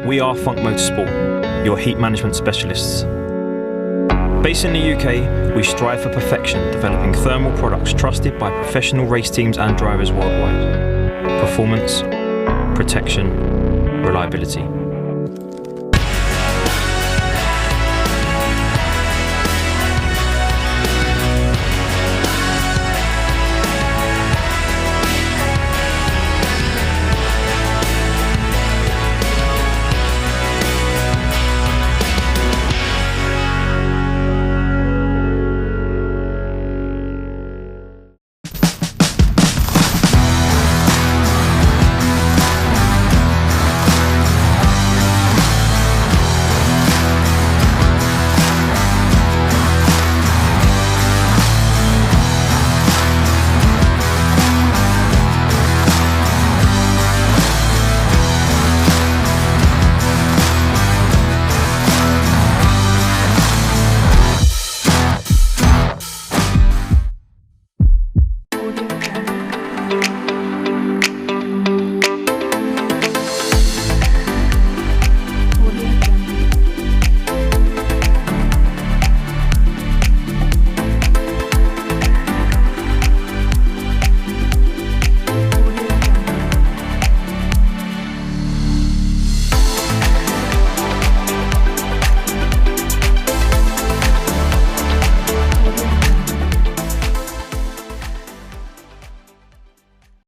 We are Funk Motorsport, your heat management specialists. Based in the UK, we strive for perfection, developing thermal products trusted by professional race teams and drivers worldwide. Performance, protection, reliability.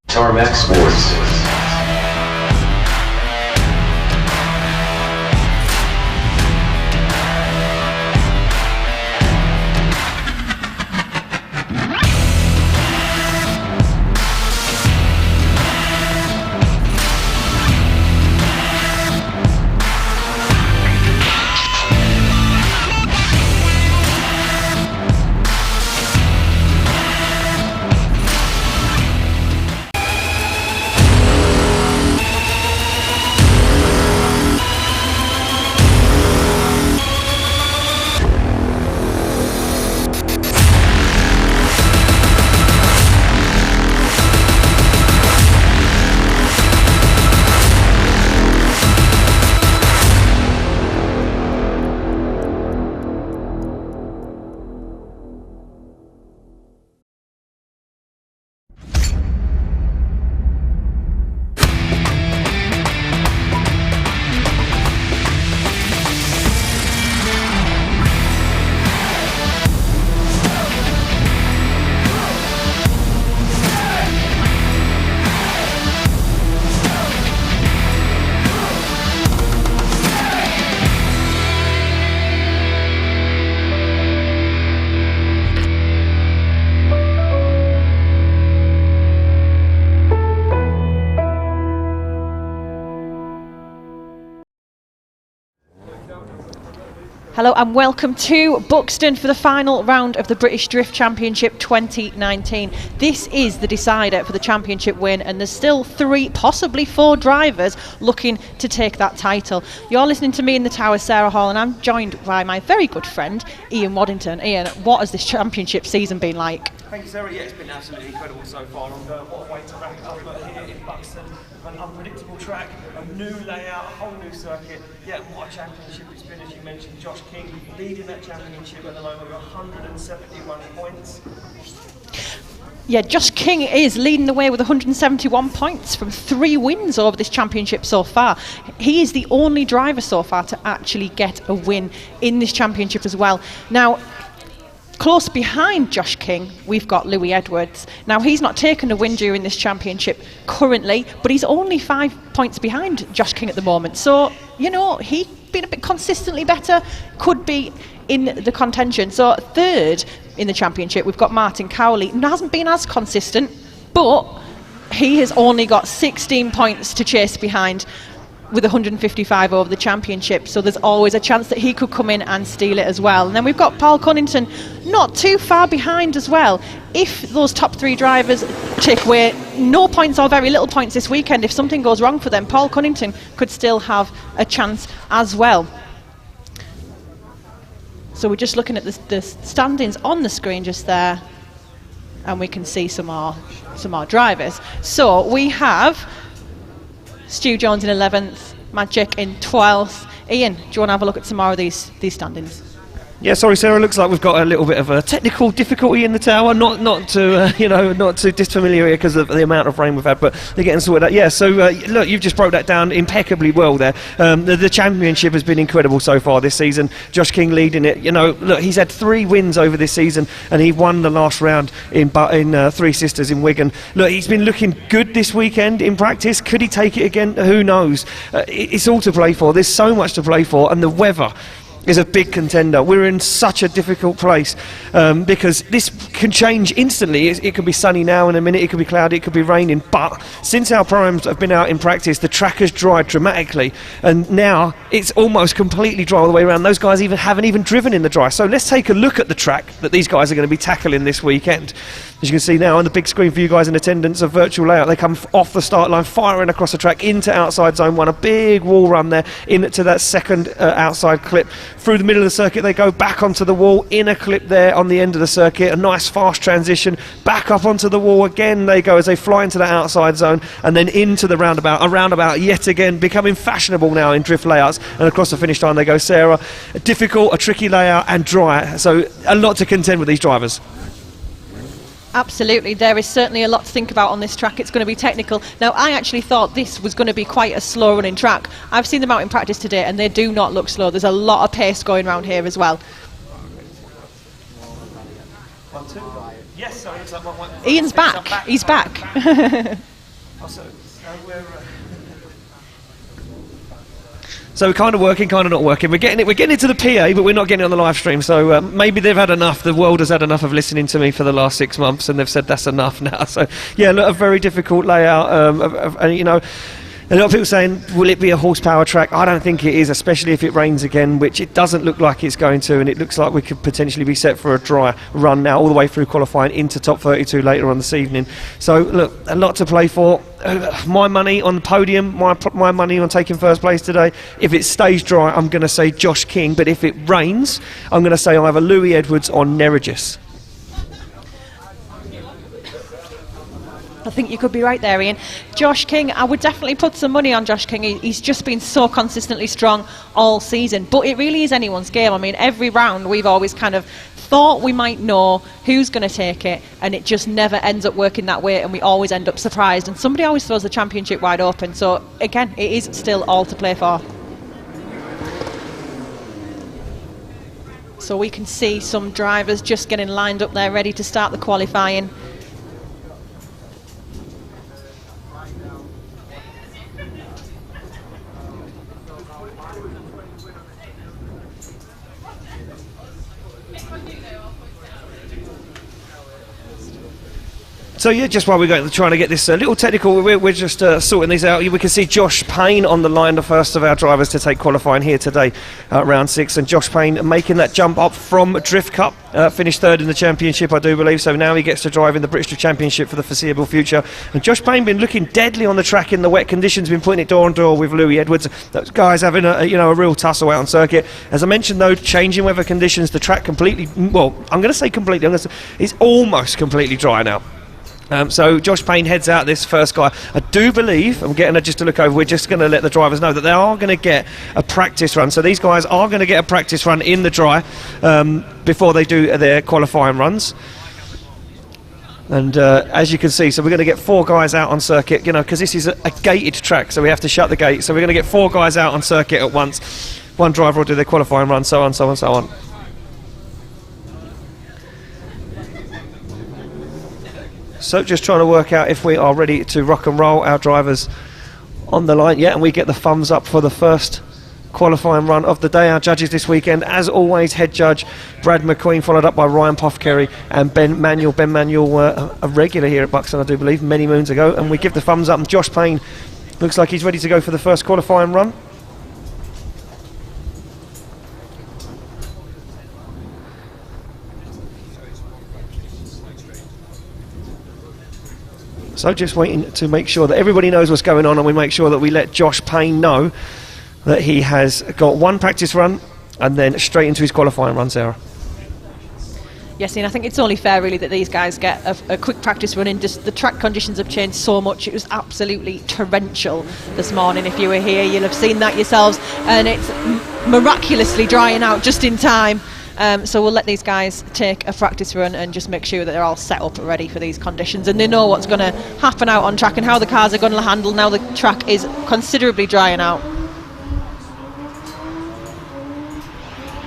Tarmac Sports. Hello and welcome to Buxton for the final round of the British Drift Championship 2019. This is the decider for the championship win, and there's still 3, possibly 4 drivers looking to take that title. You're listening to me in the tower, Sarah Hall, and I'm joined by my very good friend Ian Waddington. Ian, what has this championship season been like? Thank you, Sarah. Yeah, it's been absolutely incredible so far. What a way to wrap it up here in Buxton. An unpredictable track, a new layout, a whole new circuit. Yeah, what a championship it's been, as you mentioned. Josh King leading that championship at the moment with 171 points. Yeah, Josh King is leading the way with 171 points from 3 wins over this championship so far. He is the only driver so far to actually get a win in this championship as well. Now, close behind Josh King, we've got Louis Edwards. Now, he's not taken a win during this championship currently, but he's only 5 points behind Josh King at the moment. So, you know, he's been a bit consistently better, could be in the contention. So, third in the championship, we've got Martin Cowley. Hasn't been as consistent, but he has only got 16 points to chase behind with 155 over the championship, so there's always a chance that he could come in and steal it as well. And then we've got Paul Cunnington not too far behind as well. If those top 3 drivers take away no points or very little points this weekend, if something goes wrong for them, Paul Cunnington could still have a chance as well. So we're just looking at the standings on the screen just there, and we can see some more drivers. So we have Stu Jones in 11th, Magic in 12th. Ian, do you want to have a look at some more of these standings? Yeah, sorry, Sarah. Looks like we've got a little bit of a technical difficulty in the tower. Not too disfamiliar because of the amount of rain we've had, but they're getting sorted out. Yeah. So look, you've just broke that down impeccably well there. The championship has been incredible so far this season. Josh King leading it. Look, he's had 3 wins over this season, and he won the last round in Three Sisters in Wigan. Look, he's been looking good this weekend in practice. Could he take it again? Who knows? It's all to play for. There's so much to play for, and the weather is a big contender. We're in such a difficult place because this can change instantly. It could be sunny now in a minute, it could be cloudy, it could be raining, but since our primes have been out in practice, the track has dried dramatically, and now it's almost completely dry all the way around. Those guys haven't even driven in the dry. So let's take a look at the track that these guys are going to be tackling this weekend. As you can see now on the big screen for you guys in attendance, a virtual layout. They come off the start line, firing across the track into outside zone 1, a big wall run there into that second outside clip. Through the middle of the circuit they go, back onto the wall, in a clip there on the end of the circuit, a nice fast transition, back up onto the wall again they go as they fly into that outside zone, and then into the roundabout, a roundabout yet again, becoming fashionable now in drift layouts, and across the finish line they go. Sarah, a difficult, a tricky layout and dry, so a lot to contend with these drivers. Absolutely, there is certainly a lot to think about on this track. It's going to be technical. Now, I actually thought this was going to be quite a slow running track. I've seen them out in practice today and they do not look slow. There's a lot of pace going around here as well. Yes, so it's like Ian's back. He's back. So we're kind of working, kind of not working. We're getting into the PA, but we're not getting it on the live stream. So maybe they've had enough. The world has had enough of listening to me for the last 6 months, and they've said that's enough now. So yeah, look, a very difficult layout. A lot of people saying, will it be a horsepower track? I don't think it is, especially if it rains again, which it doesn't look like it's going to, and it looks like we could potentially be set for a dry run now, all the way through qualifying into top 32 later on this evening. So, look, a lot to play for. My money on the podium, my money on taking first place today. If it stays dry, I'm going to say Josh King, but if it rains, I'm going to say either Louis Edwards or Neregis. I think you could be right there, Ian. Josh King, I would definitely put some money on Josh King. He's just been so consistently strong all season. But it really is anyone's game. I mean, every round we've always kind of thought we might know who's going to take it, and it just never ends up working that way, and we always end up surprised. And somebody always throws the championship wide open. So, again, it is still all to play for. So we can see some drivers just getting lined up there, ready to start the qualifying. So yeah, just while we're trying to get this little technical, we're just sorting these out. We can see Josh Payne on the line, the first of our drivers to take qualifying here today, round 6. And Josh Payne making that jump up from Drift Cup, finished 3rd in the championship, I do believe. So now he gets to drive in the British Drift Championship for the foreseeable future. And Josh Payne been looking deadly on the track in the wet conditions, been putting it door on door with Louis Edwards. Those guys having a real tussle out on circuit. As I mentioned though, changing weather conditions, the track completely, well, I'm going to say completely, it's almost completely dry now. So Josh Payne heads out, this first guy. I do believe, I'm getting just to look over, we're just going to let the drivers know that they are going to get a practice run. So these guys are going to get a practice run in the dry before they do their qualifying runs. And as you can see, so we're going to get 4 guys out on circuit, because this is a gated track, so we have to shut the gate. So we're going to get 4 guys out on circuit at once. One driver will do their qualifying run, so on, so on, so on. So just trying to work out if we are ready to rock and roll. Our drivers on the line, yeah, and we get the thumbs up for the first qualifying run of the day. Our judges this weekend, as always, head judge Brad McQueen, followed up by Ryan Poffkerry and Ben Manuel. Ben Manuel, a regular here at Buxton, I do believe, many moons ago, and we give the thumbs up. And Josh Payne looks like he's ready to go for the first qualifying run. So just waiting to make sure that everybody knows what's going on, and we make sure that we let Josh Payne know that he has got one practice run and then straight into his qualifying run, Sarah. Yes, and I think it's only fair really that these guys get a quick practice run in. Just the track conditions have changed so much. It was absolutely torrential this morning. If you were here, you'll have seen that yourselves, and it's miraculously drying out just in time. So we'll let these guys take a practice run and just make sure that they're all set up ready for these conditions, and they know what's going to happen out on track and how the cars are going to handle now the track is considerably drying out.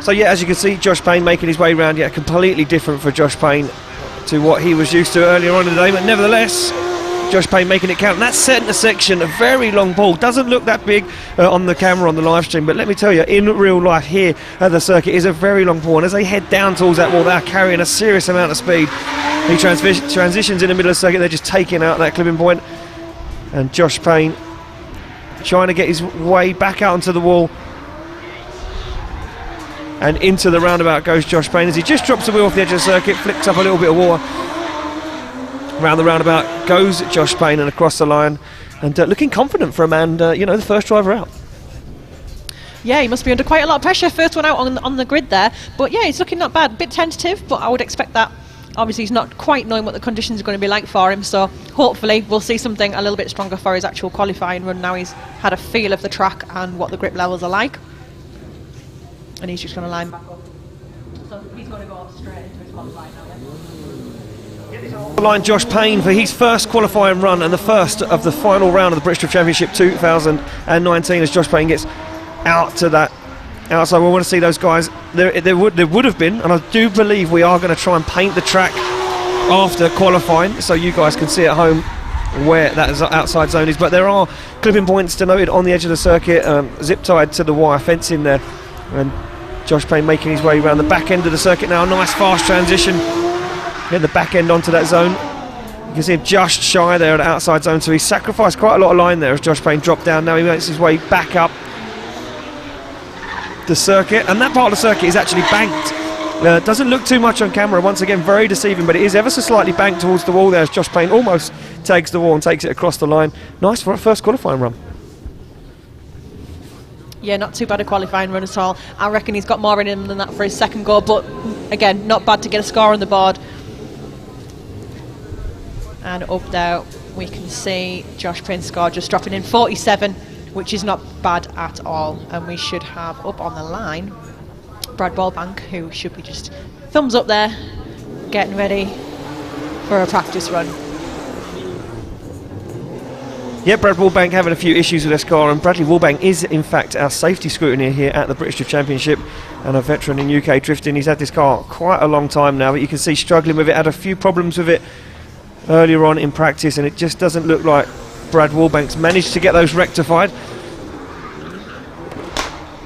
So yeah, as you can see, Josh Payne making his way around. Yeah, completely different for Josh Payne to what he was used to earlier on in the day, but nevertheless, Josh Payne making it count. And that centre section, a very long ball, doesn't look that big on the camera on the live stream, but let me tell you, in real life here at the circuit is a very long ball, and as they head down towards that wall, they're carrying a serious amount of speed. He transitions in the middle of the circuit, they're just taking out that clipping point, and Josh Payne trying to get his way back out onto the wall. And into the roundabout goes Josh Payne as he just drops the wheel off the edge of the circuit, flicks up a little bit of water. Round the roundabout goes Josh Payne and across the line, and looking confident for a man, the first driver out. Yeah, he must be under quite a lot of pressure. First one out on the grid there, but yeah, he's looking not bad. A bit tentative, but I would expect that. Obviously, he's not quite knowing what the conditions are going to be like for him, so hopefully we'll see something a little bit stronger for his actual qualifying run. Now he's had a feel of the track and what the grip levels are like. And he's just going to line back up. So he's going to go straight into his qualifying now. The line Josh Payne for his first qualifying run and the first of the final round of the British Drift Championship 2019 as Josh Payne gets out to that outside. We want to see those guys. There would have been, and I do believe we are going to try and paint the track after qualifying so you guys can see at home where that outside zone is, but there are clipping points denoted on the edge of the circuit, zip tied to the wire fencing there, and Josh Payne making his way around the back end of the circuit now. Nice fast transition in the back end onto that zone. You can see him just shy there at the outside zone, so he sacrificed quite a lot of line there as Josh Payne dropped down. Now he makes his way back up the circuit, and that part of the circuit is actually banked. Doesn't look too much on camera, once again very deceiving, but it is ever so slightly banked towards the wall there as Josh Payne almost takes the wall and takes it across the line. Nice for a first qualifying run. Yeah, not too bad a qualifying run at all. I reckon he's got more in him than that for his second go, but again, not bad to get a score on the board. And up there we can see Josh Payne's score just dropping in 47, which is not bad at all. And we should have up on the line Brad Wallbank, who should be just thumbs up there, getting ready for a practice run. Yeah, Brad Wallbank having a few issues with his car, and Bradley Wallbank is in fact our safety scrutineer here at the British Drift Championship and a veteran in UK drifting. He's had this car quite a long time now, but you can see struggling with it, had a few problems with it earlier on in practice, and it just doesn't look like Brad Wallbank's managed to get those rectified.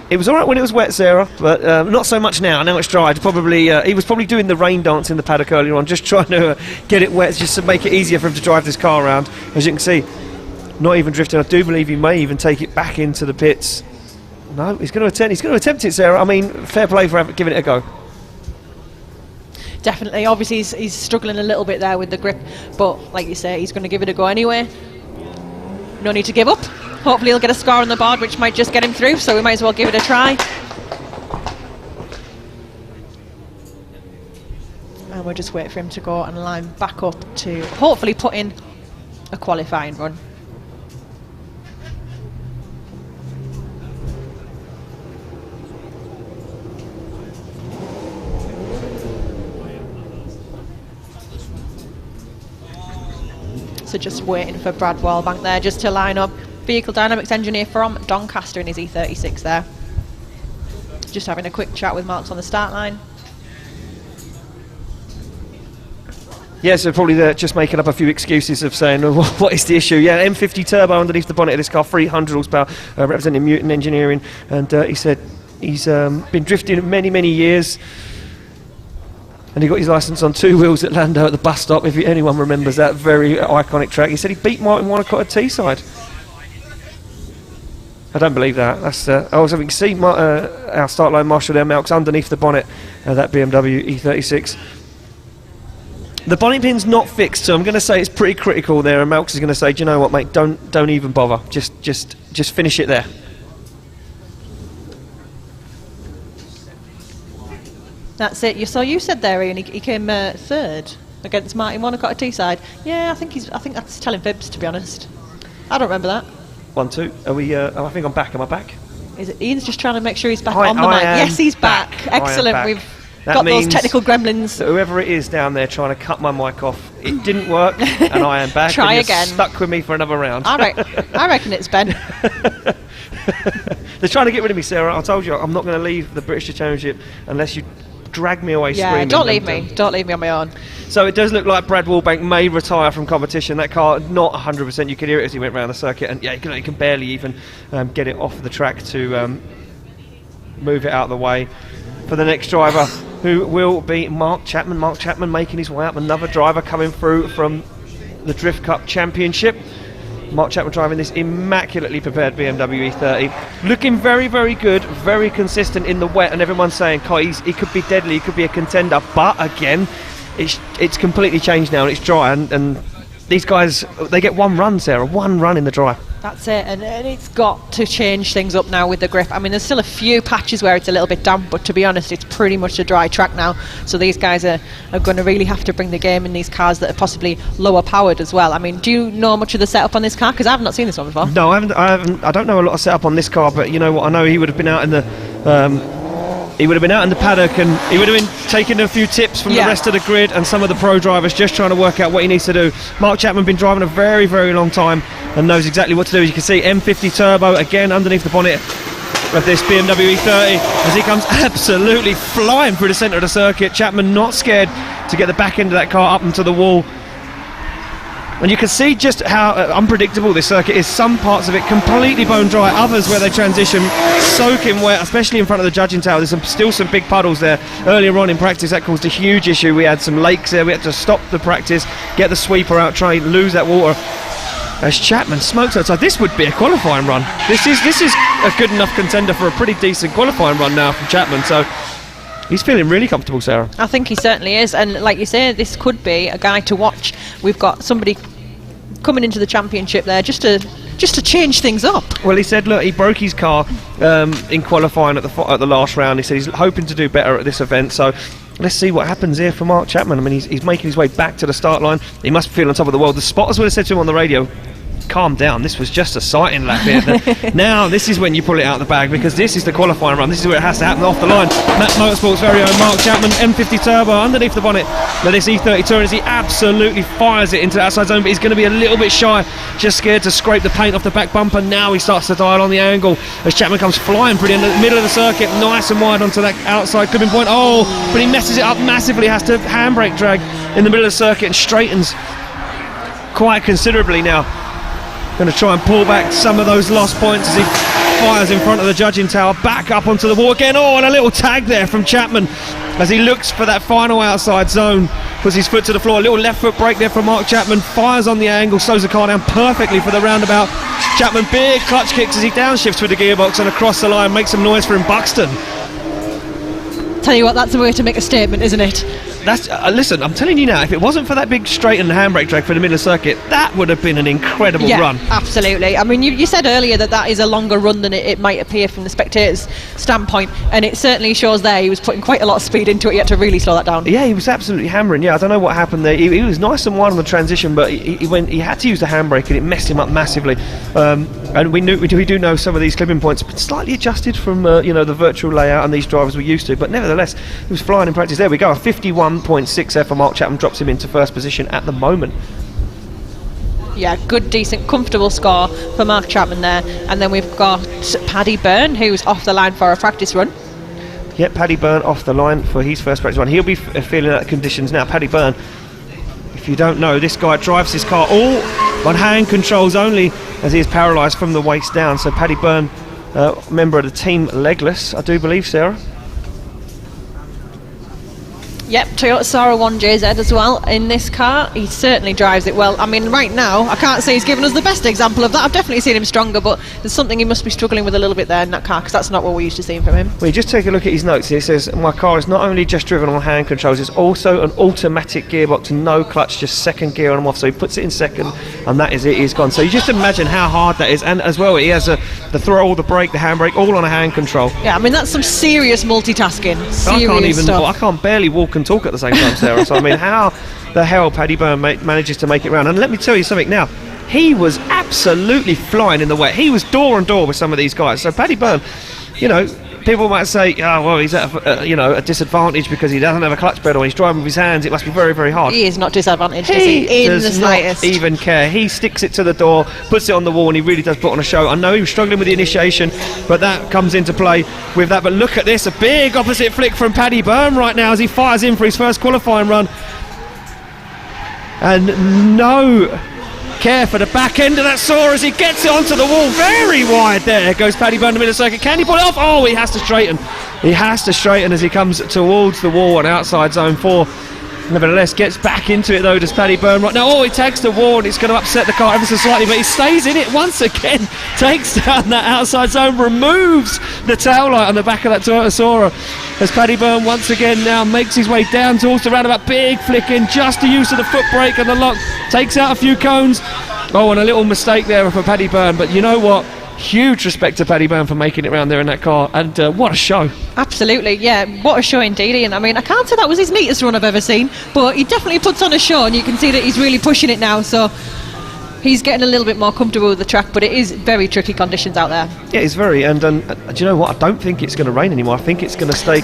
It was alright when it was wet, Sarah, but not so much now. Now it's dried. He was probably doing the rain dance in the paddock earlier on, just trying to get it wet just to make it easier for him to drive this car around. As you can see, not even drifting. I do believe he may even take it back into the pits. No, he's going to attempt it, Sarah. I mean, fair play for giving it a go. Definitely. Obviously he's struggling a little bit there with the grip, but like you say, he's going to give it a go anyway. No need to give up. Hopefully he'll get a score on the board, which might just get him through, so we might as well give it a try. And we'll just wait for him to go and line back up to hopefully put in a qualifying run. So just waiting for Brad Wallbank there just to line up. Vehicle Dynamics engineer from Doncaster in his E36 there. Just having a quick chat with Marks on the start line. Yeah, so probably just making up a few excuses of saying, oh, what is the issue? Yeah, M50 turbo underneath the bonnet of this car, 300 horsepower, representing Mutant Engineering. And he said he's been drifting many, many years. And he got his licence on two wheels at Lando at the bus stop, if anyone remembers that very iconic track. He said he beat Martin Wonnacott at Teesside. I don't believe that. That's so we can see our start line marshal there, Malks, underneath the bonnet of that BMW E36. The bonnet pin's not fixed, so I'm going to say it's pretty critical there, and Malks is going to say, do you know what, mate, don't even bother. Just finish it there. That's it. You said there, Ian, he came third against Martin Wanacott at Teesside. Yeah, I think that's telling fibs, to be honest. I don't remember that. 1, 2. Are we? I think I'm back. Am I back? Is it Ian's just trying to make sure he's back on the mic? Yes, he's back. Excellent. Back. We've That got those means technical gremlins. that whoever it is down there trying to cut my mic off, it didn't work, and I am back. Try and you're again. Stuck with me for another round. I reckon it's Ben. They're trying to get rid of me, Sarah. I told you I'm not going to leave the British Championship unless you drag me away Yeah, screaming. don't leave me. Don't leave me on my own. So it does look like Brad Wallbank may retire from competition. That car, not 100%. You could hear it as he went round the circuit, and yeah, he can barely even get it off the track to move it out of the way for the next driver, who will be Mark Chapman. Mark Chapman making his way up. Another driver coming through from the Drift Cup Championship. Mark Chapman driving this immaculately prepared BMW E30, looking very, very good, very consistent in the wet, and everyone's saying, he could be deadly, he could be a contender, but again, it's completely changed now, and it's dry, and these guys, they get one run, Sarah, one run in the dry. That's it, and it's got to change things up now with the grip. I mean, there's still a few patches where it's a little bit damp, but to be honest, it's pretty much a dry track now. So these guys are going to really have to bring the game in these cars that are possibly lower powered as well. I mean, do you know much of the setup on this car? Because I've not seen this one before. No, I haven't. I don't know a lot of setup on this car, but you know what? I know he would have been out in the. He would have been out in the paddock, and he would have been taking a few tips from the rest of the grid and some of the pro drivers, just trying to work out what he needs to do. Mark Chapman been driving a very, very long time and knows exactly what to do. As you can see, M50 turbo again underneath the bonnet of this BMW E30 as he comes absolutely flying through the centre of the circuit. Chapman not scared to get the back end of that car up into the wall. And you can see just how unpredictable this circuit is. Some parts of it completely bone dry, others where they transition soaking wet, especially in front of the judging tower. There's still some big puddles there. Earlier on in practice, that caused a huge issue. We had some lakes there. We had to stop the practice, get the sweeper out, try and lose that water. As Chapman smokes outside, this would be a qualifying run. This is a good enough contender for a pretty decent qualifying run now from Chapman. So he's feeling really comfortable, Sarah. I think he certainly is, and like you say, this could be a guy to watch. We've got somebody coming into the championship there just to change things up. Well, he said, look, he broke his car in qualifying at the last round. He said he's hoping to do better at this event. So let's see what happens here for Mark Chapman. I mean, he's making his way back to the start line. He must feel on top of the world. The spotters would have said to him on the radio, calm down, this was just a sighting lap here. Now this is when you pull it out of the bag, because this is the qualifying run. This is where it has to happen off the line. Matt Motorsport's very own Mark Chapman, M50 turbo underneath the bonnet of this E30 Touring as he absolutely fires it into the outside zone, but he's going to be a little bit shy, just scared to scrape the paint off the back bumper. Now he starts to dial on the angle as Chapman comes flying pretty in the middle of the circuit, nice and wide onto that outside clipping point. Oh, but he messes it up massively, has to handbrake drag in the middle of the circuit and straightens quite considerably now. Going to try and pull back some of those lost points as he fires in front of the judging tower, back up onto the wall again. Oh, and a little tag there from Chapman as he looks for that final outside zone, puts his foot to the floor. A little left foot brake there from Mark Chapman, fires on the angle, slows the car down perfectly for the roundabout. Chapman big clutch kicks as he downshifts with the gearbox and across the line, makes some noise for him. Buxton. Tell you what, that's a way to make a statement, isn't it? That's listen, I'm telling you now, if it wasn't for that big straight and handbrake drag for the middle of the circuit, that would have been an incredible run. Absolutely. I mean, you said earlier that is a longer run than it might appear from the spectator's standpoint, and it certainly shows there he was putting quite a lot of speed into it. He had to really slow that down. Yeah, he was absolutely hammering. Yeah, I don't know what happened there. He was nice and wide on the transition, but he had to use the handbrake and it messed him up massively. And we do know some of these clipping points have been slightly adjusted from the virtual layout and these drivers were used to, but nevertheless he was flying in practice. There we go, a 51.6 there for Mark Chapman, drops him into first position at the moment. Yeah, good, decent, comfortable score for Mark Chapman there. And then we've got Paddy Byrne, who's off the line for a practice run. Yep, Paddy Byrne off the line for his first practice run. He'll be feeling out the conditions now. Paddy Byrne, if you don't know, this guy drives his car all on hand controls only as he is paralysed from the waist down. So Paddy Byrne, member of the team Legless, I do believe, Sarah. Yep, Toyota Sara 1JZ as well in this car. He certainly drives it well. I mean, right now, I can't say he's given us the best example of that. I've definitely seen him stronger, but there's something he must be struggling with a little bit there in that car, because that's not what we're used to seeing from him. Well, you just take a look at his notes here. It says, my car is not only just driven on hand controls, it's also an automatic gearbox, no clutch, just second gear on and off. So he puts it in second, and that is it, he's gone. So you just imagine how hard that is. And as well, he has the throttle, the brake, the handbrake, all on a hand control. Yeah, I mean, that's some serious multitasking. Serious stuff. I can't barely walk and talk at the same time, Sarah. So I mean, how the hell Paddy Byrne manages to make it round? And let me tell you something now. He was absolutely flying in the wet. He was door and door with some of these guys. So Paddy Byrne, you know, people might say, oh, well, he's at a disadvantage because he doesn't have a clutch pedal. He's driving with his hands. It must be very, very hard. He is not disadvantaged, is he? In the slightest. Does not even care. He sticks it to the door, puts it on the wall, and he really does put on a show. I know he was struggling with the initiation, but that comes into play with that. But look at this, a big opposite flick from Paddy Byrne right now as he fires in for his first qualifying run. And no care for the back end of that saw as he gets it onto the wall. Very wide there goes Paddy Byrne in the middle of the circuit. Can he pull it off? Oh, he has to straighten. He has to straighten as he comes towards the wall on outside zone 4. Nevertheless, gets back into it though, does Paddy Byrne right now. Oh, he tags the wall and it's going to upset the car ever so slightly, but he stays in it once again. Takes down that outside zone, removes the tail light on the back of that Toyota Sora as Paddy Byrne once again now makes his way down towards the roundabout. Big flick in, just the use of the foot brake and the lock. Takes out a few cones. Oh, and a little mistake there for Paddy Byrne, but you know what? Huge respect to Paddy Byrne for making it round there in that car, and what a show. Absolutely, yeah, what a show indeed. And I mean, I can't say that was his neatest run I've ever seen, but he definitely puts on a show, and you can see that he's really pushing it now, so he's getting a little bit more comfortable with the track, but it is very tricky conditions out there. Yeah, it's very, and do you know what? I don't think it's going to rain anymore. I think it's going to stay.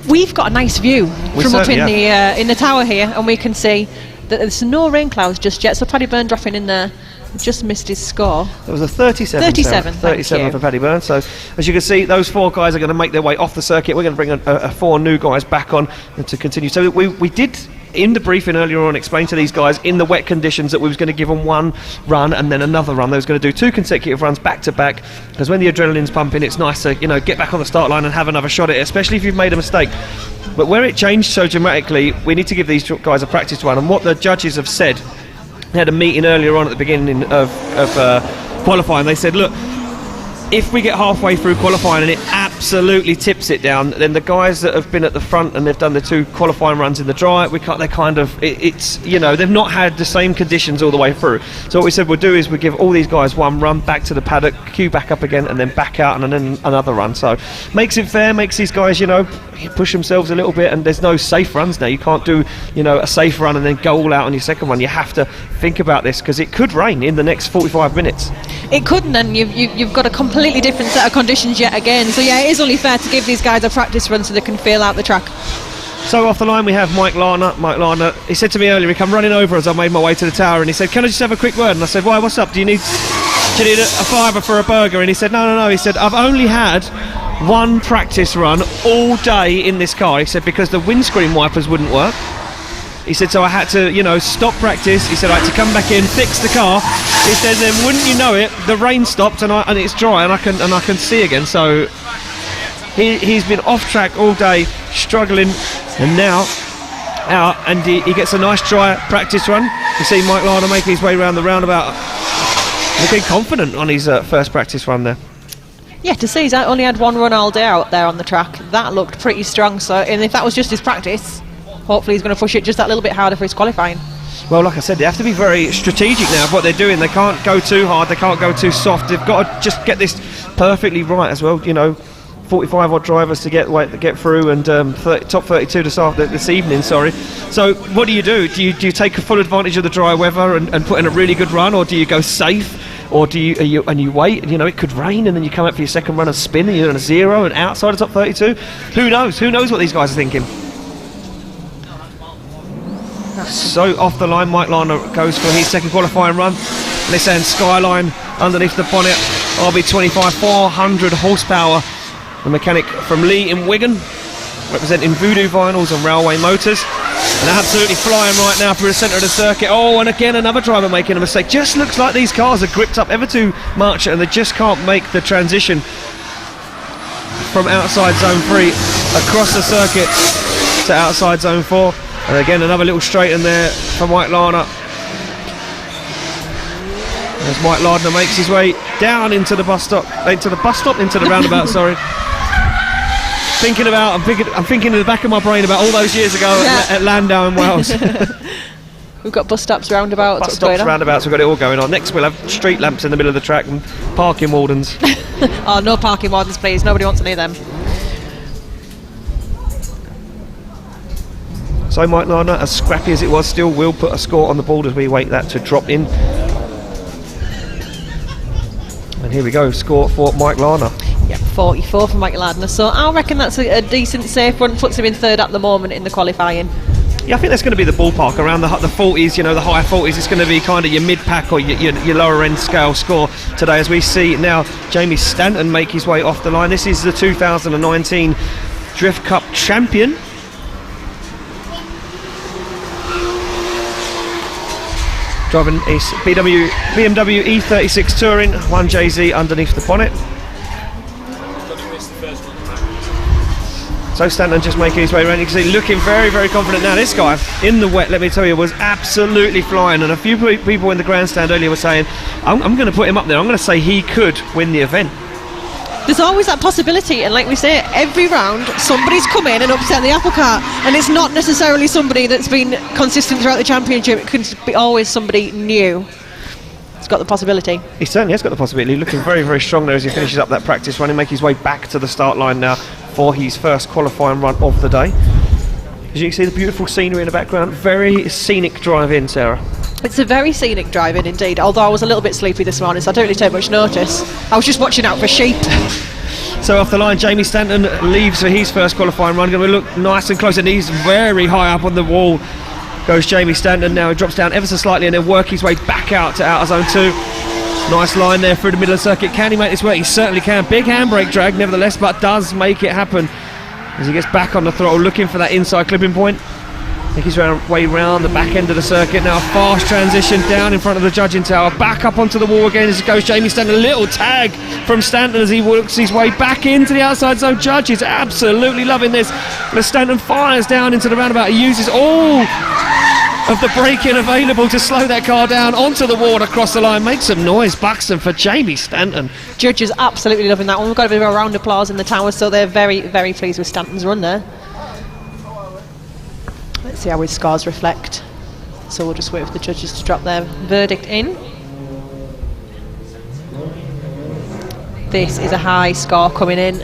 We've got a nice view from up in the tower here, and we can see that there's no rain clouds just yet, so Paddy Byrne dropping in there. Just missed his score. There was a 37. 37 for Paddy Byrne. So, as you can see, those 4 guys are going to make their way off the circuit. We're going to bring 4 new guys back on to continue. So, we did, in the briefing earlier on, explain to these guys in the wet conditions that we was going to give them 1 run and then another run. They was going to do 2 consecutive runs back to back, because when the adrenaline's pumping, it's nice to, you know, get back on the start line and have another shot at it, especially if you've made a mistake. But where it changed so dramatically, we need to give these guys a practice run. And what the judges have said, they had a meeting earlier on at the beginning of qualifying. They said, look, if we get halfway through qualifying and it absolutely tips it down, then the guys that have been at the front and they've done the 2 qualifying runs in the dry, it's, you know, they've not had the same conditions all the way through. So what we said we'll do is we give all these guys 1 run back to the paddock, queue back up again, and then back out and then another run. So makes it fair, makes these guys, you know, push themselves a little bit, and there's no safe runs now. You can't do, you know, a safe run and then go all out on your second run. You have to think about this because it could rain in the next 45 minutes. It couldn't, and you've got a completely different set of conditions yet again. So yeah, it is only fair to give these guys a practice run so they can feel out the track. So off the line we have Mike Larner. He said to me earlier, he come running over as I made my way to the tower, and he said, can I just have a quick word? And I said, why, what's up? Do you need a fiver for a burger? And he said, no. He said, I've only had 1 practice run all day in this car. He said, because the windscreen wipers wouldn't work. He said, so I had to, you know, stop practice. He said, I had to come back in, fix the car. He said, then wouldn't you know it, the rain stopped and it's dry and I can see again. So he's been off track all day, struggling, and now out, and he gets a nice dry practice run. You see Mike Larner making his way around the roundabout, looking confident on his first practice run there. Yeah, to see he's only had 1 run all day out there on the track, that looked pretty strong. So, and if that was just his practice, hopefully he's going to push it just that little bit harder for his qualifying. Well, like I said, they have to be very strategic now of what they're doing. They can't go too hard, they can't go too soft. They've got to just get this perfectly right as well. You know, 45 odd drivers to get through, and top 32 this evening. Sorry. So what do? Do you take a full advantage of the dry weather and put in a really good run, or do you go safe? Or do you wait? You know, it could rain, and then you come out for your second run and spin, and you're on a 0 and outside the top 32. Who knows? Who knows what these guys are thinking? So off the line, Mike Larner goes for his second qualifying run. Nissan Skyline underneath the bonnet, RB25, 400 horsepower. The mechanic from Lee in Wigan, representing Voodoo Vinyls and Railway Motors. And absolutely flying right now through the centre of the circuit. Oh, and again another driver making a mistake. Just looks like these cars are gripped up ever too much, and they just can't make the transition from outside zone 3 across the circuit to outside zone 4. And again another little straight in there for Mike Larner. As Mike Larner makes his way down into the into the roundabout, sorry. I'm thinking in the back of my brain about all those years ago at Landau in Wales. We've got bus stops, roundabouts. Bus stops, roundabouts, we've got it all going on. Next we'll have street lamps in the middle of the track and parking wardens. Oh, no parking wardens, please. Nobody wants any of them. So Mike Lana, as scrappy as it was, still will put a score on the board as we wait that to drop in. And here we go, score for Mike Lana. Yep, 44 for Mike Lardner. So I reckon that's a decent safe run. Puts him in third at the moment in the qualifying. Yeah, I think that's going to be the ballpark, around the 40s, the high 40s. It's going to be kind of your mid-pack or your lower-end scale score today, as we see now Jamie Stanton make his way off the line. This is the 2019 Drift Cup champion. Driving a BMW E36 Touring, 1JZ underneath the bonnet. So Stanton just making his way around. You can see looking very, very confident now. This guy in the wet, let me tell you, was absolutely flying. And a few people in the grandstand earlier were saying, I'm going to put him up there. I'm going to say he could win the event. There's always that possibility, and like we say, every round somebody's come in and upset the apple cart, and it's not necessarily somebody that's been consistent throughout the championship. It could be always somebody new. It's got the possibility. He certainly has got the possibility. Looking very, very strong there as he finishes up that practice run and make his way back to the start line now for his first qualifying run of the day. As you can see, the beautiful scenery in the background. Very scenic drive in, Sarah. It's a very scenic drive in indeed, although I was a little bit sleepy this morning, so I don't really take much notice. I was just watching out for sheep. So off the line, Jamie Stanton leaves for his first qualifying run. Going to look nice and close, and he's very high up on the wall. Goes Jamie Stanton now. He drops down ever so slightly and then work his way back out to outer zone 2. Nice line there through the middle of the circuit. Can he make this work? He certainly can. Big handbrake drag nevertheless, but does make it happen as he gets back on the throttle, looking for that inside clipping point. Make his way round the back end of the circuit. Now a fast transition down in front of the judging tower. Back up onto the wall again as it goes Jamie Stanton. A little tag from Stanton as he works his way back into the outside zone. Judge is absolutely loving this. As Stanton fires down into the roundabout, he uses all of the braking available to slow that car down onto the wall across the line. Make some noise, Buxton, for Jamie Stanton. Judge is absolutely loving that one. We've got a bit of a round of applause in the tower, so they're very, very pleased with Stanton's run there. Let's see how his scores reflect. So we'll just wait for the judges to drop their verdict in. This is a high score coming in.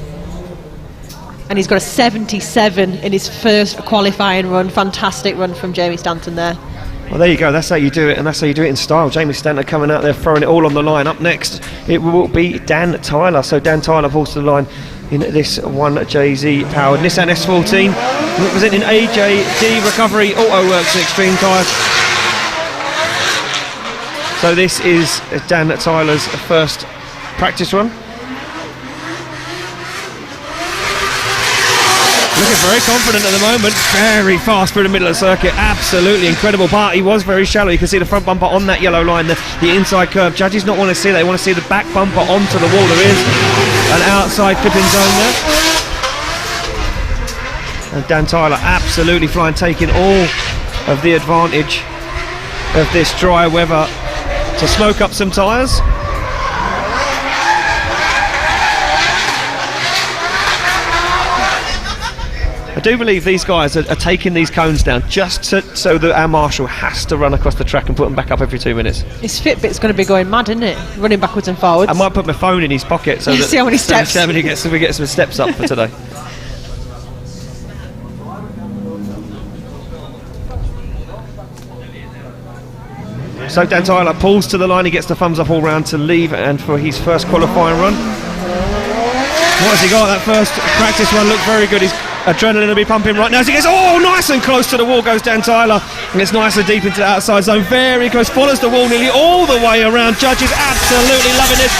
And he's got a 77 in his first qualifying run. Fantastic run from Jamie Stanton there. Well, there you go. That's how you do it, and that's how you do it in style. Jamie Stanton coming out there, throwing it all on the line. Up next, it will be Dan Tyler. So Dan Tyler pulls to the line in this 1JZ powered Nissan S14, representing AJD Recovery Auto Works and Extreme Tyres. So this is Dan Tyler's first practice run. Looking very confident at the moment, very fast through the middle of the circuit, absolutely incredible part. He was very shallow. You can see the front bumper on that yellow line, the inside curve. Judges not want to see that, they want to see the back bumper onto the wall. There is an outside clipping zone there. And Dan Tyler absolutely flying, taking all of the advantage of this dry weather to smoke up some tyres. I do believe these guys are taking these cones down just so that our marshal has to run across the track and put them back up every 2 minutes. His Fitbit's going to be going mad, isn't it? Running backwards and forwards. I might put my phone in his pocket so that see how many steps we get some steps up for today. So Dan Tyler pulls to the line, he gets the thumbs up all round to leave and for his first qualifying run. What has he got? That first practice run looked very good. His adrenaline will be pumping right now as he gets nice and close to the wall goes Dan Tyler and gets nice and deep into the outside zone, very close, follows the wall nearly all the way around. Judges absolutely loving this.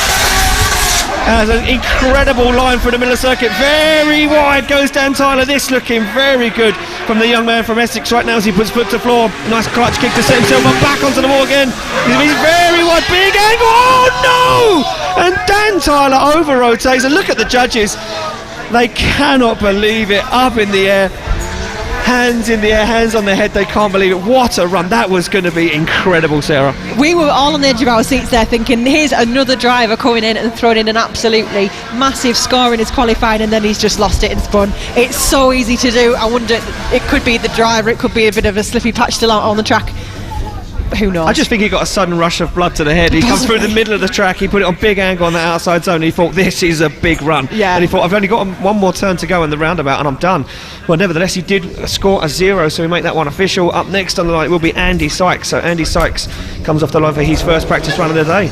Has an incredible line through the middle of the circuit, very wide goes Dan Tyler. This looking very good from the young man from Essex right now as he puts foot to floor. Nice clutch kick to set himself up back onto the wall again. He's very wide, big angle, oh no! And Dan Tyler over rotates, and look at the judges, they cannot believe it. Up in the air, hands in the air, hands on their head, they can't believe it. What a run, that was going to be incredible, Sarah. We were all on the edge of our seats there thinking, here's another driver coming in and throwing in an absolutely massive score in his qualifying, and then he's just lost it and spun. It's so easy to do. I wonder, it could be the driver, it could be a bit of a slippy patch still out on the track. who knows? I just think he got a sudden rush of blood to the head. He comes through the middle of the track, he put it on big angle on the outside zone, and he thought, this is a big run. Yeah. And he thought, I've only got one more turn to go in the roundabout and I'm done. Well, nevertheless, he did score a 0, so we make that one official. Up next on the line will be Andy Sykes. So Andy Sykes comes off the line for his first practice run of the day.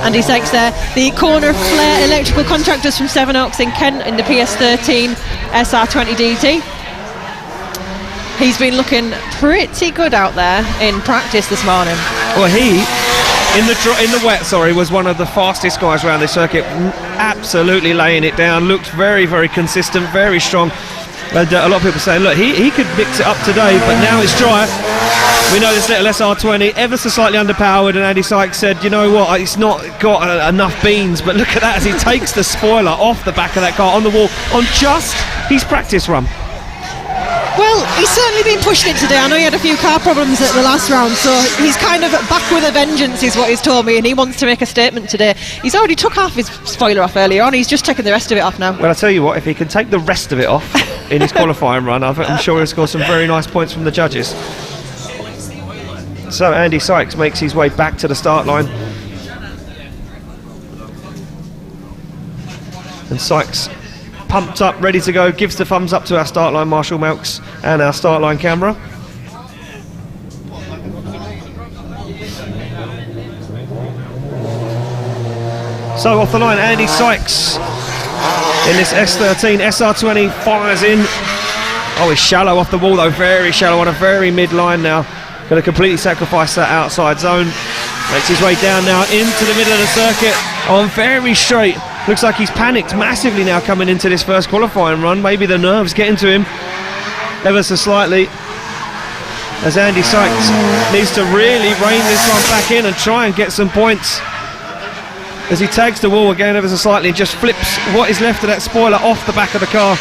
Andy Sykes there, the corner flare electrical contractors from Sevenoaks in Kent in the PS13 SR20 DT. He's been looking pretty good out there in practice this morning. Well, he, in the wet, was one of the fastest guys around this circuit, absolutely laying it down, looked very, very consistent, very strong. And a lot of people saying, look, he could mix it up today, but now it's dry. We know this little SR20 ever so slightly underpowered, and Andy Sykes said, you know what, it's not got enough beans, but look at that as he takes the spoiler off the back of that car on the wall on just his practice run. Well, he's certainly been pushing it today. I know he had a few car problems at the last round, so he's kind of back with a vengeance is what he's told me, and he wants to make a statement today. He's already took half his spoiler off earlier on, he's just taking the rest of it off now. Well, I'll tell you what, if he can take the rest of it off in his qualifying run, I'm sure he'll score some very nice points from the judges. So Andy Sykes makes his way back to the start line. And Sykes, pumped up, ready to go, gives the thumbs up to our start line Marshall Melks and our start line camera. So off the line, Andy Sykes in this S13 SR20 fires in. Oh, he's shallow off the wall though, very shallow on a very mid line now. Going to completely sacrifice that outside zone. Makes his way down now into the middle of the circuit on very straight. Looks like he's panicked massively now coming into this first qualifying run. Maybe the nerves getting to him ever so slightly, as Andy Sykes needs to really rein this one back in and try and get some points. As he tags the wall again ever so slightly and just flips what is left of that spoiler off the back of the car.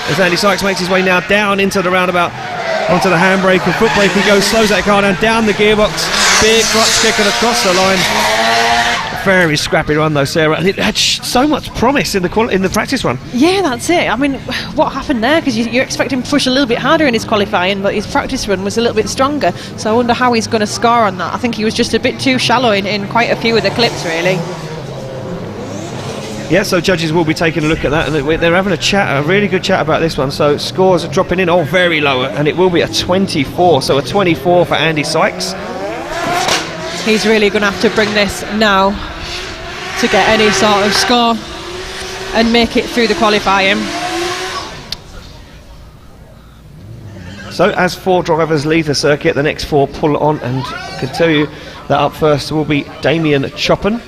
As Andy Sykes makes his way now down into the roundabout, onto the handbrake and foot brake he goes, slows that car down the gearbox, big clutch kick and across the line. Very scrappy run though, Sarah, and it had so much promise in the practice run. Yeah, that's it. I mean, what happened there? Because you expect him to push a little bit harder in his qualifying, but his practice run was a little bit stronger, so I wonder how he's going to score on that. I think he was just a bit too shallow in quite a few of the clips, really. Yeah, so judges will be taking a look at that, and they're having a really good chat about this one. So scores are dropping in, very low, and it will be a 24, so a 24 for Andy Sykes. He's really going to have to bring this now to get any sort of score and make it through the qualifying. So as 4 drivers leave the circuit, the next 4 pull on, and I can tell you that up first will be Damien Choppen.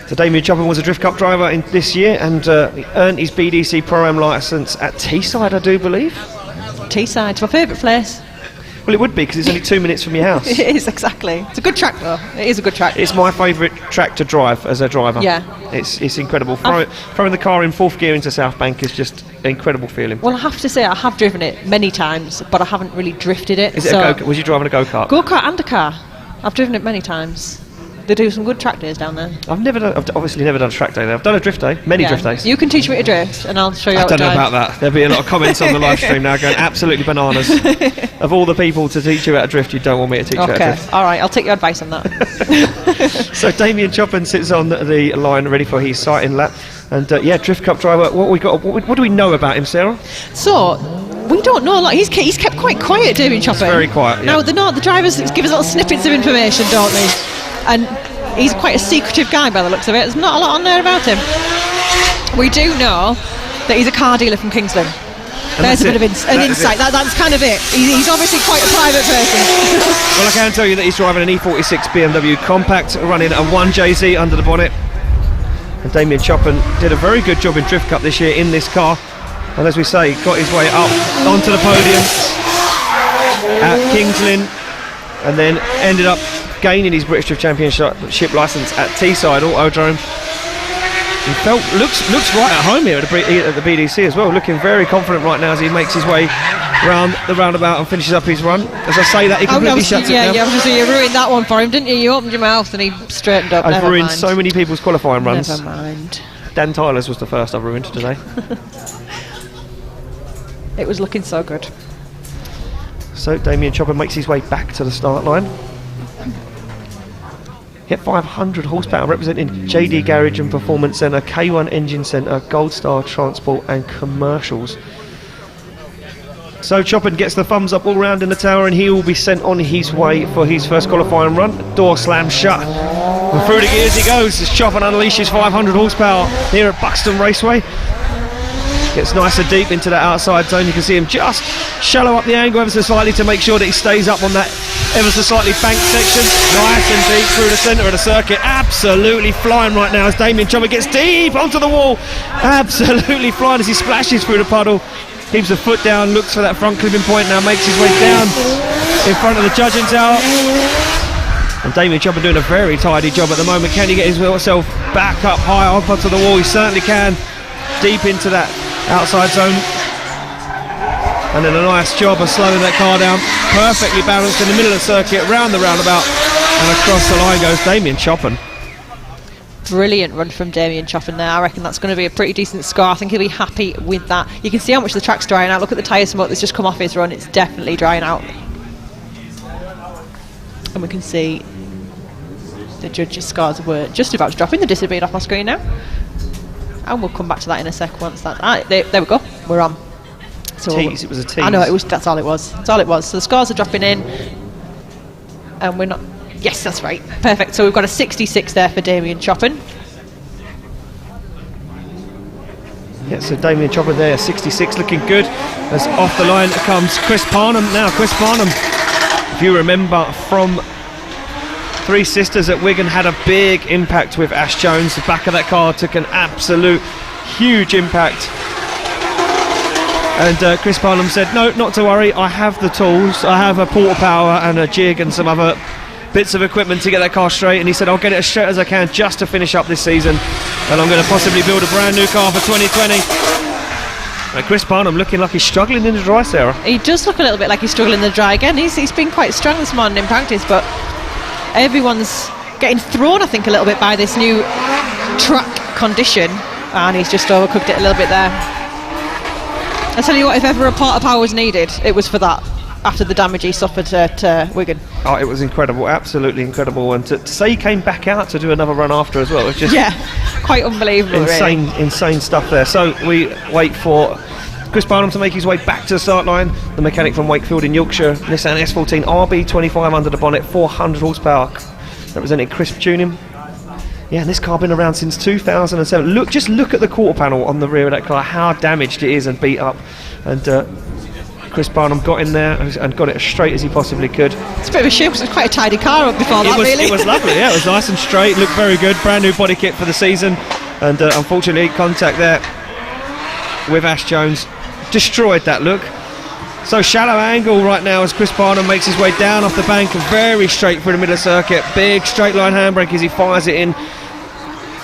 So Damien Choppen was a Drift Cup driver in this year, and he earned his BDC Pro-Am licence at Teesside, I do believe. Teesside's my favourite place. Well, it would be, because it's only 2 minutes from your house. It is, exactly. It's a good track though. It is a good track. It's my favourite track to drive as a driver. Yeah. It's incredible. Throwing the car in 4th gear into South Bank is just an incredible feeling. Well, I have to say, I have driven it many times, but I haven't really drifted it. Is it a go-kart? Was you driving a go-kart? Go-kart and a car. I've driven it many times. They do some good track days down there. I've obviously never done a track day there. I've done a drift day, many drift days. You can teach me to drift and I'll show you how to I don't know drive. about that. There'll be a lot of comments on the live stream now going absolutely bananas. Of all the people to teach you how to drift, you don't want me to teach you how to drift. Okay, alright, I'll take your advice on that. So Damien Choppen sits on the line ready for his sighting lap. And Drift Cup driver, what do we know about him, Sarah? So, we don't know a lot. He's kept quite quiet, Damien Choppen. Very quiet, yeah. Now, the drivers give us little snippets of information, don't they? And he's quite a secretive guy by the looks of it. There's not a lot on there about him. We do know that he's a car dealer from Kingsland. There's a bit of an insight. That's kind of it. He's obviously quite a private person. Well, I can tell you that he's driving an E46 BMW Compact, running a 1JZ under the bonnet. And Damien Choppen did a very good job in Drift Cup this year in this car. And as we say, got his way up onto the podium at Kings Lynn, and then ended up gaining his British Drift Championship licence at Teesside Autodrome. He looks right at home here at the BDC as well, looking very confident right now as he makes his way round the roundabout and finishes up his run. As I say that, he completely shuts it down. Yeah, so you ruined that one for him, didn't you? You opened your mouth and he straightened up. I've ruined so many people's qualifying runs. Never mind. Dan Tyler's was the first I've ruined today. It was looking so good. So Damien Chopper makes his way back to the start line. Hit 500 horsepower, representing JD Garage and Performance Centre, K1 Engine Centre, Gold Star Transport and Commercials. So Chopin gets the thumbs up all round in the tower, and he will be sent on his way for his first qualifying run. Door slams shut. And through the gears he goes as Chopin unleashes 500 horsepower here at Buxton Raceway. Gets nice and deep into that outside zone. You can see him just shallow up the angle ever so slightly to make sure that he stays up on that ever so slightly banked section. Nice and deep through the centre of the circuit. Absolutely flying right now as Damien Chopper gets deep onto the wall. Absolutely flying as he splashes through the puddle. Keeps the foot down, looks for that front clipping point, now makes his way down in front of the judging tower. And Damien Chopper doing a very tidy job at the moment. Can he get himself back up high up onto the wall? He certainly can. Deep into that outside zone. And then a nice job of slowing that car down. Perfectly balanced in the middle of the circuit, round the roundabout. And across the line goes Damien Chopper. Brilliant run from Damien Chopin there. I reckon that's going to be a pretty decent score. I think he'll be happy with that. You can see how much the track's drying out. Look at the tyre smoke that's just come off his run. It's definitely drying out. And we can see the judges' scores were just about to drop in. The disappeared off my screen now. And we'll come back to that in a sec once that... there we go. We're on. So Tease, it was a tease. I know, that's all it was. That's all it was. So the scores are dropping in. And we're not... Yes, that's right. Perfect. So we've got a 66 there for Damien Chopin. Yeah, so Damien Chopper there, 66, looking good. As off the line comes Chris Parnham. Now, Chris Parnham, if you remember from Three Sisters at Wigan, had a big impact with Ash Jones. The back of that car took an absolute huge impact. And Chris Parnham said, no, not to worry, I have the tools. I have a porta power and a jig and some other bits of equipment to get that car straight, and he said I'll get it as straight as I can just to finish up this season, and I'm going to possibly build a brand new car for 2020. And Chris Parnham looking like he's struggling in the dry, Sarah. He does look a little bit like he's struggling in the dry again. He's been quite strong this morning in practice, but everyone's getting thrown, I think, a little bit by this new track condition, and he's just overcooked it a little bit there. I tell you what, if ever a porta power was needed, it was for that, after the damage he suffered at Wigan. Oh, it was incredible, absolutely incredible. And to say he came back out to do another run after as well, it was just quite unbelievable. Insane stuff there. So we wait for Chris Parnham to make his way back to the start line. The mechanic from Wakefield in Yorkshire, Nissan S14 RB25 under the bonnet, 400 horsepower, representing crisp tuning. Yeah, and this car been around since 2007. Just look at the quarter panel on the rear of that car, how damaged it is and beat up. And Chris Parnham got in there and got it as straight as he possibly could. It's a bit of a shame because it was quite a tidy car up before that, really. It was lovely, yeah, it was nice and straight, looked very good, brand new body kit for the season. And unfortunately, contact there with Ash Jones destroyed that look. So shallow angle right now as Chris Parnham makes his way down off the bank, very straight through the middle of the circuit. Big straight line handbrake as he fires it in.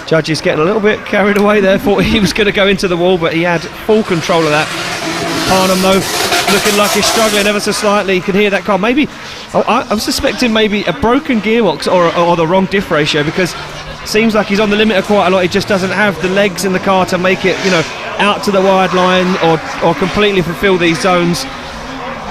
Judge is getting a little bit carried away there, thought he was going to go into the wall, but he had full control of that. Parnham though looking like he's struggling ever so slightly. You can hear that car, maybe I'm suspecting maybe a broken gearbox or the wrong diff ratio, because it seems like he's on the limiter quite a lot. He just doesn't have the legs in the car to make it, out to the wide line or completely fulfill these zones.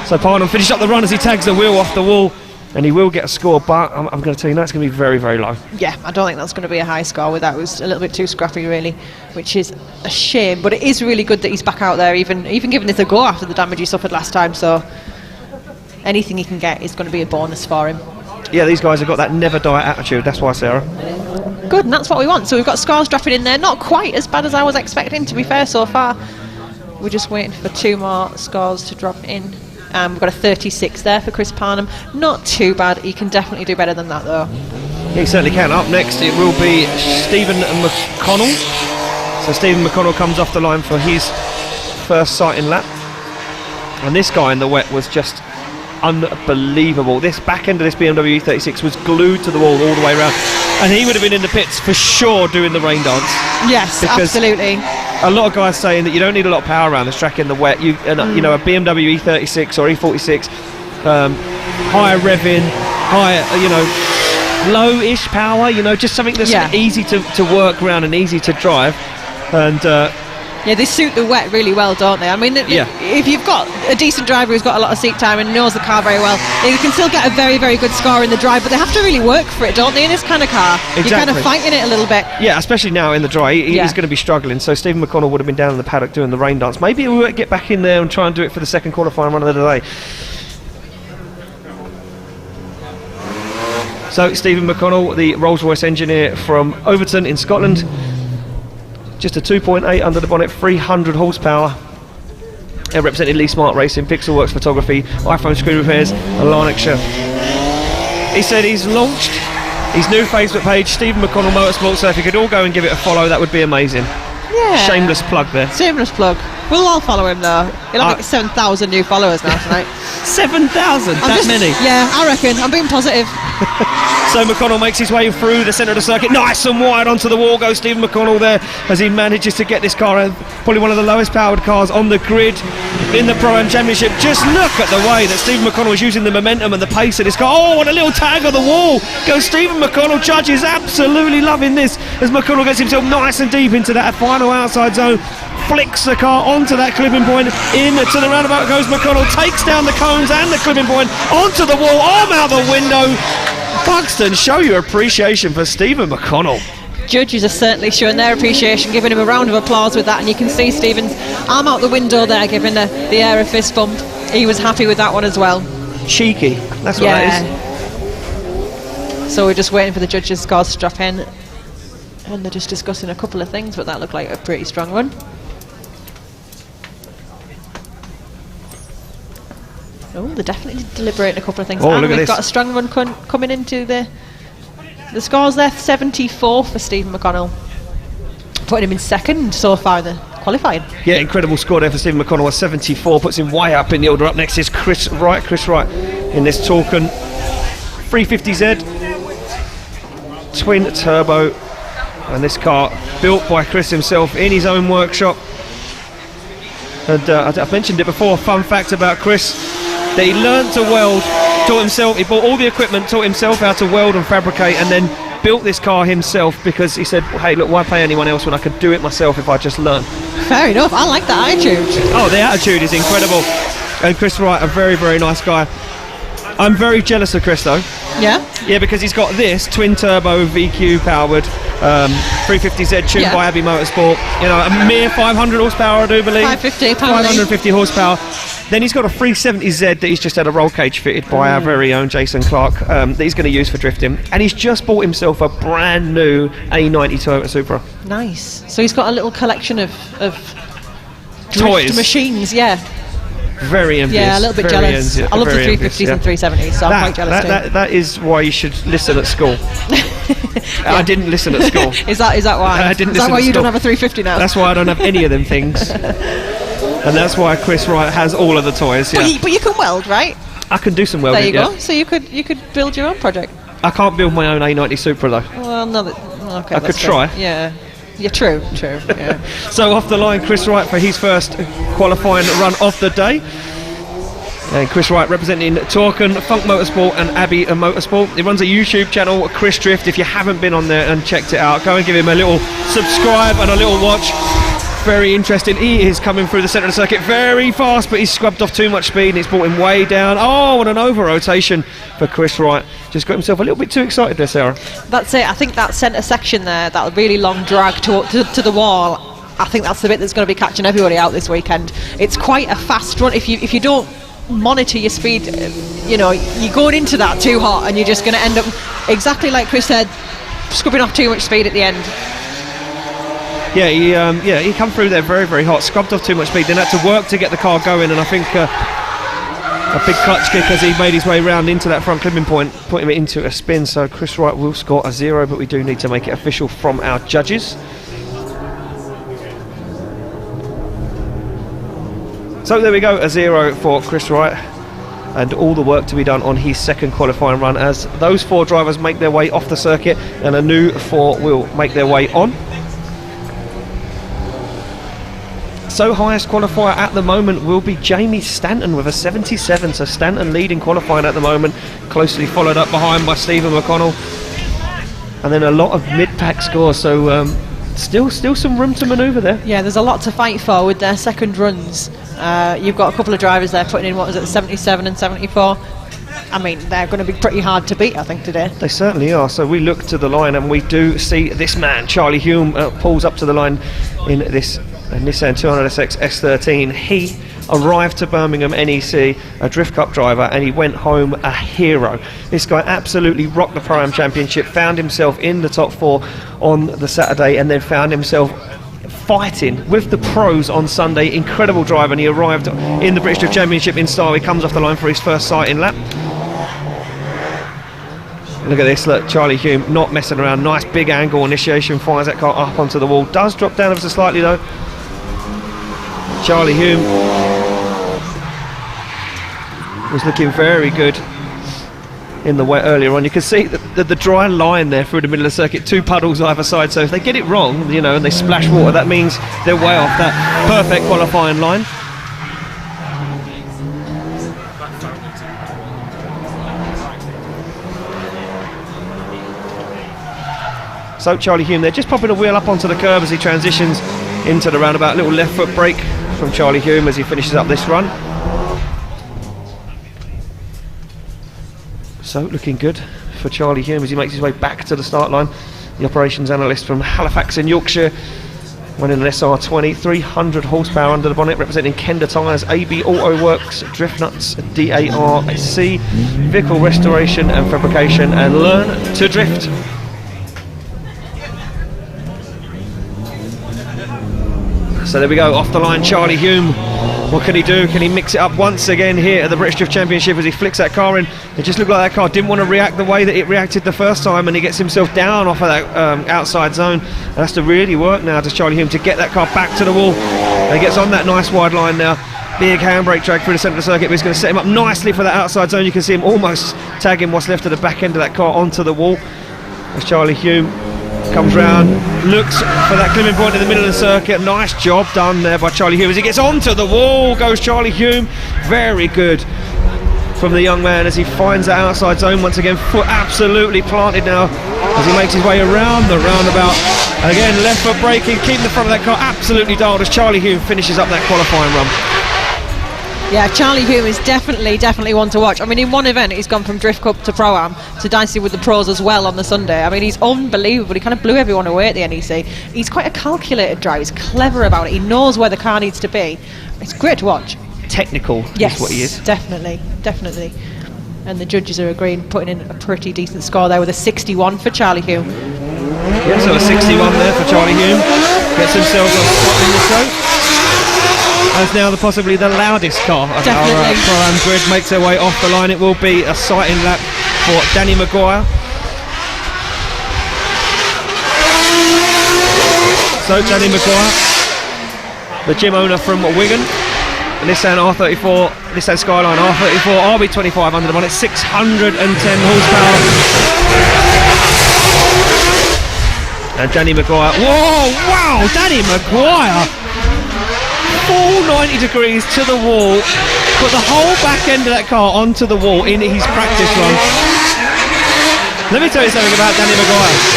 So Parnham finished up the run as he tags the wheel off the wall, and he will get a score, but I'm going to tell you that's going to be very, very low. Yeah, I don't think that's going to be a high score with that. It was a little bit too scrappy, really, which is a shame, but it is really good that he's back out there, even giving this a go after the damage he suffered last time, so anything he can get is going to be a bonus for him. Yeah, these guys have got that never die attitude, that's why, Sarah. Good, and that's what we want. So we've got scores dropping in there, not quite as bad as I was expecting, to be fair, so far. We're just waiting for two more scores to drop in. We've got a 36 there for Chris Parnham. Not too bad. He can definitely do better than that, though. He certainly can. Up next, it will be Stephen McConnell. So Stephen McConnell comes off the line for his first sighting lap. And this guy in the wet was just unbelievable. This back end of this BMW E36 was glued to the wall all the way around. And he would have been in the pits for sure doing the rain dance. Yes, absolutely. A lot of guys saying that you don't need a lot of power around this track in the wet. A BMW E36 or E46, higher revving, higher, low-ish power. Just something that's easy to work around and easy to drive. And Yeah, they suit the wet really well, don't they? I mean, if you've got a decent driver who's got a lot of seat time and knows the car very well, you can still get a very, very good score in the drive, but they have to really work for it, don't they, in this kind of car? Exactly. You're kind of fighting it a little bit. Yeah, especially now in the dry. He's going to be struggling, so Stephen McConnell would have been down in the paddock doing the rain dance. Maybe we won't get back in there and try and do it for the second qualifying run of the day. So Stephen McConnell, the Rolls-Royce engineer from Overton in Scotland, just a 2.8 under the bonnet, 300 horsepower. Represented Lee Smart Racing, Pixelworks Photography, iPhone Screen Repairs, and Lanarkshire. He said he's launched his new Facebook page, Stephen McConnell Motorsport, so if you could all go and give it a follow, that would be amazing. Yeah. Shameless plug there. Shameless plug. We'll all follow him though. He'll have like 7,000 new followers now tonight. 7,000? That many? Yeah, I reckon. I'm being positive. So McConnell makes his way through the centre of the circuit, nice and wide onto the wall goes Stephen McConnell there as he manages to get this car out, probably one of the lowest powered cars on the grid in the Pro-Am Championship. Just look at the way that Stephen McConnell is using the momentum and the pace of this car. Oh, what a little tag on the wall goes Stephen McConnell. Judges absolutely loving this as McConnell gets himself nice and deep into that final outside zone, flicks the car onto that clipping point, into the roundabout goes McConnell, takes down the cones and the clipping point, onto the wall, arm out the window. Buxton, show your appreciation for Stephen McConnell. Judges are certainly showing their appreciation, giving him a round of applause with that, and you can see Stephen's arm out the window there, giving the air a fist bump. He was happy with that one as well. Cheeky, that's what that is. So we're just waiting for the judges' scores to drop in, and they're just discussing a couple of things, but that looked like a pretty strong run. Oh, they're definitely deliberating a couple of things. Oh, and look at we've this. got a strong run coming into the scores there. 74 for Stephen McConnell, putting him in second so far in the qualifying. Yeah, incredible score there for Stephen McConnell. A 74 puts him way up in the order. Up next is Chris Wright in this Torken 350Z twin turbo, and this car built by Chris himself in his own workshop. And I've mentioned it before, fun fact about Chris, that he learned to weld, taught himself, he bought all the equipment, taught himself how to weld and fabricate, and then built this car himself because he said, hey look, why pay anyone else when I could do it myself if I just learn. Fair enough, I like that attitude. Oh, the attitude is incredible. And Chris Wright, a very, very nice guy. I'm very jealous of Chris though. Yeah? Yeah, because he's got this twin turbo VQ powered 350Z tuned by Abbey Motorsport. You know, a mere 500 horsepower, I do believe. 550 horsepower. Then he's got a 370Z that he's just had a roll cage fitted by our very own Jason Clark that he's going to use for drifting. And he's just bought himself a brand new A90 Toyota Supra. Nice. So he's got a little collection of toys, drift machines. Yeah. Very envious. Yeah, a little bit jealous. I love the 350s and 370s, so I'm quite jealous too. That is why you should listen at school. I didn't listen at school. Is that why? I didn't Is that listen why at you school. don't have a 350 now? That's why I don't have any of them things. And that's why Chris Wright has all of the toys. Yeah. But you can weld, right? I can do some welding. There you go. So you could build your own project. I can't build my own A90 Supra though. Well, no. Okay. I could try. Yeah. Yeah, true. Yeah. So off the line, Chris Wright for his first qualifying run of the day. And Chris Wright representing Torken, Funk Motorsport and Abbey Motorsport. He runs a YouTube channel, Chris Drift. If you haven't been on there and checked it out, go and give him a little subscribe and a little watch. Very interesting. He is coming through the centre of the circuit very fast, but he's scrubbed off too much speed and it's brought him way down. Oh, and an over rotation for Chris Wright. Just got himself a little bit too excited there, Sarah. That's it. I think that centre section there, that really long drag to the wall, I think that's the bit that's going to be catching everybody out this weekend. It's quite a fast run. If you don't monitor your speed, you know, you're going into that too hot and you're just going to end up exactly like Chris said, scrubbing off too much speed at the end. Yeah, he come through there very, very hot, scrubbed off too much speed, then had to work to get the car going, and I think a big clutch kick as he made his way round into that front clipping point, putting it into a spin. So Chris Wright will score a 0, but we do need to make it official from our judges. So there we go, a 0 for Chris Wright, and all the work to be done on his second qualifying run as those 4 drivers make their way off the circuit and a new 4 will make their way on. So highest qualifier at the moment will be Jamie Stanton with a 77, so Stanton leading qualifying at the moment, closely followed up behind by Stephen McConnell, and then a lot of mid-pack scores. So Still some room to manoeuvre there. Yeah, there's a lot to fight for with their second runs. You've got a couple of drivers there putting in, 77 and 74. I mean, they're going to be pretty hard to beat, I think, today. They certainly are. So we look to the line and we do see this man, Charlie Hume, pulls up to the line in this Nissan 200SX S13. He arrived to Birmingham NEC, a Drift Cup driver, and he went home a hero. This guy absolutely rocked the Pro-Am Championship, found himself in the top 4 on the Saturday, and then found himself fighting with the pros on Sunday. Incredible drive, and he arrived in the British Drift Championship in style. He comes off the line for his first sighting lap. Look at this, look, Charlie Hume not messing around. Nice big angle initiation, fires that car up onto the wall. Does drop down ever so slightly though. Charlie Hume was looking very good in the wet earlier on. You can see the dry line there through the middle of the circuit, 2 puddles either side, so if they get it wrong, you know, and they splash water, that means they're way off that perfect qualifying line. So Charlie Hume there, just popping a wheel up onto the curb as he transitions into the roundabout. Little left foot brake from Charlie Hume as he finishes up this run. So looking good for Charlie Hume as he makes his way back to the start line. The operations analyst from Halifax in Yorkshire, running an SR20, 300 horsepower under the bonnet, representing Kenda Tyres, AB Auto Works, Drift Nuts, DARC, vehicle restoration and fabrication, and learn to drift. So there we go, off the line Charlie Hume. What can he do? Can he mix it up once again here at the British Drift Championship as he flicks that car in? It just looked like that car didn't want to react the way that it reacted the first time, and he gets himself down off of that outside zone. And has to really work now, does Charlie Hume, to get that car back to the wall. And he gets on that nice wide line now. Big handbrake drag through the centre of the circuit, but he's going to set him up nicely for that outside zone. You can see him almost tagging what's left of the back end of that car onto the wall. As Charlie Hume comes round, looks for that climbing point in the middle of the circuit. Nice job done there by Charlie Hume as he gets onto the wall. Goes Charlie Hume, very good from the young man as he finds that outside zone once again. Foot absolutely planted now as he makes his way around the roundabout. Again, left foot braking, keeping the front of that car absolutely dialed as Charlie Hume finishes up that qualifying run. Yeah, Charlie Hume is definitely one to watch. I mean, in one event, he's gone from Drift Cup to Pro-Am to dancing with the pros as well on the Sunday. I mean, he's unbelievable. He kind of blew everyone away at the NEC. He's quite a calculated driver. He's clever about it. He knows where the car needs to be. It's great to watch. Technical is what he is. Definitely. And the judges are agreeing, putting in a pretty decent score there with a 61 for Charlie Hume. Yeah, so a 61 there for Charlie Hume. Gets himself on spot in the show. As now possibly the loudest car of our Pro-Am grid makes their way off the line. It will be a sighting lap for Danny Maguire. So Danny Maguire, the gym owner from Wigan, Nissan R34, Nissan Skyline R34, RB25 under the bonnet, 610 horsepower. And Danny Maguire, whoa, wow, Danny Maguire! Full 90 degrees to the wall, put the whole back end of that car onto the wall in his practice run. Let me tell you something about Danny Maguire.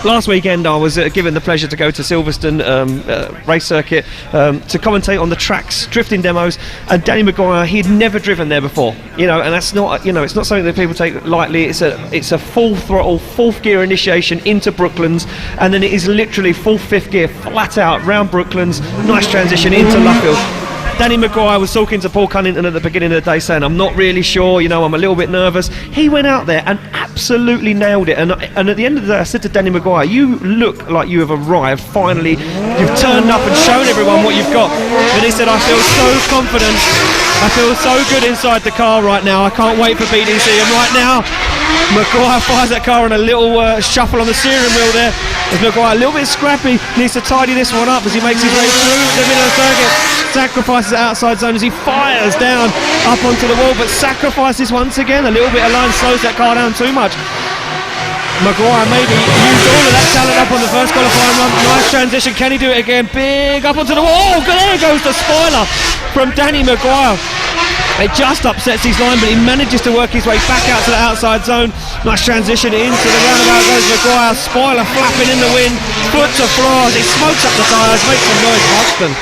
Last weekend I was given the pleasure to go to Silverstone race circuit to commentate on the tracks, drifting demos, and Danny Maguire, he'd never driven there before, you know, and that's not, you know, it's not something that people take lightly. It's a full throttle, 4th gear initiation into Brooklands, and then it is literally full 5th gear flat out round Brooklands, nice transition into Luffield. Danny Maguire was talking to Paul Cunnington at the beginning of the day saying, I'm not really sure, you know, I'm a little bit nervous. He went out there and absolutely nailed it, and at the end of the day I said to Danny Maguire, you look like you have arrived finally, you've turned up and shown everyone what you've got. And he said, I feel so confident, I feel so good inside the car right now, I can't wait for BDC. And right now Maguire fires that car on a little shuffle on the steering wheel there as Maguire, a little bit scrappy, needs to tidy this one up as he makes his way through the middle of the circuit, sacrifices the outside zone as he fires down up onto the wall, but sacrifices once again. A little bit of line slows that car down too much. Maguire maybe used all of that talent up on the first qualifying run. Nice transition, can he do it again? Big up onto the wall. Oh, there goes the spoiler from Danny Maguire. It just upsets his line, but he manages to work his way back out to the outside zone. Nice transition into the roundabout goes Maguire. Spoiler flapping in the wind, foot to floor as he smokes up the tyres, makes some noise. Buxton.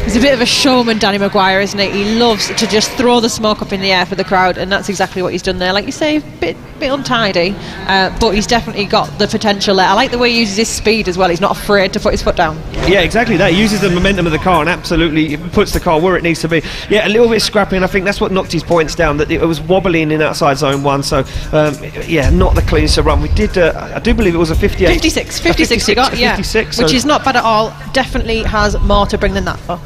He's a bit of a showman, Danny Maguire, isn't he? He loves to just throw the smoke up in the air for the crowd, and that's exactly what he's done there. Like you say, a bit untidy, but he's definitely got the potential there. I like the way he uses his speed as well. He's not afraid to put his foot down. Yeah, exactly that. He uses the momentum of the car and absolutely puts the car where it needs to be. Yeah, a little bit scrappy, and I think that's what knocked his points down, that it was wobbling in outside zone 1, so yeah, not the cleanest to run. We did, I do believe it was a 56 he got, yeah, 56, which so is not bad at all. Definitely has more to bring than that for.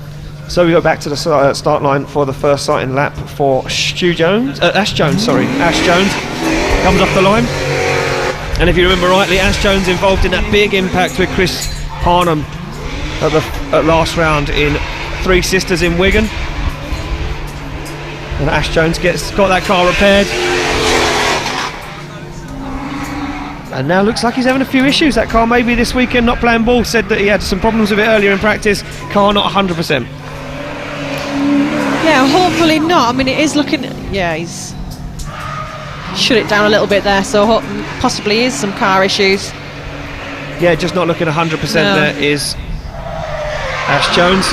So we go back to the start line for the first sighting lap for Ash Jones comes off the line, and if you remember rightly, Ash Jones involved in that big impact with Chris Parnham at last round in Three Sisters in Wigan, and Ash Jones got that car repaired, and now looks like he's having a few issues. That car maybe this weekend not playing ball. Said that he had some problems with it earlier in practice. Car not 100%. Yeah, hopefully not. I mean, it is looking... Yeah, he's shut it down a little bit there, so possibly is some car issues. Yeah, just not looking 100%. No. There is Ash Jones.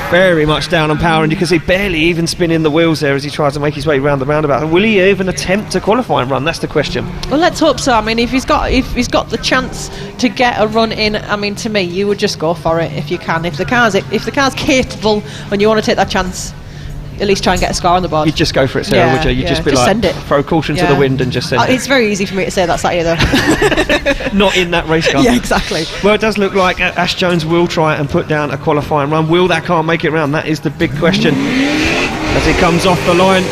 Very much down on power, and you can see barely even spinning the wheels there as he tries to make his way around the roundabout. Will he even attempt to qualify and run? That's the question. Well, let's hope so. I mean, if he's got the chance to get a run in, I mean, to me, you would just go for it if you can. If the car's capable and you want to take that chance, at least try and get a score on the board. You'd just go for it, Sarah, Yeah, would you? You'd just be just like, send it. Throw caution to the wind and just send it. It's very easy for me to say that Saturday, though. Not in that race car. Yeah, exactly. Well, it does look like Ash Jones will try and put down a qualifying run. Will that car make it round? That is the big question as he comes off the line.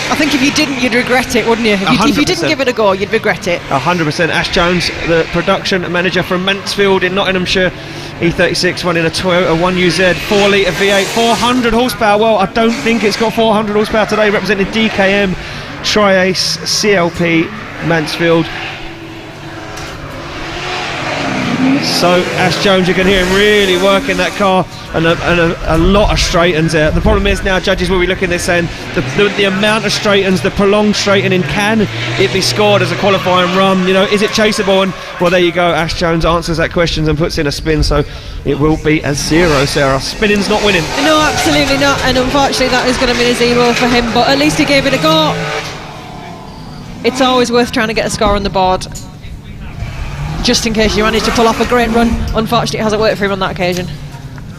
I think if you didn't, you'd regret it, wouldn't you? If you didn't give it a go, you'd regret it. 100%. Ash Jones, the production manager from Mansfield in Nottinghamshire, E36 running a Toyota 1UZ 4 litre V8, 400 horsepower. Well, I don't think it's got 400 horsepower today, representing DKM, Tri-Ace, CLP, Mansfield. So Ash Jones, you can hear him really working that car, and a lot of straighteners there. The problem is now judges will be looking at this saying the amount of straighteners, the prolonged straightening, can it be scored as a qualifying run? You know, is it chaseable? And well, there you go. Ash Jones answers that question and puts in a spin, so it will be a 0, Sarah. Spinning's not winning. No, absolutely not, and unfortunately that is going to be a 0 for him, but at least he gave it a go. It's always worth trying to get a score on the board, just in case you manage to pull off a great run. Unfortunately, it hasn't worked for him on that occasion.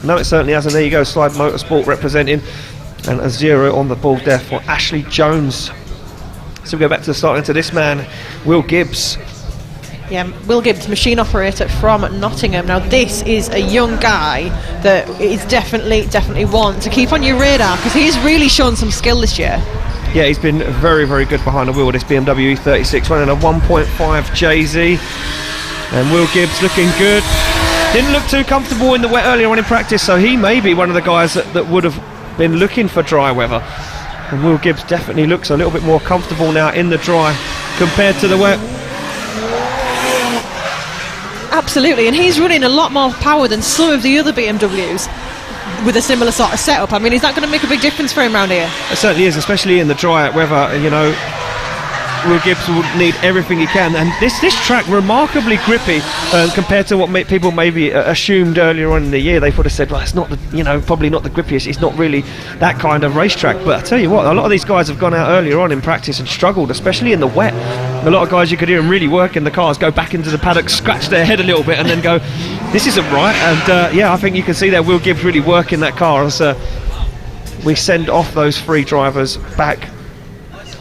No, it certainly hasn't. There you go, Slide Motorsport representing, and a 0 on the board there for Ashley Jones. So we go back to the start into this man, Will Gibbs. Yeah, Will Gibbs, machine operator from Nottingham. Now, this is a young guy that is definitely one to keep on your radar, because he's really shown some skill this year. Yeah, he's been very, very good behind the wheel of this BMW E36, running a 1.5 JZ. And Will Gibbs looking good. Didn't look too comfortable in the wet earlier on in practice, so he may be one of the guys that would have been looking for dry weather. And Will Gibbs definitely looks a little bit more comfortable now in the dry compared to the wet. Absolutely, and he's running a lot more power than some of the other BMWs with a similar sort of setup. I mean, is that going to make a big difference for him around here? It certainly is, especially in the dry weather. You know, Will Gibbs will need everything he can, and this track remarkably grippy compared to what people maybe assumed earlier on in the year. They would have said, well, it's not probably not the grippiest, it's not really that kind of racetrack. But I tell you what, a lot of these guys have gone out earlier on in practice and struggled, especially in the wet. A lot of guys, you could hear them really working the cars, go back into the paddock, scratch their head a little bit, and then go, this isn't right. And yeah, I think you can see that Will Gibbs really working that car as we send off those 3 drivers back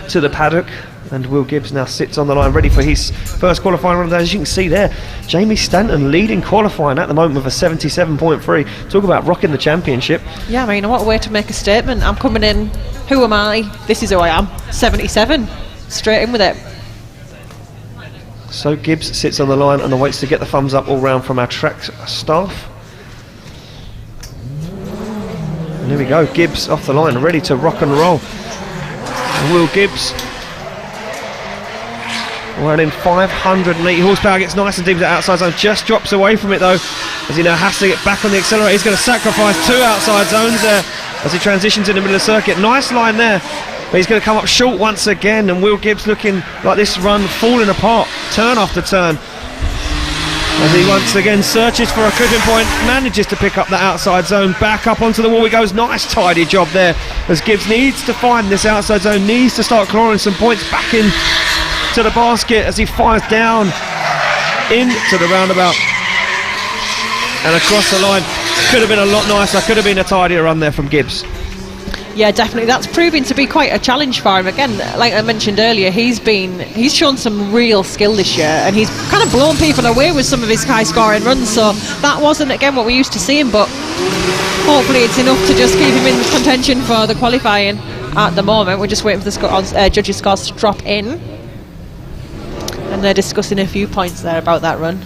to the paddock. And Will Gibbs now sits on the line ready for his first qualifying run. As you can see there, Jamie Stanton leading qualifying at the moment with a 77.3. Talk about rocking the championship. Yeah, I mean, what a way to make a statement. I'm coming in, who am I? This is who I am. 77. Straight in with it. So Gibbs sits on the line and awaits to get the thumbs up all round from our track staff. And there we go, Gibbs off the line, ready to rock and roll. And Will Gibbs running 580 horsepower, gets nice and deep to the outside zone, just drops away from it though, as he now has to get back on the accelerator. He's going to sacrifice 2 outside zones there as he transitions in the middle of the circuit. Nice line there, but he's going to come up short once again, and Will Gibbs looking like this run falling apart turn after turn, as he once again searches for a clipping point, manages to pick up the outside zone, back up onto the wall he goes. Nice tidy job there, as Gibbs needs to find this outside zone, needs to start clawing some points back in to the basket as he fires down into the roundabout and across the line. Could have been a lot nicer, could have been a tidier run there from Gibbs. Yeah, definitely. That's proving to be quite a challenge for him. Again, like I mentioned earlier, he's shown some real skill this year, and he's kind of blown people away with some of his high-scoring runs. So that wasn't, again, what we used to see him, but hopefully it's enough to just keep him in contention for the qualifying at the moment. We're just waiting for the judges' scores to drop in, and they're discussing a few points there about that run.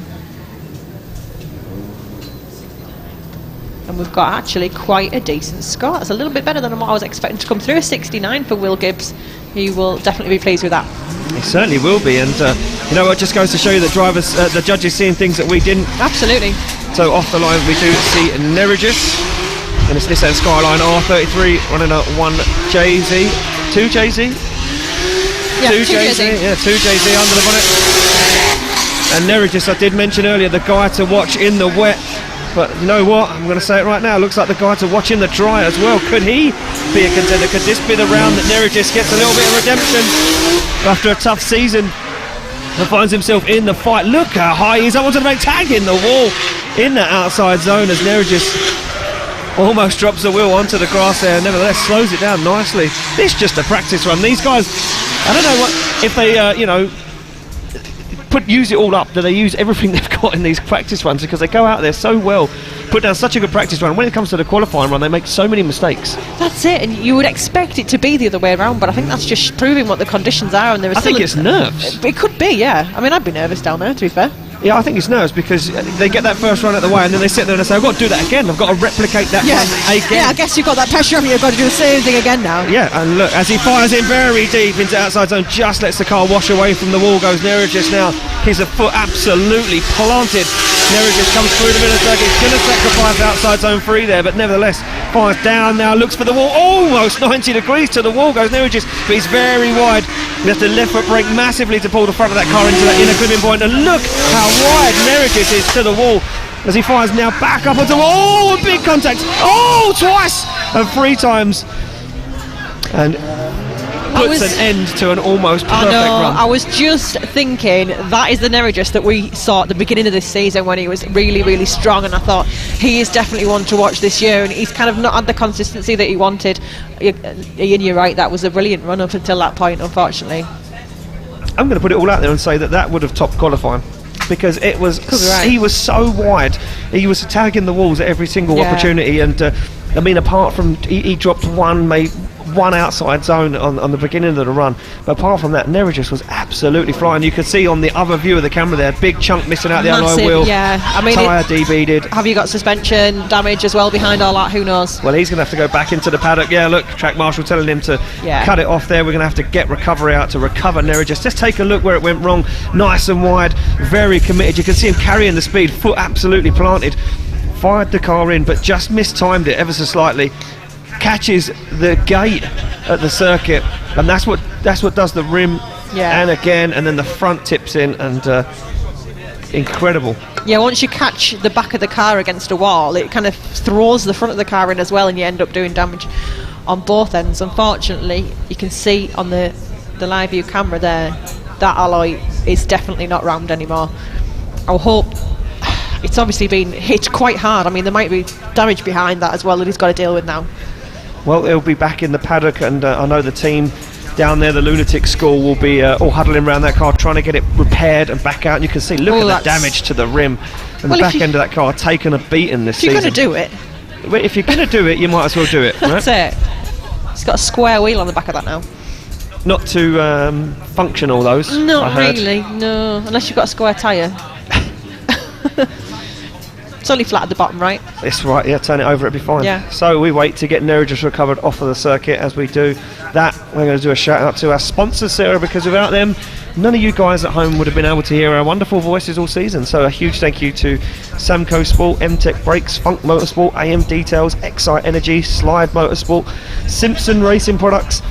And we've got actually quite a decent score. It's a little bit better than what I was expecting to come through. A 69 for Will Gibbs. He will definitely be pleased with that. He certainly will be, and you know, it just goes to show you that the judges seeing things that we didn't. Absolutely. So off the line we do see Neregis, and it's Nissan Skyline R33 running a 1JZ, 2JZ? Yeah, 2JZ, yeah, 2JZ under the bonnet. And Neregis, I did mention earlier, the guy to watch in the wet. But you know what? I'm going to say it right now. Looks like the guy to watch in the dry as well. Could he be a contender? Could this be the round that Neregis gets a little bit of redemption after a tough season and finds himself in the fight? Look how high he is. I wanted to make tag in the wall in the outside zone as Neregis almost drops the wheel onto the grass there. Nevertheless, slows it down nicely. This is just a practice run. These guys, I don't know what if they, you know, use it all up. Do they use everything they've got in these practice runs, because they go out there so well, put down such a good practice run. When it comes to the qualifying run, they make so many mistakes. That's it, and you would expect it to be the other way around, but I think that's just proving what the conditions are. And there I think it's nerves. It could be, yeah. I mean, I'd be nervous down there, to be fair. Yeah, I think it's nerves, because they get that first run out the way, and then they sit there and they say, I've got to do that again. I've got to replicate that run again. Yeah, I guess you've got that pressure on you. You've got to do the same thing again now. Yeah, and look, as he fires in very deep into outside zone, just lets the car wash away from the wall, goes Neregis now. He's a foot absolutely planted. Neregis comes through the middle of the circuit. He's going to sacrifice outside zone 3 there, but nevertheless, fires down now, looks for the wall. Almost 90 degrees to the wall goes Neregis, but he's very wide. He has to left foot brake massively to pull the front of that car into that inner clipping point, and look how wide Neregis is to the wall as he fires now back up onto the wall. Oh, a big contact. Oh, twice and 3 times. And puts an end to an almost perfect run. I was just thinking that is the Neregis that we saw at the beginning of this season when he was really, really strong, and I thought he is definitely one to watch this year, and he's kind of not had the consistency that he wanted. Ian, you're right, that was a brilliant run up until that point, unfortunately. I'm going to put it all out there and say that would have topped qualifying, because it was he was so wide. He was tagging the walls at every single opportunity, and I mean, apart from he dropped one outside zone on the beginning of the run, but apart from that, Neregis was absolutely flying. You could see on the other view of the camera there, big chunk missing out the alloy wheel. Yeah, I mean, tyre debeaded. Have you got suspension damage as well behind all that? Who knows? Well, he's going to have to go back into the paddock. Yeah, look, track marshal telling him to cut it off there. We're going to have to get recovery out to recover Neregis. Just take a look where it went wrong. Nice and wide, very committed. You can see him carrying the speed, foot absolutely planted. Fired the car in, but just mistimed it ever so slightly. Catches the gate at the circuit, and that's what does the rim, and again, and then the front tips in, and incredible. Yeah, once you catch the back of the car against a wall, it kind of throws the front of the car in as well, and you end up doing damage on both ends. Unfortunately, you can see on the live view camera there, that alloy is definitely not round anymore. I hope. It's obviously been hit quite hard. I mean, there might be damage behind that as well that he's got to deal with now. Well, he'll be back in the paddock, and I know the team down there, the Lunatic School, will be all huddling around that car, trying to get it repaired and back out. And you can see, look at the damage to the rim, and the back end of that car taken a beating this season. If you're going to do it. Well, if you're going to do it, you might as well do it. That's it. It's got a square wheel on the back of that now. Not to function, all those. Not really, no. Unless you've got a square tyre. It's only flat at the bottom, right? It's right, yeah, turn it over, it'll be fine. Yeah. So we wait to get Nereidus recovered off of the circuit. As we do that, we're going to do a shout out to our sponsors, Sarah, because without them, none of you guys at home would have been able to hear our wonderful voices all season. So a huge thank you to Samco Sport, M-Tech Brakes, Funk Motorsport, AM Details, Excite Energy, Slide Motorsport, Simpson Racing Products,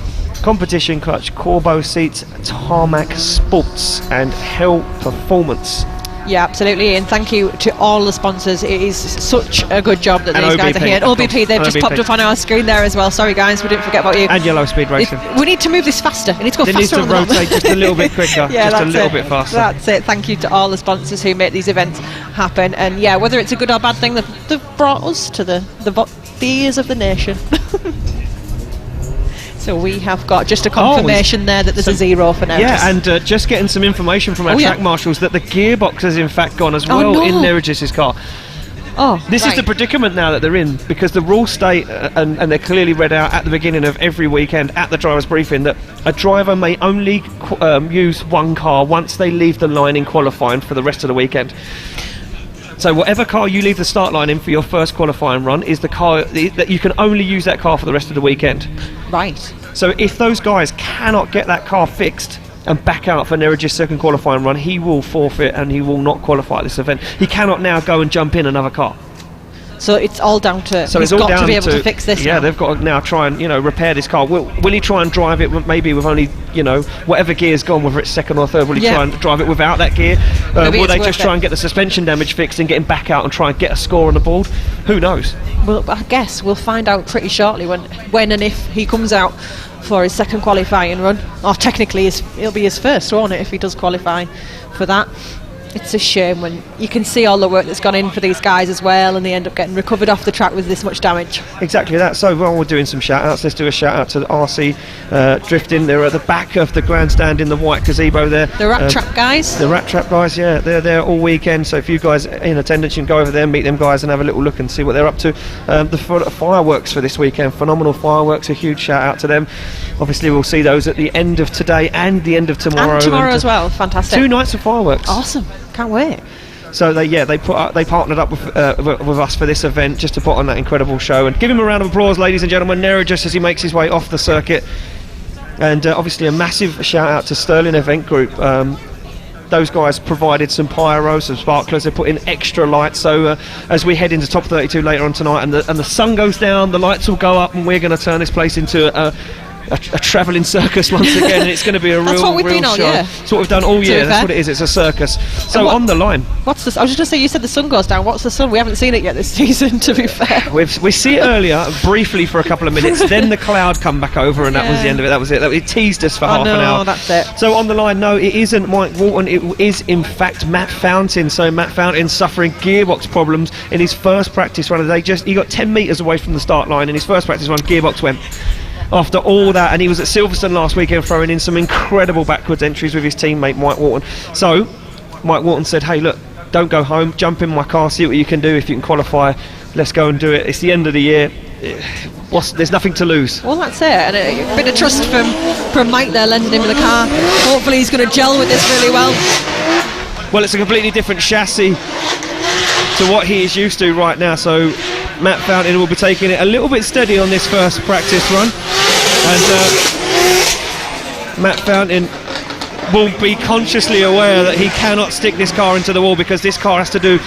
Competition Clutch, Corbo Seats, Tarmac Sports and Hell Performance. Yeah, absolutely, and thank you to all the sponsors. It is such a good job that And these guys OBP, are here. And of OBP, course. they've And just OBP. popped up on our screen there as well. Sorry guys, we didn't forget about you. And Yellow Speed Racing. We need to move this faster. It needs to go It needs faster to on the bottom. rotate just a little bit quicker, Yeah, just a that's little it. bit faster. That's it. Thank you to all the sponsors who make these events happen. And yeah, whether it's a good or bad thing, they've brought us to the ears of the nation. So we have got just a confirmation there that there's a 0 for now. Yeah, and just getting some information from our track marshals that the gearbox has in fact gone as well in Nereidus' car. Oh, This is the predicament now that they're in, because the rules state, and they're clearly read out at the beginning of every weekend at the driver's briefing, that a driver may only use one car once they leave the line in qualifying for the rest of the weekend. So whatever car you leave the start line in for your first qualifying run is the car that you can only use that car for the rest of the weekend. Right. So if those guys cannot get that car fixed and back out for Nereidus' second qualifying run, he will forfeit and he will not qualify at this event. He cannot now go and jump in another car. So it's all down to So he's it's all got down to be able to fix this. Yeah, now. they've got to now try and repair this car. Will he try and drive it maybe with only whatever gear's gone, whether it's second or third? Will he try and drive it without that gear? Will they just try and get the suspension damage fixed and get him back out and try and get a score on the board? Who knows? Well, I guess we'll find out pretty shortly when and if he comes out for his second qualifying run. Or technically, it'll be his first, won't it, if he does qualify for that. It's a shame when you can see all the work that's gone in for these guys as well, and they end up getting recovered off the track with this much damage. Exactly that. So while we're doing some shout outs, let's do a shout out to the RC Drifting. They're at the back of the grandstand in the white gazebo there. The Rat Trap guys. The Rat Trap guys, yeah, they're there all weekend. So if you guys are in attendance, you can go over there, meet them guys and have a little look and see what they're up to. The fireworks for this weekend, phenomenal fireworks, a huge shout out to them. Obviously we'll see those at the end of today and the end of tomorrow. And tomorrow as well, fantastic. 2 nights of fireworks. Awesome, can't wait. So they partnered up with us for this event just to put on that incredible show. And give him a round of applause, ladies and gentlemen. Nereidus as he makes his way off the circuit. And obviously a massive shout out to Sterling Event Group. Those guys provided some pyro, some sparklers. They put in extra lights. So as we head into top 32 later on tonight, and the sun goes down, the lights will go up, and we're going to turn this place into a travelling circus once again, and it's going to be a That's real, what we've real been all show. year. That's what we've done all year. That's what it is. It's a circus. So on the line, What's this? I was just going to say, you said the sun goes down. What's the sun? We haven't seen it yet this season, to be fair. we see it earlier, briefly for a couple of minutes, then the cloud come back over, and that was the end of it. That was it. It teased us for half an hour. That's it. So on the line, no, it isn't Mike Walton. It is in fact Matt Fountain. So Matt Fountain suffering gearbox problems in his first practice run of the day. He got 10 metres away from the start line in his first practice run. Gearbox went. After all that, and he was at Silverstone last weekend throwing in some incredible backwards entries with his teammate Mike Walton. So Mike Walton said, hey look, don't go home, jump in my car, see what you can do. If you can qualify, let's go and do it. It's the end of the year. There's nothing to lose. Well, that's it, and a bit of trust from Mike there, lending him the car. Hopefully he's going to gel with this really well. Well, it's a completely different chassis to what he is used to right now, so Matt Fountain will be taking it a little bit steady on this first practice run, and Matt Fountain will be consciously aware that he cannot stick this car into the wall, because this car has to do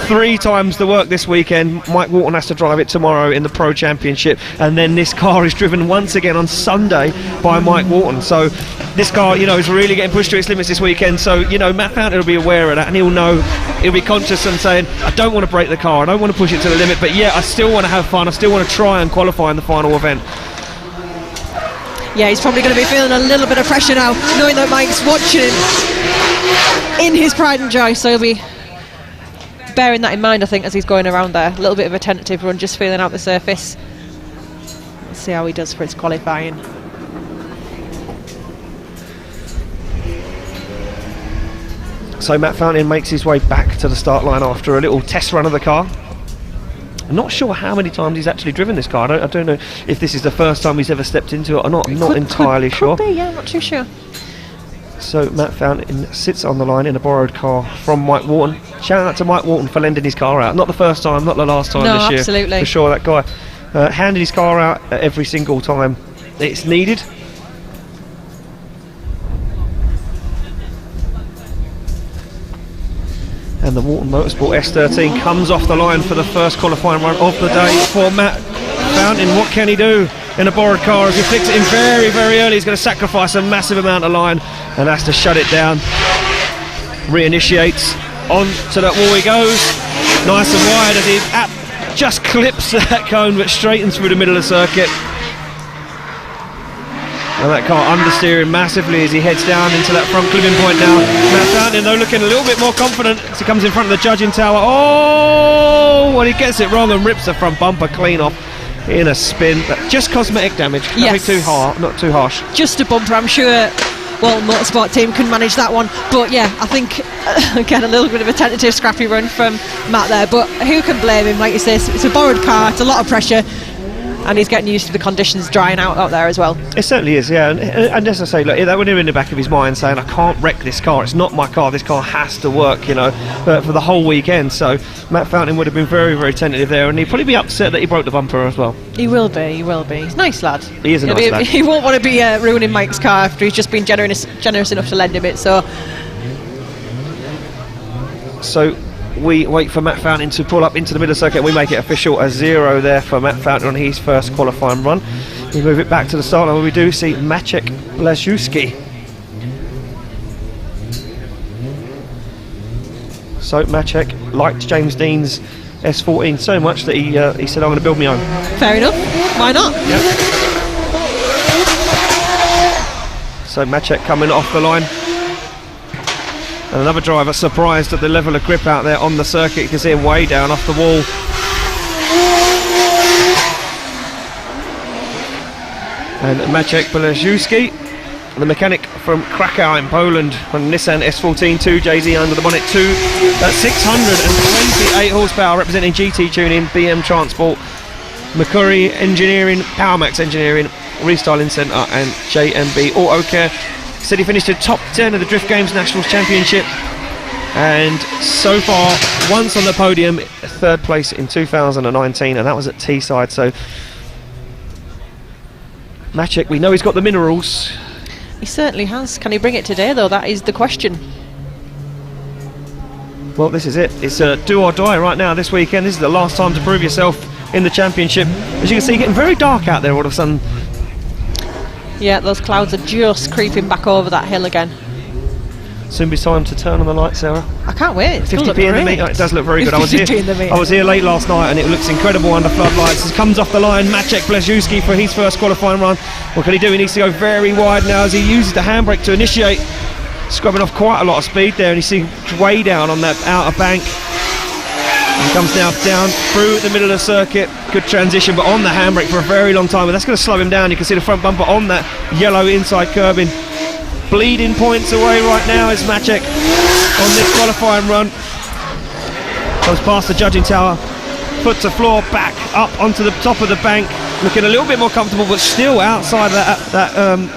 3 times the work this weekend. Mike Walton has to drive it tomorrow in the Pro Championship, and then this car is driven once again on Sunday by Mike Walton. So this car, is really getting pushed to its limits this weekend. So, Matt Fountain will be aware of that, and he'll be conscious and saying, I don't want to break the car, I don't want to push it to the limit, but I still want to have fun, I still want to try and qualify in the final event. Yeah, he's probably going to be feeling a little bit of pressure now, knowing that Mike's watching him in his pride and joy, so he'll be bearing that in mind, I think, as he's going around there. A little bit of a tentative run, just feeling out the surface. Let's see how he does for his qualifying. So Matt Fountain makes his way back to the start line after a little test run of the car. I'm not sure how many times he's actually driven this car. I don't know if this is the first time he's ever stepped into it or not. I'm not entirely sure. Could be, yeah, I'm not too sure. So Matt Fountain sits on the line in a borrowed car from Mike Wharton. Shout out to Mike Wharton for lending his car out. Not the first time, not the last time this year. Absolutely. For sure, that guy handed his car out every single time it's needed. And the Wharton Motorsport S13 comes off the line for the first qualifying run of the day for Matt Fountain. What can he do in a borrowed car? As he flicks it in very, very early, he's going to sacrifice a massive amount of line and has to shut it down. Reinitiates, on to that wall he goes, nice and wide as he just clips that cone but straightens through the middle of the circuit. And that car understeering massively as he heads down into that front clipping point now. Matt Fountain though looking a little bit more confident as he comes in front of the judging tower. Oh, well, he gets it wrong and rips the front bumper clean off in a spin. Just cosmetic damage, nothing too hard, not too harsh. Just a bumper, I'm sure. Well, motorsport team can manage that one, but yeah, I think again a little bit of a tentative scrappy run from Matt there, but who can blame him? Like you say, it's a borrowed car, it's a lot of pressure, and he's getting used to the conditions drying out there as well. It certainly is, yeah. And as I say, look, that would have in the back of his mind saying, I can't wreck this car, it's not my car, this car has to work, you know, for the whole weekend. So Matt Fountain would have been very, very tentative there, and he'd probably be upset that he broke the bumper as well. He will be. He's a nice lad. He is a nice lad. He won't want to be ruining Mike's car after he's just been generous enough to lend him it, so we wait for Matt Fountain to pull up into the middle circuit and we make it official, a 0 there for Matt Fountain on his first qualifying run. We move it back to the start line where we do see Maciek Blazewski. So Maciek liked James Dean's S14 so much that he said, I'm going to build my own. Fair enough, why not? Yep. So Maciek coming off the line. And another driver surprised at the level of grip out there on the circuit. You can see him way down off the wall. And Maciek Blazewski, the mechanic from Krakow in Poland, on Nissan S14 2JZ under the bonnet 628 horsepower, representing GT Tuning, BM Transport, Mercury Engineering, PowerMax Engineering, Restyling Centre and JMB Auto Care. Said he finished in top 10 of the Drift Games Nationals Championship, and so far once on the podium, third place in 2019, and that was at Teesside. So Maciek, we know he's got the minerals. He certainly has. Can he bring it today though? That is the question. Well, this is it. It's a do or die right now this weekend. This is the last time to prove yourself in the championship. As you can see, getting very dark out there all of a sudden. Yeah, those clouds are just creeping back over that hill again. Soon be time to turn on the lights, Sarah. I can't wait. 50p in the meter. It does look very good. I was 50p in the meter. I was here late last night and it looks incredible under floodlights. He comes off the line, Maciek Blazewski for his first qualifying run. What can he do? He needs to go very wide now as he uses the handbrake to initiate. Scrubbing off quite a lot of speed there, and you see way down on that outer bank. He comes now down through the middle of the circuit. Good transition, but on the handbrake for a very long time, and that's going to slow him down. You can see the front bumper on that yellow inside curbing. Bleeding points away right now is Maciek on this qualifying run. Comes past the judging tower, foot to floor, back up onto the top of the bank, looking a little bit more comfortable, but still outside that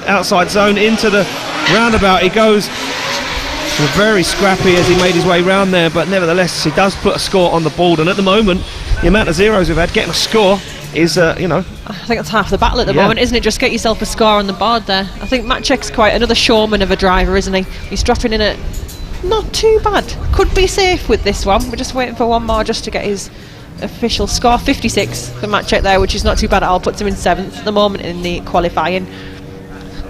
outside zone into the roundabout. He goes. Very scrappy as he made his way round there, but nevertheless he does put a score on the board, and at the moment the amount of zeros we've had, getting a score is you know, I think that's half the battle at the moment, isn't it? Just get yourself a score on the board there. I think Maciek's quite another showman of a driver, isn't he? He's dropping in at not too bad, could be safe with this one. We're just waiting for one more just to get his official score. 56 for Maciek there, which is not too bad at all, puts him in 7th at the moment in the qualifying.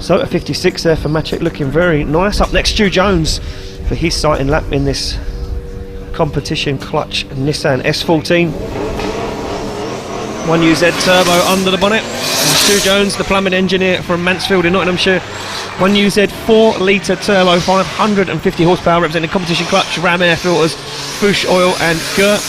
So a 56 there for Maciek, looking very nice. Up next, Stu Jones for his sighting lap in this competition clutch Nissan S14. 1UZ turbo under the bonnet. And Stu Jones, the plumbing engineer from Mansfield in Nottinghamshire. 1UZ 4 litre turbo, 550 horsepower, representing competition clutch, ram air filters, Fuchs oil and Gert.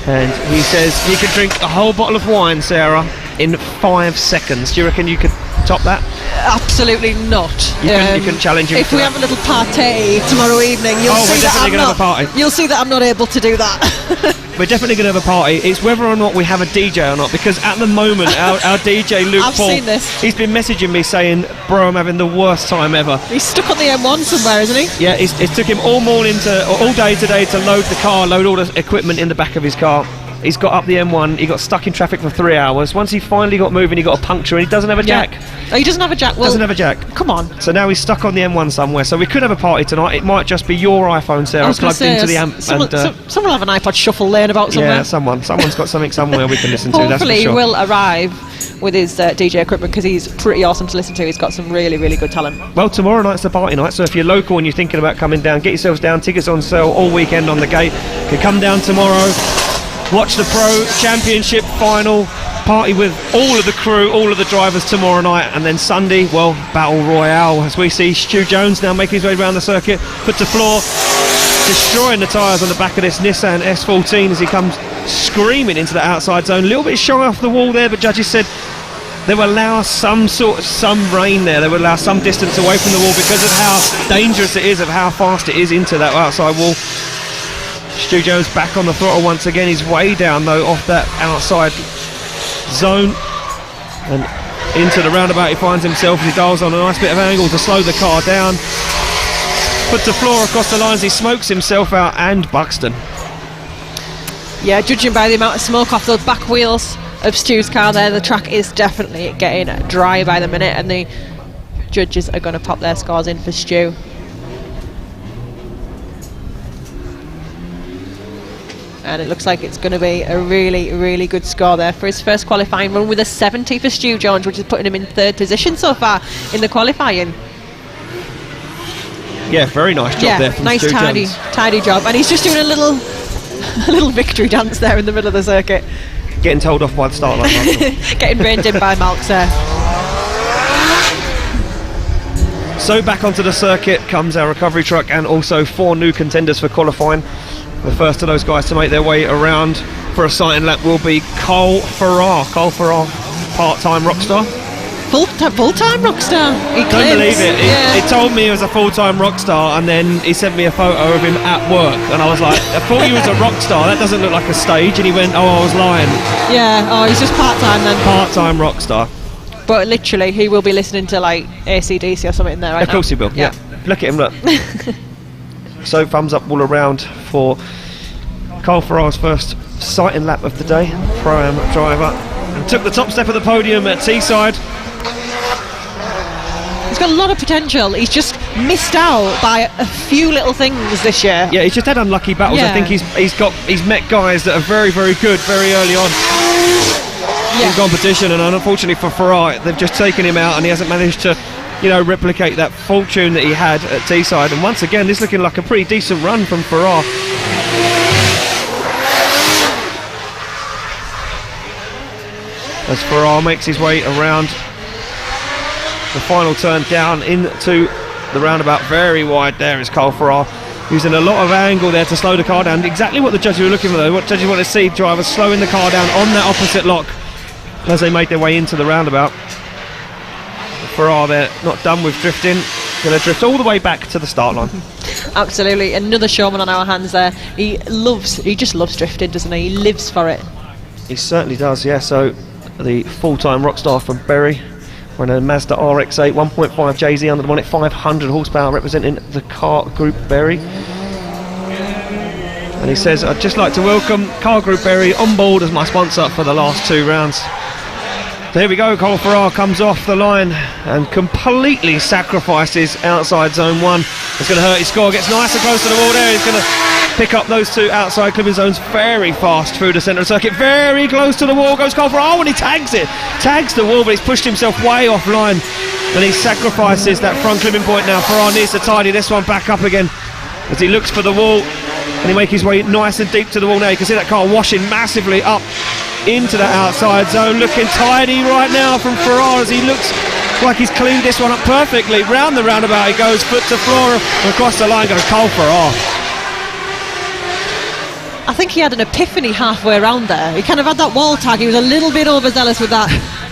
And he says he could drink a whole bottle of wine, Sarah, in 5 seconds. Do you reckon you could top that? Absolutely not. You can challenge him. If we have a little party tomorrow evening, you'll see that I'm not. Have a party. You'll see that I'm not able to do that. We're definitely going to have a party. It's whether or not we have a DJ or not, because at the moment our DJ Luke I've Paul, seen this. He's been messaging me saying, "Bro, I'm having the worst time ever." He's stuck on the M1 somewhere, isn't he? Yeah, it took him all day today to load the car, load all the equipment in the back of his car. He's got up the M1, he got stuck in traffic for 3 hours. Once he finally got moving, he got a puncture and he doesn't have a jack. Oh, he doesn't have a jack? Well, doesn't have a jack. Come on. So now he's stuck on the M1 somewhere. So we could have a party tonight. It might just be your iPhone, Sarah, plugged into the amp. Someone will have an iPod shuffle laying about somewhere. Yeah, someone's got something somewhere we can listen to, that's for Hopefully sure. he will arrive with his DJ equipment, because he's pretty awesome to listen to. He's got some really, really good talent. Well, tomorrow night's the party night, so if you're local and you're thinking about coming down, get yourselves down. Tickets on sale all weekend on the gate. You can come down tomorrow, watch the Pro Championship final, party with all of the crew, all of the drivers tomorrow night, and then Sunday, well, Battle Royale, as we see Stu Jones now making his way around the circuit, put to floor, destroying the tyres on the back of this Nissan S14 as he comes screaming into the outside zone. A little bit shy off the wall there, but judges said they will allow some rain there. They will allow some distance away from the wall because of how dangerous it is, of how fast it is into that outside wall. Stu Jones back on the throttle once again. He's way down though off that outside zone and into the roundabout. He finds himself as he dials on a nice bit of angle to slow the car down. Put to floor across the lines. He smokes himself out, and Buxton. Yeah, judging by the amount of smoke off those back wheels of Stu's car there, the track is definitely getting dry by the minute, and the judges are going to pop their scores in for Stu. And it looks like it's going to be a really, really good score there for his first qualifying run, with a 70 for Stu Jones, which is putting him in third position so far in the qualifying. Yeah, very nice job there from nice Stu Jones. tidy job. And he's just doing a little victory dance there in the middle of the circuit. Getting told off by the start line. Getting reined in by Malks there. So back onto the circuit comes our recovery truck, and also 4 new contenders for qualifying. The first of those guys to make their way around for a sighting lap will be Cole Farrar. Cole Farrar, part-time rock star. Full-time rock star. He Don't claims. believe it. Yeah. He told me he was a full-time rock star, and then he sent me a photo of him at work, and I was like, I thought he was a rock star. That doesn't look like a stage. And he went, oh, I was lying. Yeah. Oh, he's just part-time then. Part-time rock star. But literally, he will be listening to like AC/DC or something in there right now. Of course he will. Yeah. Look at him. Look. So thumbs up all around for Cole Farrar's first sighting lap of the day. Pro-Am driver, and took the top step of the podium at Teesside. He's got a lot of potential. He's just missed out by a few little things this year. Yeah, he's just had unlucky battles. Yeah. I think he's met guys that are very, very good very early on in competition, and unfortunately for Farrar, they've just taken him out, and he hasn't managed to, replicate that fortune that he had at Teesside. And once again, this looking like a pretty decent run from Farrar. As Farrar makes his way around the final turn down into the roundabout, very wide there is Cole Farrar, using a lot of angle there to slow the car down. Exactly what the judges were looking for though. What judges want to see drivers slowing the car down on that opposite lock as they make their way into the roundabout. Farrar there, not done with drifting, going to drift all the way back to the start line. Absolutely, another showman on our hands there. He just loves drifting, doesn't he? He lives for it. He certainly does, yeah. So the full-time rock star from Bury, we're in a Mazda RX-8 1.5 JZ under the bonnet, 500 horsepower, representing the car group Bury. And he says, I'd just like to welcome Car Group Bury on board as my sponsor for the last 2 rounds. So here we go, Cole Farrar comes off the line and completely sacrifices outside zone 1. It's going to hurt his score, gets nice and close to the wall there. He's going to pick up those 2 outside clipping zones very fast through the centre of the circuit. Very close to the wall goes Cole Farrar, and he tags the wall, but he's pushed himself way offline, and he sacrifices that front clipping point now. Farrar needs to tidy this one back up again as he looks for the wall, and he makes his way nice and deep to the wall now. You can see that car washing massively up into the outside zone, looking tidy right now from Farrar as he looks like he's cleaned this one up perfectly. Round the roundabout he goes, foot to floor, and across the line goes Cole Farrar. I think he had an epiphany halfway around there. He kind of had that wall tag. He was a little bit overzealous with that,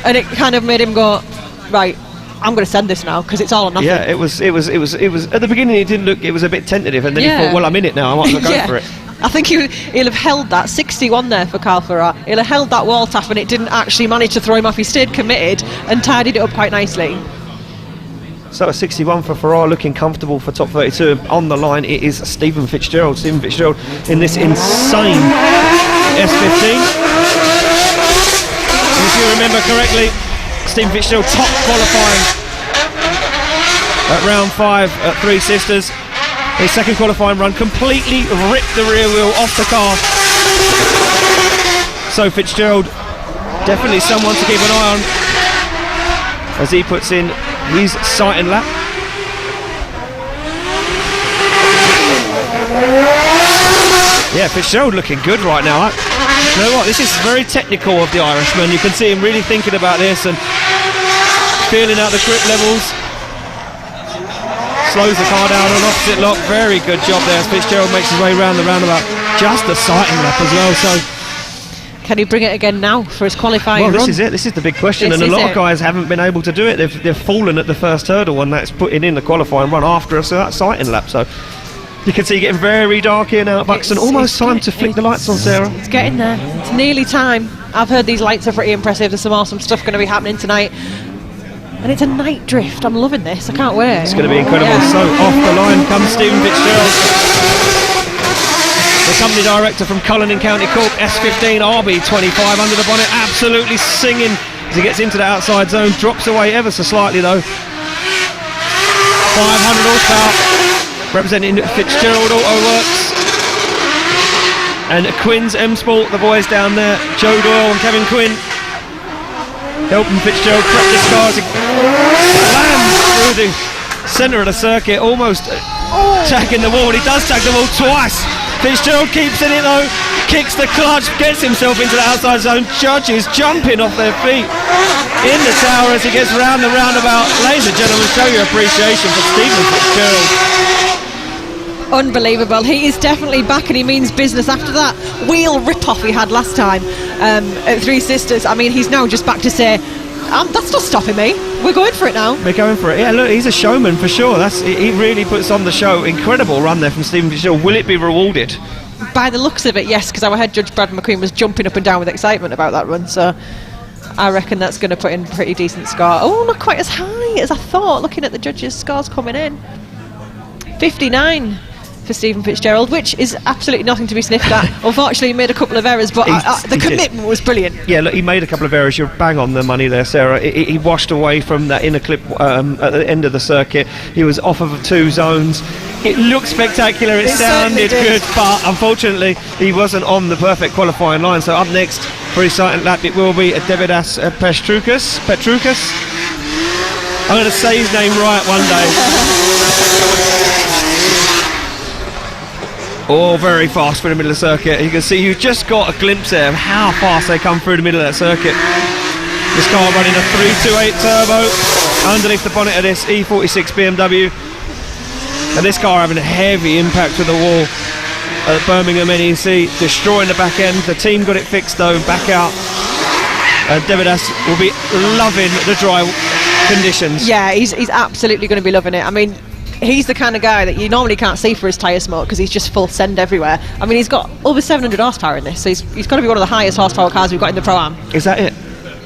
and it kind of made him go, right, I'm going to send this now because it's all or nothing. Yeah, it was at the beginning it didn't look, it was a bit tentative, and then he thought, well, I'm in it now, I might as well go for it. I think he'll have held that 61 there for Carl Ferrat. He'll have held that wall tap and it didn't actually manage to throw him off. He stayed committed and tidied it up quite nicely. So a 61 for Ferrat, looking comfortable for top 32. On the line it is Stephen Fitzgerald. Stephen Fitzgerald in this insane S15. And if you remember correctly, Stephen Fitzgerald top qualifying at round 5 at Three Sisters. His second qualifying run completely ripped the rear wheel off the car. So Fitzgerald, definitely someone to keep an eye on as he puts in his sighting lap. Yeah, Fitzgerald looking good right now. You know what, this is very technical of the Irishman. You can see him really thinking about this and feeling out the grip levels. Slows the car down on opposite lock. Very good job there as Fitzgerald makes his way round the roundabout. Just a sighting lap as well. So can he bring it again now for his qualifying run? This is it. This is the big question, and a lot of guys haven't been able to do it. They've fallen at the first hurdle, and that's putting in the qualifying run after that sighting lap. So you can see getting very dark here now at Buxton. Almost time to flick the lights on, Sarah. It's getting there. It's nearly time. I've heard these lights are pretty impressive. There's some awesome stuff going to be happening tonight. And it's a night drift. I'm loving this. I can't wait. It's going to be incredible. Yeah. So off the line comes Stephen Fitzgerald, the company director from Cullen in County Cork, S15 RB25 under the bonnet, absolutely singing as he gets into the outside zone. Drops away ever so slightly though. 500 horsepower, representing Fitzgerald Auto Works. And Quinn's M Sport, the boys down there, Joe Doyle and Kevin Quinn, helping Fitzgerald prep this car as he slams through the centre of the circuit, almost tagging the wall, and he does tag the wall twice. Fitzgerald keeps in it though, kicks the clutch, gets himself into the outside zone. Judges jumping off their feet in the tower as he gets round the roundabout. Ladies and gentlemen, show your appreciation for Stephen Fitzgerald. Unbelievable. He is definitely back and he means business after that wheel rip-off he had last time at Three Sisters. I mean, he's now just back to say, that's not stopping me. We're going for it now. We're going for it. Yeah, look, he's a showman for sure. He really puts on the show. Incredible run there from Stephen Fitzgerald. Will it be rewarded? By the looks of it, yes, because our head judge Brad McQueen was jumping up and down with excitement about that run, so I reckon that's going to put in a pretty decent score. Oh, not quite as high as I thought, looking at the judges' scores coming in. 59 for Stephen Fitzgerald, which is absolutely nothing to be sniffed at. Unfortunately, he made a couple of errors, but the commitment was brilliant. Yeah, look, he made a couple of errors. You're bang on the money there, Sarah. He washed away from that inner clip at the end of the circuit. He was off of 2 zones. It looked spectacular, it sounded good, but unfortunately he wasn't on the perfect qualifying line. So up next for his sighting lap it will be Davidas Petroukas. I'm going to say his name right one day. Oh, very fast through the middle of the circuit. You can see you've just got a glimpse there of how fast they come through the middle of that circuit. This car running a 328 turbo underneath the bonnet of this E46 BMW. And this car having a heavy impact with the wall at Birmingham NEC, destroying the back end. The team got it fixed though, back out. Davidas will be loving the dry conditions. Yeah, he's absolutely going to be loving it. I mean, he's the kind of guy that you normally can't see for his tyre smoke because he's just full send everywhere. I mean, he's got over 700 horsepower in this, so he's got to be one of the highest horsepower cars we've got in the Pro-Am. Is that it?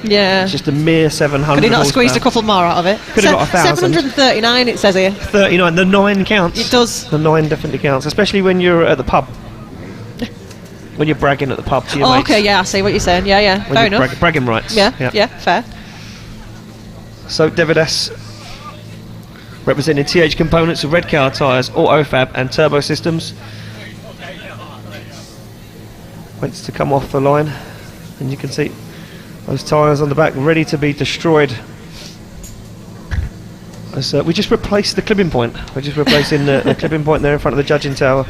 Yeah. It's just a mere 700. Could he not have squeezed a couple more out of it? Could have got 1,000. 739 it says here. 39, the 9 counts. It does. The 9 definitely counts, especially when you're at the pub. When you're bragging at the pub to your mates. Okay, yeah, I see what you're saying. Yeah, when fair enough. Bragging rights. Yeah, fair. So Davidas, representing TH Components of Red Car Tyres, Autofab and Turbo Systems, waits to come off the line, and you can see those tyres on the back ready to be destroyed. As, we just replaced the clipping point. We're just replacing the clipping point there in front of the judging tower.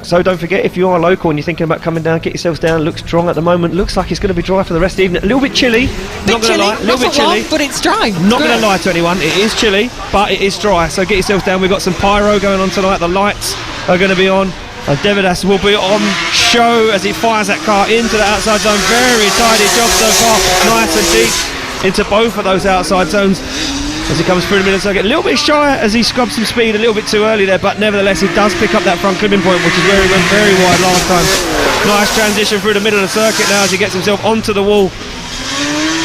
So don't forget, if you are local and you're thinking about coming down, get yourselves down. Looks strong at the moment. Looks like it's going to be dry for the rest of the evening. A little bit chilly. Not going to lie. A little bit chilly. But it's dry. Not going to lie to anyone. It is chilly, but it is dry. So get yourselves down. We've got some pyro going on tonight. The lights are going to be on. And Devidas will be on show as he fires that car into the outside zone. Very tidy job so far, nice and deep into both of those outside zones as he comes through the middle circuit. A little bit shy as he scrubs some speed a little bit too early there, but nevertheless he does pick up that front clipping point, which is where he went very wide last time. Nice transition through the middle of the circuit now as he gets himself onto the wall.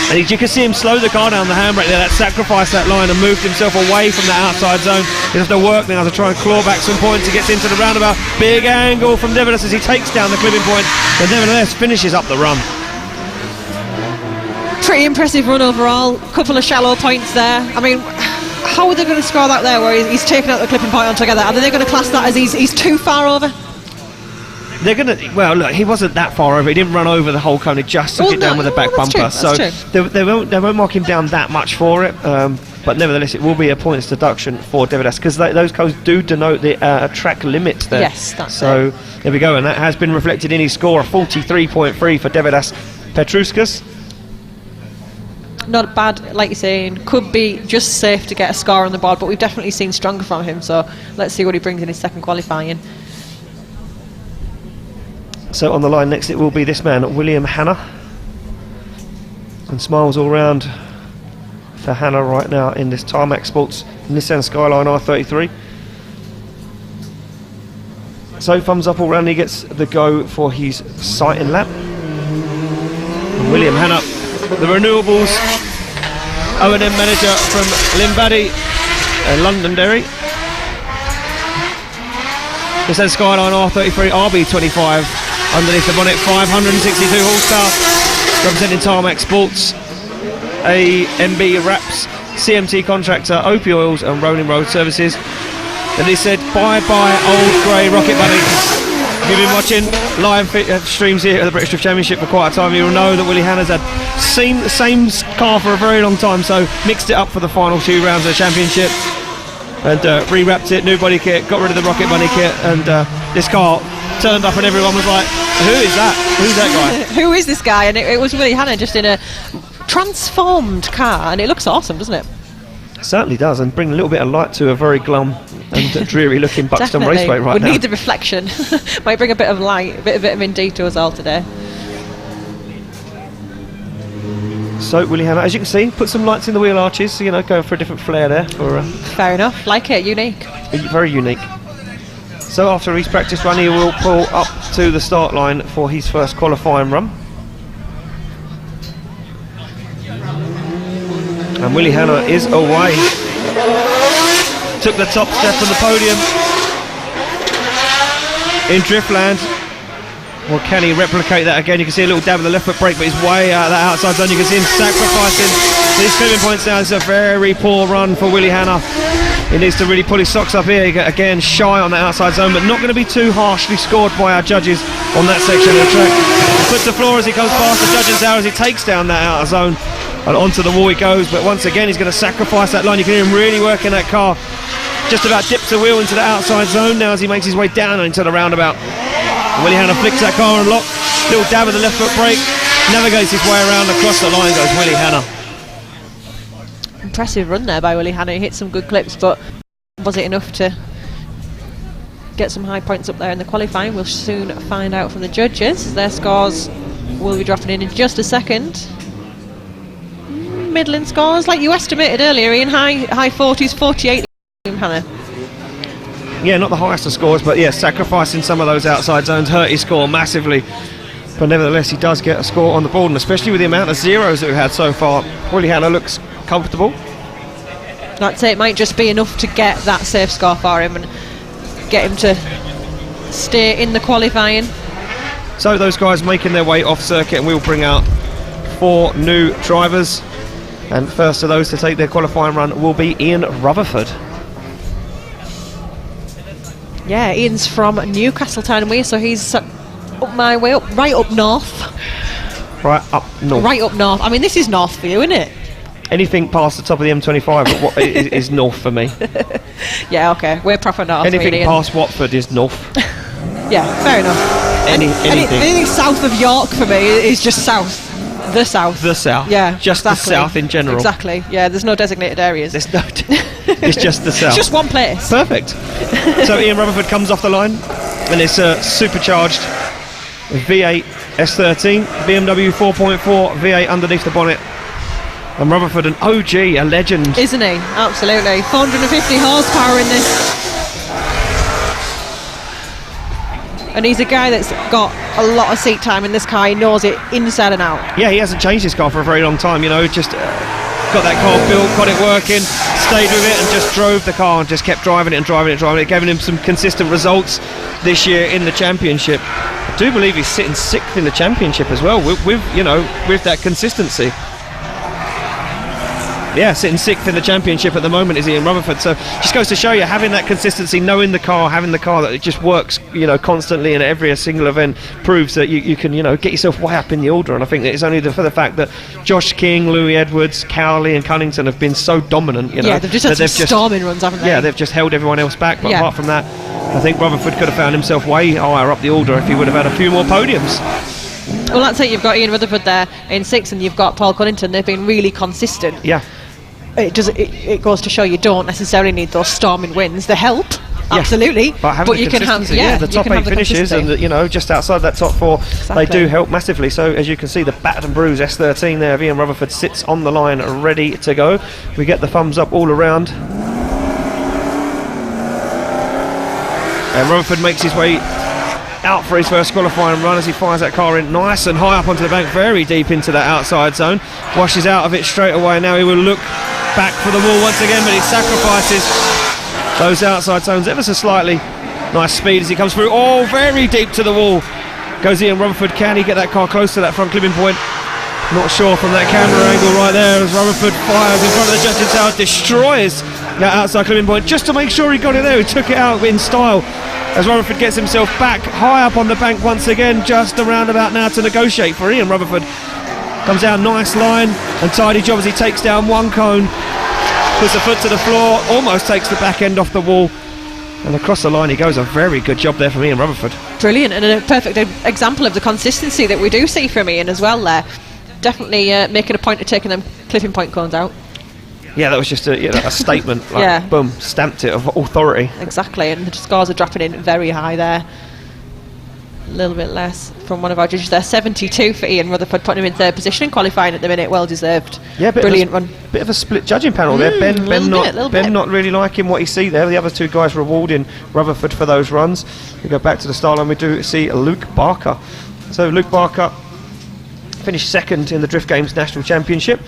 And you can see him slow the car down the handbrake there, that sacrificed that line and moved himself away from the outside zone. He has to work now to try and claw back some points. He gets into the roundabout. Big angle from Devidas as he takes down the clipping point, but nevertheless finishes up the run. Pretty impressive run overall. Couple of shallow points there. I mean, how are they going to score that there where he's taken out the clipping point altogether? Are they going to class that as he's too far over? They're going to, well, look, he wasn't that far over. He didn't run over the whole cone. He just took it down with the back bumper. So they won't mark him down that much for it. But nevertheless, it will be a points deduction for Devidas because those codes do denote the track limits there. Yes, that's so there we go. And that has been reflected in his score, a 43.3 for Devidas Petruskas. Not bad, like you're saying. Could be just safe to get a score on the board, but we've definitely seen stronger from him. So let's see what he brings in his second qualifying. So on the line next it will be this man, William Hanna. And smiles all round for Hanna right now in this Tarmac Sports Nissan Skyline R33. So thumbs up all round, he gets the go for his sighting lap. And William Hanna, the renewables O&M manager from Limbaddy and Londonderry. Nissan Skyline R33 RB25. Underneath the bonnet, 562 horsepower, representing Tarmac Sports, AMB Wraps, CMT Contractor, OP Oils and Rolling Road Services. And he said, bye bye old grey rocket bunnies. If you've been watching live streams here at the British Drift Championship for quite a time, you'll know that Willie Hanna's had seen the same car for a very long time, so mixed it up for the final 2 rounds of the championship and re-wrapped it, new body kit, got rid of the rocket bunny kit, and this car turned up and everyone was like, who is that? Who's that guy? Who is this guy? And it was Willie Hanna just in a transformed car, and it looks awesome, doesn't it? Certainly does, and bring a little bit of light to a very glum and dreary looking Buxton Raceway right now. We need the reflection. Might bring a bit of light, a bit of vitamin D to us all today. So Willie Hanna, as you can see, put some lights in the wheel arches, you know, going for a different flair there. Fair enough, like it, unique. Very unique. So after his practice run, he will pull up to the start line for his first qualifying run. And Willie Hanna is away. Took the top step on the podium in Driftland. Well, can he replicate that again? You can see a little dab of the left foot brake, but he's way out of that outside zone. You can see him sacrificing these clipping points now. It's a very poor run for Willie Hanna. He needs to really pull his socks up here. Again, shy on the outside zone, but not going to be too harshly scored by our judges on that section of the track. He puts the floor as he comes past the judges tower as he takes down that outer zone. And onto the wall he goes, but once again he's going to sacrifice that line. You can hear him really working that car. Just about dips the wheel into the outside zone now as he makes his way down into the roundabout. Willie Hanna flicks that car and lock. Little dab of the left foot brake. Navigates his way around across the line goes Willie Hanna. Impressive run there by Willie Hanna. He hit some good clips, but was it enough to get some high points up there in the qualifying? We'll soon find out from the judges. Their scores will be dropping in just a second. Middling scores, like you estimated earlier, in high 40s, 48. Hanna. Yeah, not the highest of scores, but yeah, sacrificing some of those outside zones hurt his score massively. But nevertheless, he does get a score on the board, and especially with the amount of zeros that we've had so far, Willie Hanna looks comfortable. I'd say it might just be enough to get that safe score for him and get him to stay in the qualifying. So those guys making their way off circuit, and we'll bring out 4 new drivers. And first of those to take their qualifying run will be Ian Rutherford. Yeah, Ian's from Newcastle Town and Weir, so he's up my way up, right up north. Right up north. Right up north. I mean, this is north for you, isn't it? Anything past the top of the M25 what is north for me. Yeah, okay, we're proper north. Anything really, past Watford is north. Yeah, fair enough. Anything south of York for me is just south. The south. The south. Yeah, just exactly. The south in general. Exactly. Yeah, there's no designated areas. There's no. It's just the south. It's just one place. Perfect. So Ian Rutherford comes off the line. and it's a supercharged V8 S13, BMW 4.4 V8 underneath the bonnet. And Rutherford, an OG, a legend. Isn't he? Absolutely. 450 horsepower in this. And he's a guy that's got a lot of seat time in this car. He knows it inside and out. Yeah, he hasn't changed his car for a very long time, you know, just got that car built, got it working, stayed with it and just drove the car and just kept driving it and driving it and driving it, giving him some consistent results this year in the championship. I do believe he's sitting 6th in the championship as well with you know, with that consistency. Yeah, sitting 6th in the championship at the moment is Ian Rutherford. So just goes to show you, having that consistency, knowing the car, having the car that it just works, you know, constantly in every single event, proves that you can, you know, get yourself way up in the order. And I think that it's only for the fact that Josh King, Louis Edwards, Cowley and Cunnington have been so dominant, you know. Yeah, they've just had some storming runs, haven't they? Yeah, they've just held everyone else back. But apart from that, I think Rutherford could have found himself way higher up the order if he would have had a few more podiums. Well, that's it. You've got Ian Rutherford there in 6th, and you've got Paul Cunnington. They've been really consistent. Yeah. It goes to show you don't necessarily need those storming wins. They help, absolutely, but you can have the top 8 finishes, and you know, just outside that top 4, they do help massively. So as you can see, the battered and bruised S13 there of Ian Rutherford sits on the line ready to go. We get the thumbs up all around, and Rutherford makes his way out for his first qualifying run as he fires that car in nice and high up onto the bank, very deep into that outside zone, washes out of it straight away. Now he will look back for the wall once again, but he sacrifices those outside zones ever so slightly. Nice speed as he comes through. Oh, very deep to the wall goes Ian Rutherford. Can he get that car close to that front clipping point? Not sure from that camera angle right there, as Rutherford fires in front of the judging tower, destroys that outside clipping point just to make sure he got it there. He took it out in style as Rutherford gets himself back high up on the bank once again, just around about now to negotiate for Ian Rutherford. Comes down, nice line and tidy job as he takes down one cone, puts a foot to the floor, almost takes the back end off the wall, and across the line he goes. A very good job there from Ian Rutherford. Brilliant, and a perfect example of the consistency that we do see from Ian as well there. Definitely making a point of taking them clipping point cones out. Yeah, that was just a statement, like, yeah. Boom, stamped it, of authority. Exactly, and the scores are dropping in very high there. A little bit less from one of our judges there. 72 for Ian Rutherford, putting him in 3rd position in qualifying at the minute. Well deserved. Yeah, brilliant run. Bit of a split judging panel there. Ben not really liking what he see there. The other 2 guys rewarding Rutherford for those runs. We go back to the start line. We do see Luke Barker. So Luke Barker finished 2nd in the Drift Games National Championship.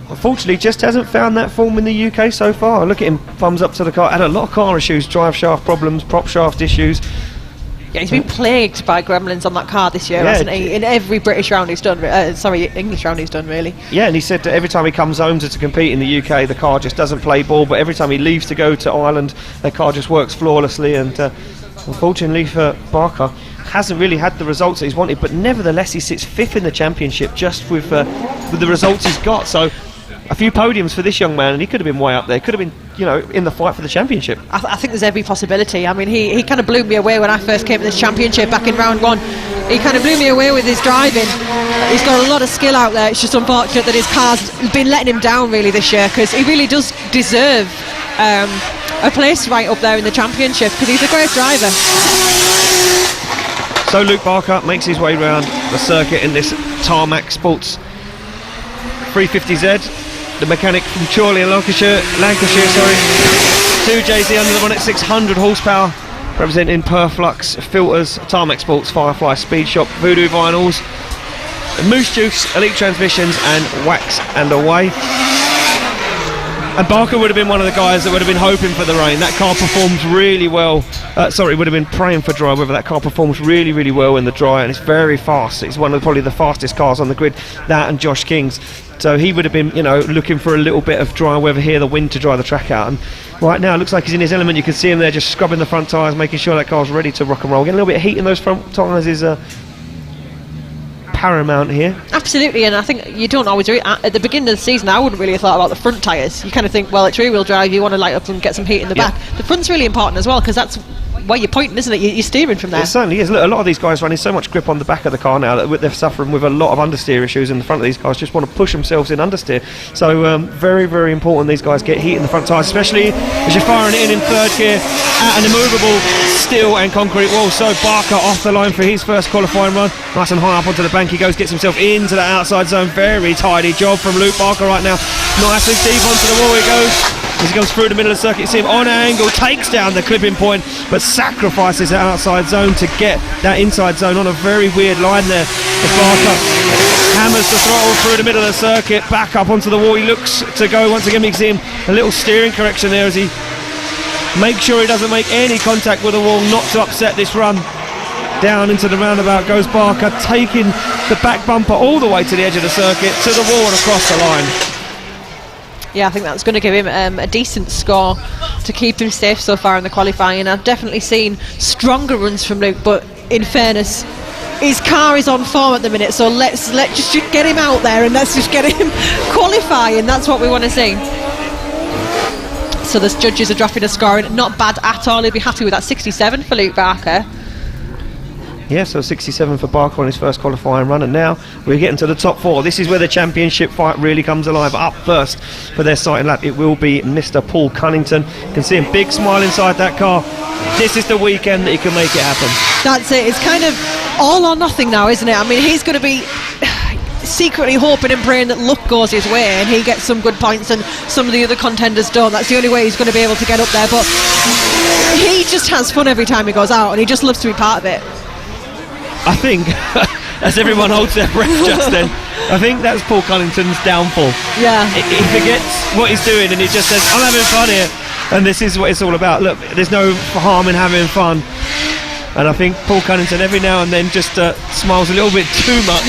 Unfortunately, just hasn't found that form in the UK so far. Look at him, thumbs up to the car. Had a lot of car issues, drive shaft problems, prop shaft issues. Yeah, he's been plagued by gremlins on that car this year, hasn't he? In every British round he's done, English round he's done, really. Yeah, and he said that every time he comes home to compete in the UK, the car just doesn't play ball, but every time he leaves to go to Ireland, the car just works flawlessly, and unfortunately for Barker, hasn't really had the results that he's wanted, but nevertheless he sits 5th in the championship just with the results he's got. So a few podiums for this young man, and he could have been way up there, could have been, you know, in the fight for the championship. I think there's every possibility. I mean, he kind of blew me away when I first came to this championship back in round 1. He kind of blew me away with his driving. He's got a lot of skill out there. It's just unfortunate that his car's been letting him down really this year, because he really does deserve a place right up there in the championship, because he's a great driver. So Luke Barker makes his way round the circuit in this Tarmac Sports 350Z. The mechanic from Chorley in Lancashire, 2JZ under the bonnet, 600 horsepower, representing Perflux filters, Tarmac Sports, Firefly Speed Shop, Voodoo Vinyls, Moose Juice, Elite Transmissions, and Wax and Away. And Barker would have been one of the guys that would have been hoping for the rain. That car performs really well. Would have been praying for dry weather. That car performs really, really well in the dry, and it's very fast. It's one of probably the fastest cars on the grid, that and Josh King's. So he would have been, you know, looking for a little bit of dry weather here, the wind to dry the track out. And right now it looks like he's in his element. You can see him there just scrubbing the front tyres, making sure that car's ready to rock and roll. Getting a little bit of heat in those front tyres is paramount here. Absolutely, and I think you don't always at the beginning of the season I wouldn't really have thought about the front tyres. You kind of think, well, it's rear wheel drive, you want to light up and get some heat in the back. The front's really important as well, because that's where you're pointing, isn't it? You're steering from there. It certainly is. Look, a lot of these guys running so much grip on the back of the car now that they're suffering with a lot of understeer issues, and the front of these cars just want to push themselves in understeer. So very, very important these guys get heat in the front tyres, especially as you're firing it in third gear at an immovable steel and concrete wall. So Barker off the line for his first qualifying run. Nice and high up onto the bank he goes, gets himself into the outside zone. Very tidy job from Luke Barker right now. Nice and deep onto the wall he goes. As he goes through the middle of the circuit, you see him on angle, takes down the clipping point, but sacrifices the outside zone to get that inside zone on a very weird line there. As Barker hammers the throttle through the middle of the circuit, back up onto the wall. He looks to go once again. You can see him a little steering correction there as he makes sure he doesn't make any contact with the wall, not to upset this run. Down into the roundabout goes Barker, taking the back bumper all the way to the edge of the circuit, to the wall and across the line. Yeah, I think that's going to give him a decent score to keep him safe so far in the qualifying. I've definitely seen stronger runs from Luke, but in fairness, his car is on form at the minute, so let's just get him out there and let's just get him qualifying. That's what we want to see. So the judges are dropping a score in. Not bad at all. He'll be happy with that 67 for Luke Barker. Yeah, so 67 for Barker on his first qualifying run, and now we're getting to the top four. This is where the championship fight really comes alive. Up first for their sighting lap, it will be Mr. Paul Cunnington. You can see him, big smile inside that car. This is the weekend that he can make it happen. That's it. It's kind of all or nothing now, isn't it? I mean, he's going to be secretly hoping and praying that luck goes his way and he gets some good points and some of the other contenders don't. That's the only way he's going to be able to get up there, but he just has fun every time he goes out and he just loves to be part of it. I think, as everyone holds their breath just then, I think that's Paul Cunnington's downfall. Yeah. He forgets what he's doing and he just says, I'm having fun here. And this is what it's all about. Look, there's no harm in having fun. And I think Paul Cunnington every now and then just smiles a little bit too much,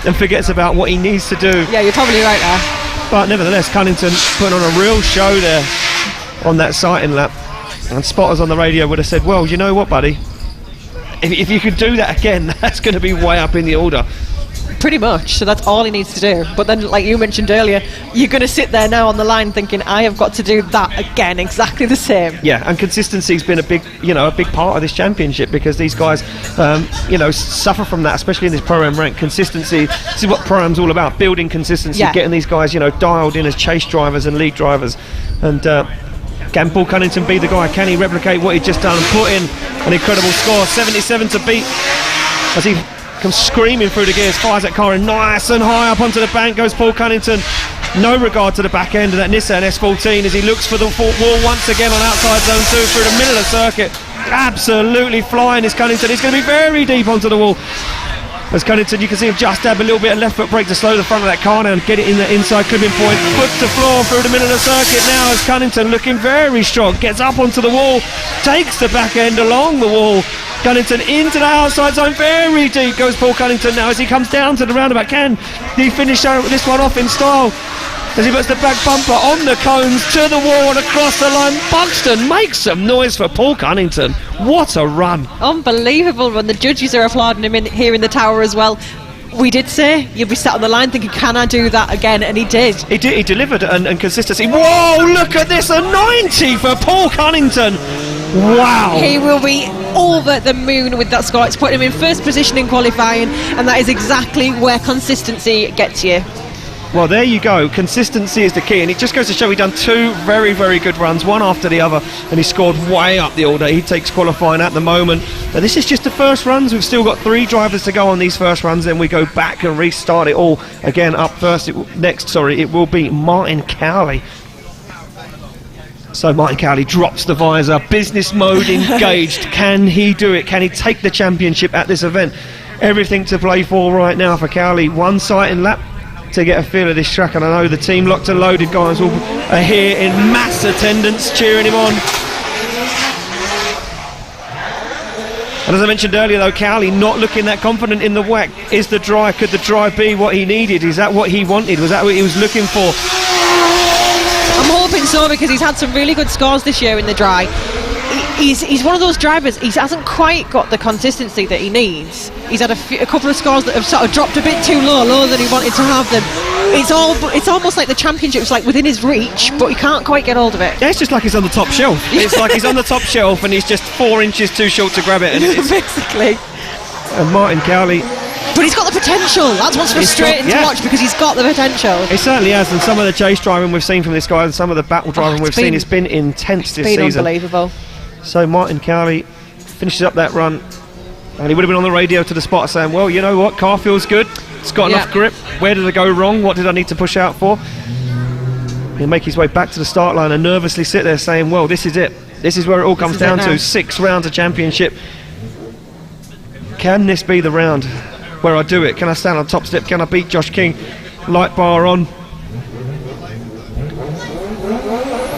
and forgets about what he needs to do. Yeah, you're probably right there. But nevertheless, Cunnington putting on a real show there on that sighting lap. And spotters on the radio would have said, well, you know what, buddy? If you could do that again, that's going to be way up in the order. Pretty much, so that's all he needs to do. But then, like you mentioned earlier, you're going to sit there now on the line thinking, I have got to do that again, exactly the same. Yeah, and consistency's been a big part of this championship, because these guys, suffer from that, especially in this Pro-Am rank. Consistency, this is what Pro-Am's all about, building consistency, getting these guys, dialed in as chase drivers and lead drivers. And can Paul Cunnington be the guy? Can he replicate what he's just done and put in an incredible score? 77 to beat as he comes screaming through the gears, fires that car in nice and high up onto the bank goes Paul Cunnington. No regard to the back end of that Nissan S14 as he looks for the wall once again on outside zone 2 through the middle of the circuit. Absolutely flying is Cunnington. He's going to be very deep onto the wall. As Cunnington, you can see him just dab a little bit of left foot brake to slow the front of that car down and get it in the inside clipping point. Foot to floor through the middle of the circuit now as Cunnington, looking very strong, gets up onto the wall, takes the back end along the wall. Cunnington into the outside zone, very deep goes Paul Cunnington now as he comes down to the roundabout. Can he finish this one off in style? As he puts the back bumper on the cones, to the wall and across the line. Buxton makes some noise for Paul Cunnington. What a run. Unbelievable run. The judges are applauding him here in the tower as well. We did say you'd be sat on the line thinking, can I do that again? And he did. He did. He delivered and consistency. Whoa, look at this. A 90 for Paul Cunnington. Wow. He will be over the moon with that score. It's put him in first position in qualifying, and that is exactly where consistency gets you. Well, there you go. Consistency is the key, and it just goes to show he's done two very, very good runs, one after the other, and he scored way up the order. He takes qualifying at the moment. Now, this is just the first runs. We've still got 3 drivers to go on these first runs, then we go back and restart it all again up first. It will be Martin Cowley. So Martin Cowley drops the visor, business mode engaged. Can he do it? Can he take the championship at this event? Everything to play for right now for Cowley. One sighting lap to get a feel of this track, and I know the team Locked and Loaded guys are here in mass attendance cheering him on. And as I mentioned earlier though, Cowley not looking that confident in the WEC. Could the drive be what he needed? Is that what he wanted? Was that what he was looking for? I'm hoping so, because he's had some really good scores this year in the dry. He's one of those drivers, he hasn't quite got the consistency that he needs. He's had a couple of scores that have sort of dropped a bit too lower than he wanted to have them. It's almost like the championship's like within his reach, but he can't quite get hold of it. Yeah, it's just like he's on the top shelf. It's like he's on the top shelf and he's just 4 inches too short to grab it. And Basically. And Martin Cowley. But he's got the potential. That's what's frustrating to watch, because he's got the potential. He certainly has, and some of the chase driving we've seen from this guy and some of the battle driving we've seen, it's been intense this season. It's been unbelievable. So Martin Cowley finishes up that run, and he would have been on the radio to the spot saying, well, you know what, car feels good, it's got enough grip, where did I go wrong, what did I need to push out for? He'll make his way back to the start line and nervously sit there saying, well, this is it, this is where it all comes down to, 6 rounds of championship. Can this be the round where I do it? Can I stand on top step? Can I beat Josh King? Light bar on.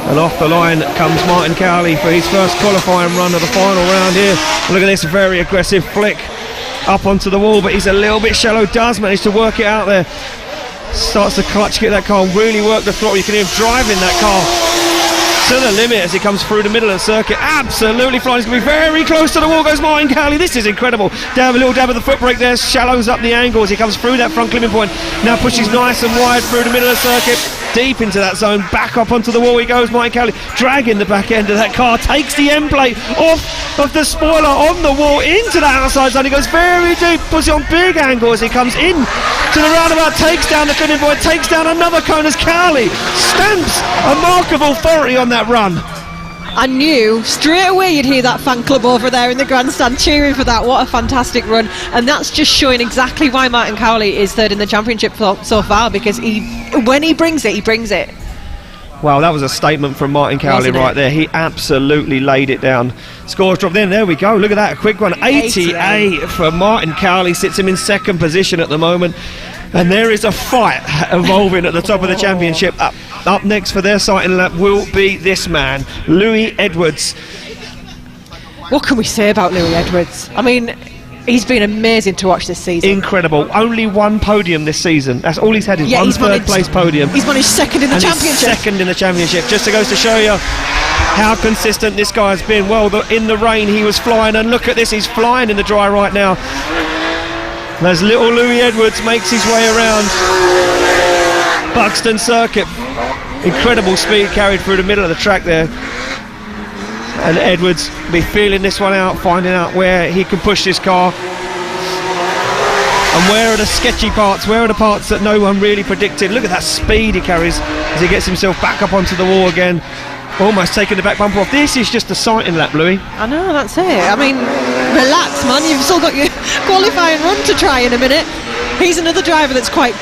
And off the line comes Martin Cowley for his first qualifying run of the final round here. Look at this very aggressive flick up onto the wall, but he's a little bit shallow, does manage to work it out there. Starts to clutch kick that car, really work the throttle. You can hear him driving that car to the limit as he comes through the middle of the circuit. Absolutely flying. He's going to be very close to the wall. Goes Martin Cowley. This is incredible. A little dab of the foot brake there. Shallows up the angle as he comes through that front clipping point. Now pushes nice and wide through the middle of the circuit. Deep into that zone. Back up onto the wall he goes. Martin Cowley dragging the back end of that car. Takes the end plate off of the spoiler on the wall into the outside zone. He goes very deep. Puts it on big angle as he comes in to the roundabout. Takes down the clipping point. Takes down another cone as Cowley stamps a mark of authority on that run. I knew straight away you'd hear that fan club over there in the grandstand cheering for that. What a fantastic run. And that's just showing exactly why Martin Cowley is third in the championship so far, because when he brings it, he brings it. Wow, that was a statement from Martin Cowley right there. He absolutely laid it down. Scores dropped in. There we go. Look at that. A quick one. 88 for Martin Cowley. Sits him in second position at the moment. And there is a fight evolving at the top of the championship. Up next for their sighting lap will be this man, Louis Edwards. What can we say about Louis Edwards? I mean, he's been amazing to watch this season. Incredible. Only one podium this season. That's all he's had, is one third place podium. He's managed second in the championship. Second in the championship. Just goes to show you how consistent this guy has been. Well, in the rain he was flying, and look at this, he's flying in the dry right now. As little Louis Edwards makes his way around Buxton circuit. Incredible speed carried through the middle of the track there. And Edwards will be feeling this one out, finding out where he can push this car. And where are the sketchy parts? Where are the parts that no one really predicted? Look at that speed he carries as he gets himself back up onto the wall again. Almost taking the back bumper off. This is just a sighting lap, Louis. I know, that's it. I mean, relax, man. You've still got your qualifying run to try in a minute. He's another driver that's quite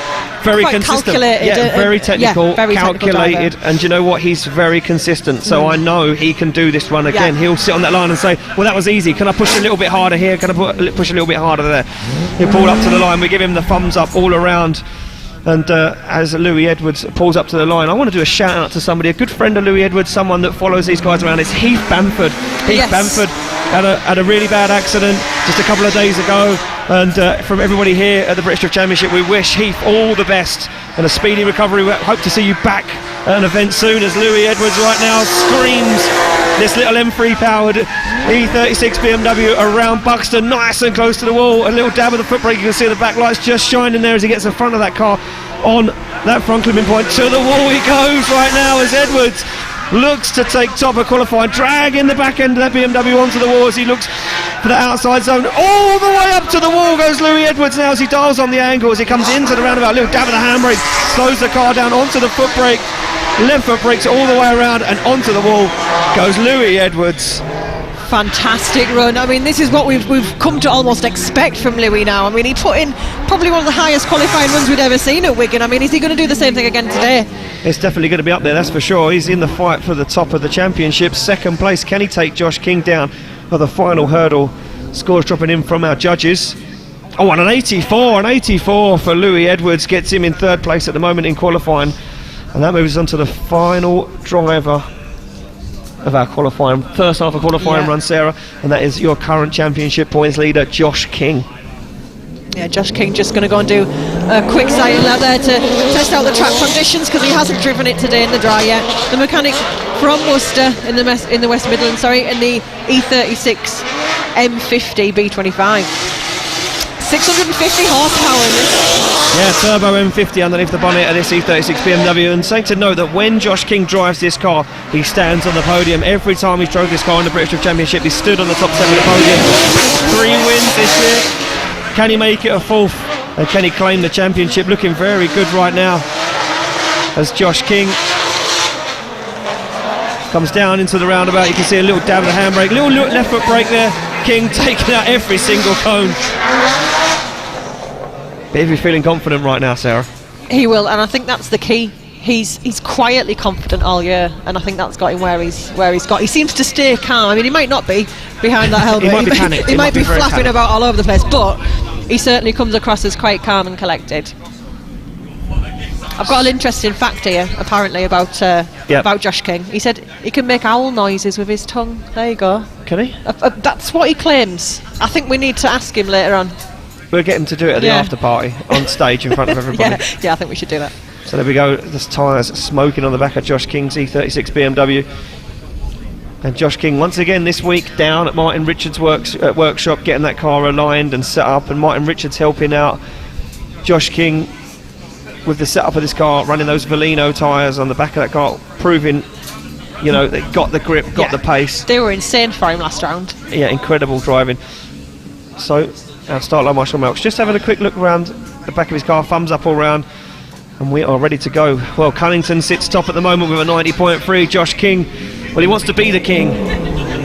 consistent. Calculated. Yeah, very technical, very calculated, and you know what? He's very consistent. So I know he can do this one again. He'll sit on that line and say, well, that was easy. Can I push a little bit harder here? Can I push a little bit harder there? He'll pull up to the line. We give him the thumbs up all around. And as Louis Edwards pulls up to the line, I want to do a shout out to somebody, a good friend of Louis Edwards, someone that follows these guys around. It's Heath Bamford. Heath Bamford had a really bad accident just a couple of days ago, and from everybody here at the British Drift Championship, we wish Heath all the best and a speedy recovery. We hope to see you back at an event soon, as Louis Edwards right now screams this little M3 powered E36 BMW around Buxton, nice and close to the wall. A little dab of the foot brake, you can see the back lights just shining there as he gets in front of that car on that front clipping point. To the wall he goes right now as Edwards looks to take top of qualifying, dragging the back end of that BMW onto the wall as he looks for the outside zone. All the way up to the wall goes Louis Edwards now as he dials on the angle as he comes into the roundabout. Little dab of the handbrake, slows the car down onto the foot brake, left foot brakes all the way around, and onto the wall goes Louis Edwards. Fantastic run. I mean, this is what we've come to almost expect from Louis now. I mean, he put in probably one of the highest qualifying runs we'd ever seen at Wigan. I mean, is he going to do the same thing again today? It's definitely going to be up there, that's for sure. He's in the fight for the top of the championship. Second place, can he take Josh King down for the final hurdle? Scores dropping in from our judges. Oh, and an 84 for Louis Edwards gets him in third place at the moment in qualifying. And that moves on to the final driver of our first half of qualifying run, Sarah, and that is your current championship points leader, Josh King. Yeah, Josh King just going to go and do a quick sighting lap there to test out the track conditions, because he hasn't driven it today in the dry yet. The mechanic from Worcester in the West Midlands, in the E36 M50 B25. 650 horsepower in this. Yeah, turbo M50 underneath the bonnet of this E36 BMW. And saying to note that when Josh King drives this car, he stands on the podium. Every time he's drove this car in the British Drift Championship, he stood on the top 7 of the podium. 3 wins this year. Can he make it a 4th? And can he claim the championship? Looking very good right now as Josh King comes down into the roundabout. You can see a little dab of the handbrake, little left foot brake there. King taking out every single cone. But if he's feeling confident right now, Sarah. He will, and I think that's the key. He's quietly confident all year, and I think that's got him where he's got. He seems to stay calm. I mean, he might not be behind that helmet. He might be panicked. He might be very flapping panicked about all over the place, but he certainly comes across as quite calm and collected. I've got an interesting fact here, apparently, about Josh King. He said he can make owl noises with his tongue. There you go. Can he? That's what he claims. I think we need to ask him later on. We'll get him to do it at the after party on stage in front of everybody. Yeah, I think we should do that. So there we go. There's tyres smoking on the back of Josh King's E36 BMW. And Josh King once again this week down at Martin Richards' workshop, getting that car aligned and set up, and Martin Richards helping out Josh King with the setup of this car, running those Velino tyres on the back of that car, proving, you know, they got the grip, got the pace. They were insane for him last round. Yeah, incredible driving. So, our start like Marshall Melks, just having a quick look around the back of his car, thumbs up all round, and we are ready to go. Well, Cunnington sits top at the moment with a 90.3. Josh King, well, he wants to be the king.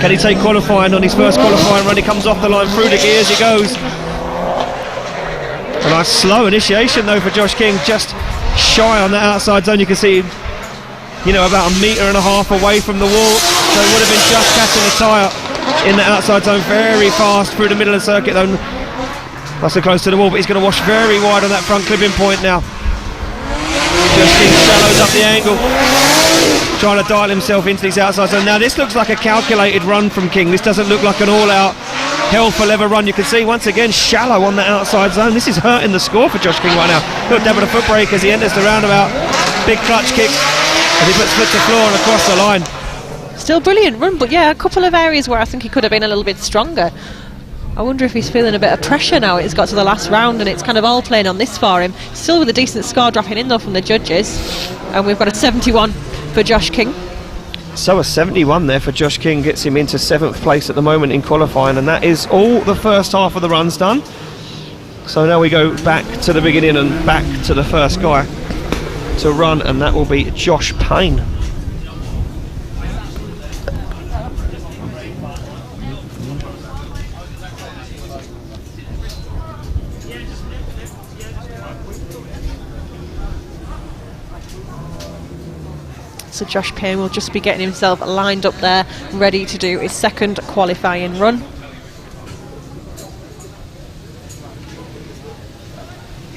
Can he take qualifying on his first qualifying run? He comes off the line, through the gears he goes. A nice slow initiation though for Josh King, just shy on the outside zone. You can see him, you know, about 1.5 meters away from the wall, so he would have been just catching the tyre in the outside zone. Very fast through the middle of the circuit though, not so close to the wall, but he's going to wash very wide on that front clipping point now. Josh King shallows up the angle, trying to dial himself into these outside zone. Now this looks like a calculated run from King. This doesn't look like an all-out hell for leather run. You can see once again shallow on the outside zone. This is hurting the score for Josh King right now. Little dab of the foot brake as he enters the roundabout. Big clutch kick as he puts foot to floor and across the line. Still brilliant run, but yeah, a couple of areas where I think he could have been a little bit stronger. I wonder if he's feeling a bit of pressure now. It's got to the last round and it's kind of all playing on this for him. Still with a decent score dropping in though from the judges, and we've got a 71 for Josh King. So a 71 there for Josh King gets him into 7th place at the moment in qualifying, and that is all the first half of the run's done. So now we go back to the beginning and back to the first guy to run, and that will be Josh Payne. So Josh Payne will just be getting himself lined up there, ready to do his second qualifying run.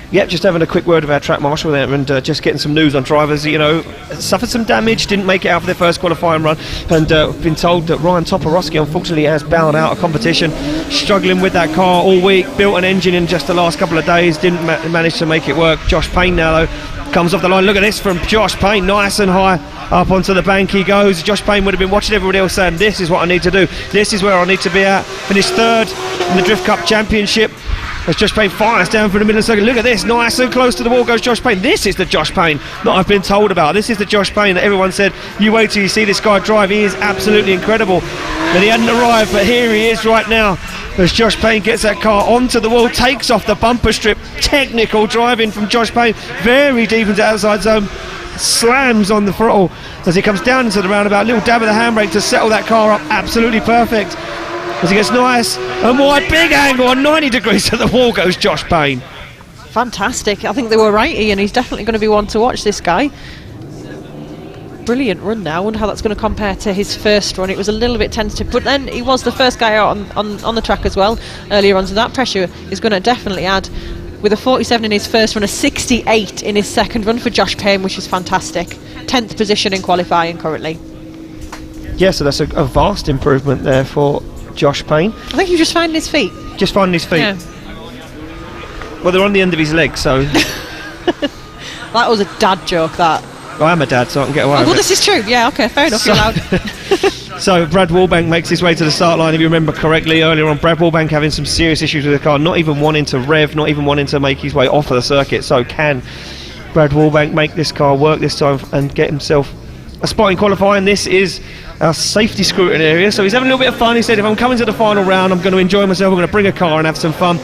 Yep, just having a quick word with our track marshal there, and just getting some news on drivers. You know, suffered some damage, didn't make it out for their first qualifying run, and been told that Ryan Toporowski unfortunately has bowed out of competition, struggling with that car all week, built an engine in just the last couple of days, didn't manage to make it work. Josh Payne now though comes off the line. Look at this from Josh Payne, nice and high up onto the bank he goes. Josh Payne would have been watching everybody else saying, this is what I need to do, this is where I need to be at. Finished 3rd in the Drift Cup Championship as Josh Payne fires down for the middle of the circuit. Look at this, nice and close to the wall goes Josh Payne. This is the Josh Payne that I've been told about. This is the Josh Payne that everyone said, you wait till you see this guy drive, he is absolutely incredible. And he hadn't arrived, but here he is right now as Josh Payne gets that car onto the wall, takes off the bumper strip. Technical driving from Josh Payne, very deep into the outside zone, slams on the throttle as he comes down into the roundabout. Little dab of the handbrake to settle that car up, absolutely perfect. As he gets nice and wide, big angle on 90 degrees to the wall goes Josh Payne. Fantastic. I think they were right, Ian. He's definitely going to be one to watch, this guy. Brilliant run now. I wonder how that's going to compare to his first run. It was a little bit tentative, but then he was the first guy out on the track as well earlier on, so that pressure is going to definitely add. With a 47 in his first run, a 68 in his second run for Josh Payne, which is fantastic. 10th position in qualifying currently. Yeah, so that's a vast improvement there for Josh Payne. I think he's just finding his feet. Just finding his feet. Yeah. Well, they're on the end of his legs, so... That was a dad joke, that. I am a dad, so I can get away with Well, it. this is true. Yeah, okay, fair enough, you're allowed. So Brad Wallbank makes his way to the start line. If you remember correctly earlier on, Brad Wallbank having some serious issues with the car, not even wanting to rev, not even wanting to make his way off of the circuit. So can Brad Wallbank make this car work this time and get himself a spot in qualifying? This is our safety scrutiny area, so he's having a little bit of fun. He said, if I'm coming to the final round, I'm going to enjoy myself, I'm going to bring a car and have some fun.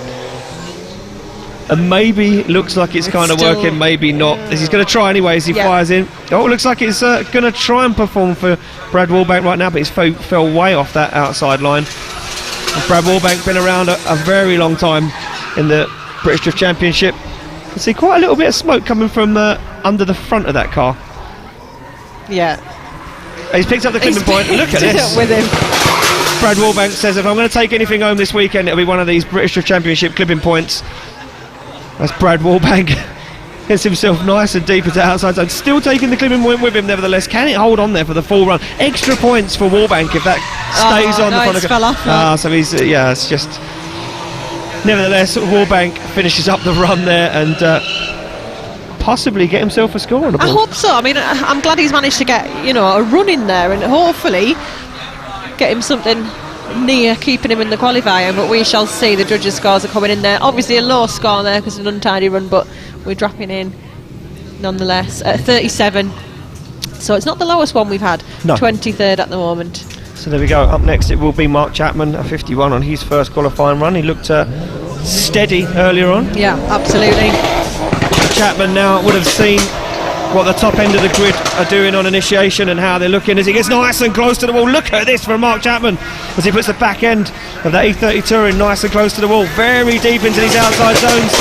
And maybe looks like it's kind of working, maybe not. He's going to try anyway as he fires in. Oh, it looks like it's going to try and perform for Brad Wallbank right now, but he's fell way off that outside line. And Brad Wallbank been around a very long time in the British Drift Championship. You can see quite a little bit of smoke coming from under the front of that car. Yeah. He's picked up the clipping point. Look at this. With him. Brad Wallbank says, if I'm going to take anything home this weekend, it'll be one of these British Drift Championship clipping points. As Brad Wallbank gets himself nice and deep into the outside zone, still taking the clipping point with him nevertheless. Can it hold on there for the full run? Extra points for Wallbank if that stays on the front of the car. So he's, it's just... Nevertheless, Wallbank finishes up the run there and possibly get himself a score on the ball. I hope so. I mean, I'm glad he's managed to get, a run in there and hopefully get him something near keeping him in the qualifier, but we shall see. The judges' scores are coming in there. Obviously a low score there because of an untidy run, but we're dropping in nonetheless at 37, so it's not the lowest one we've had. No. 23rd at the moment. So there we go. Up next it will be Mark Chapman, a 51 on his first qualifying run. He looked steady earlier on. Yeah, absolutely. Chapman now would have seen what the top end of the grid are doing on initiation and how they're looking as he gets nice and close to the wall. Look at this from Mark Chapman as he puts the back end of that E30 Touring nice and close to the wall, very deep into these outside zones.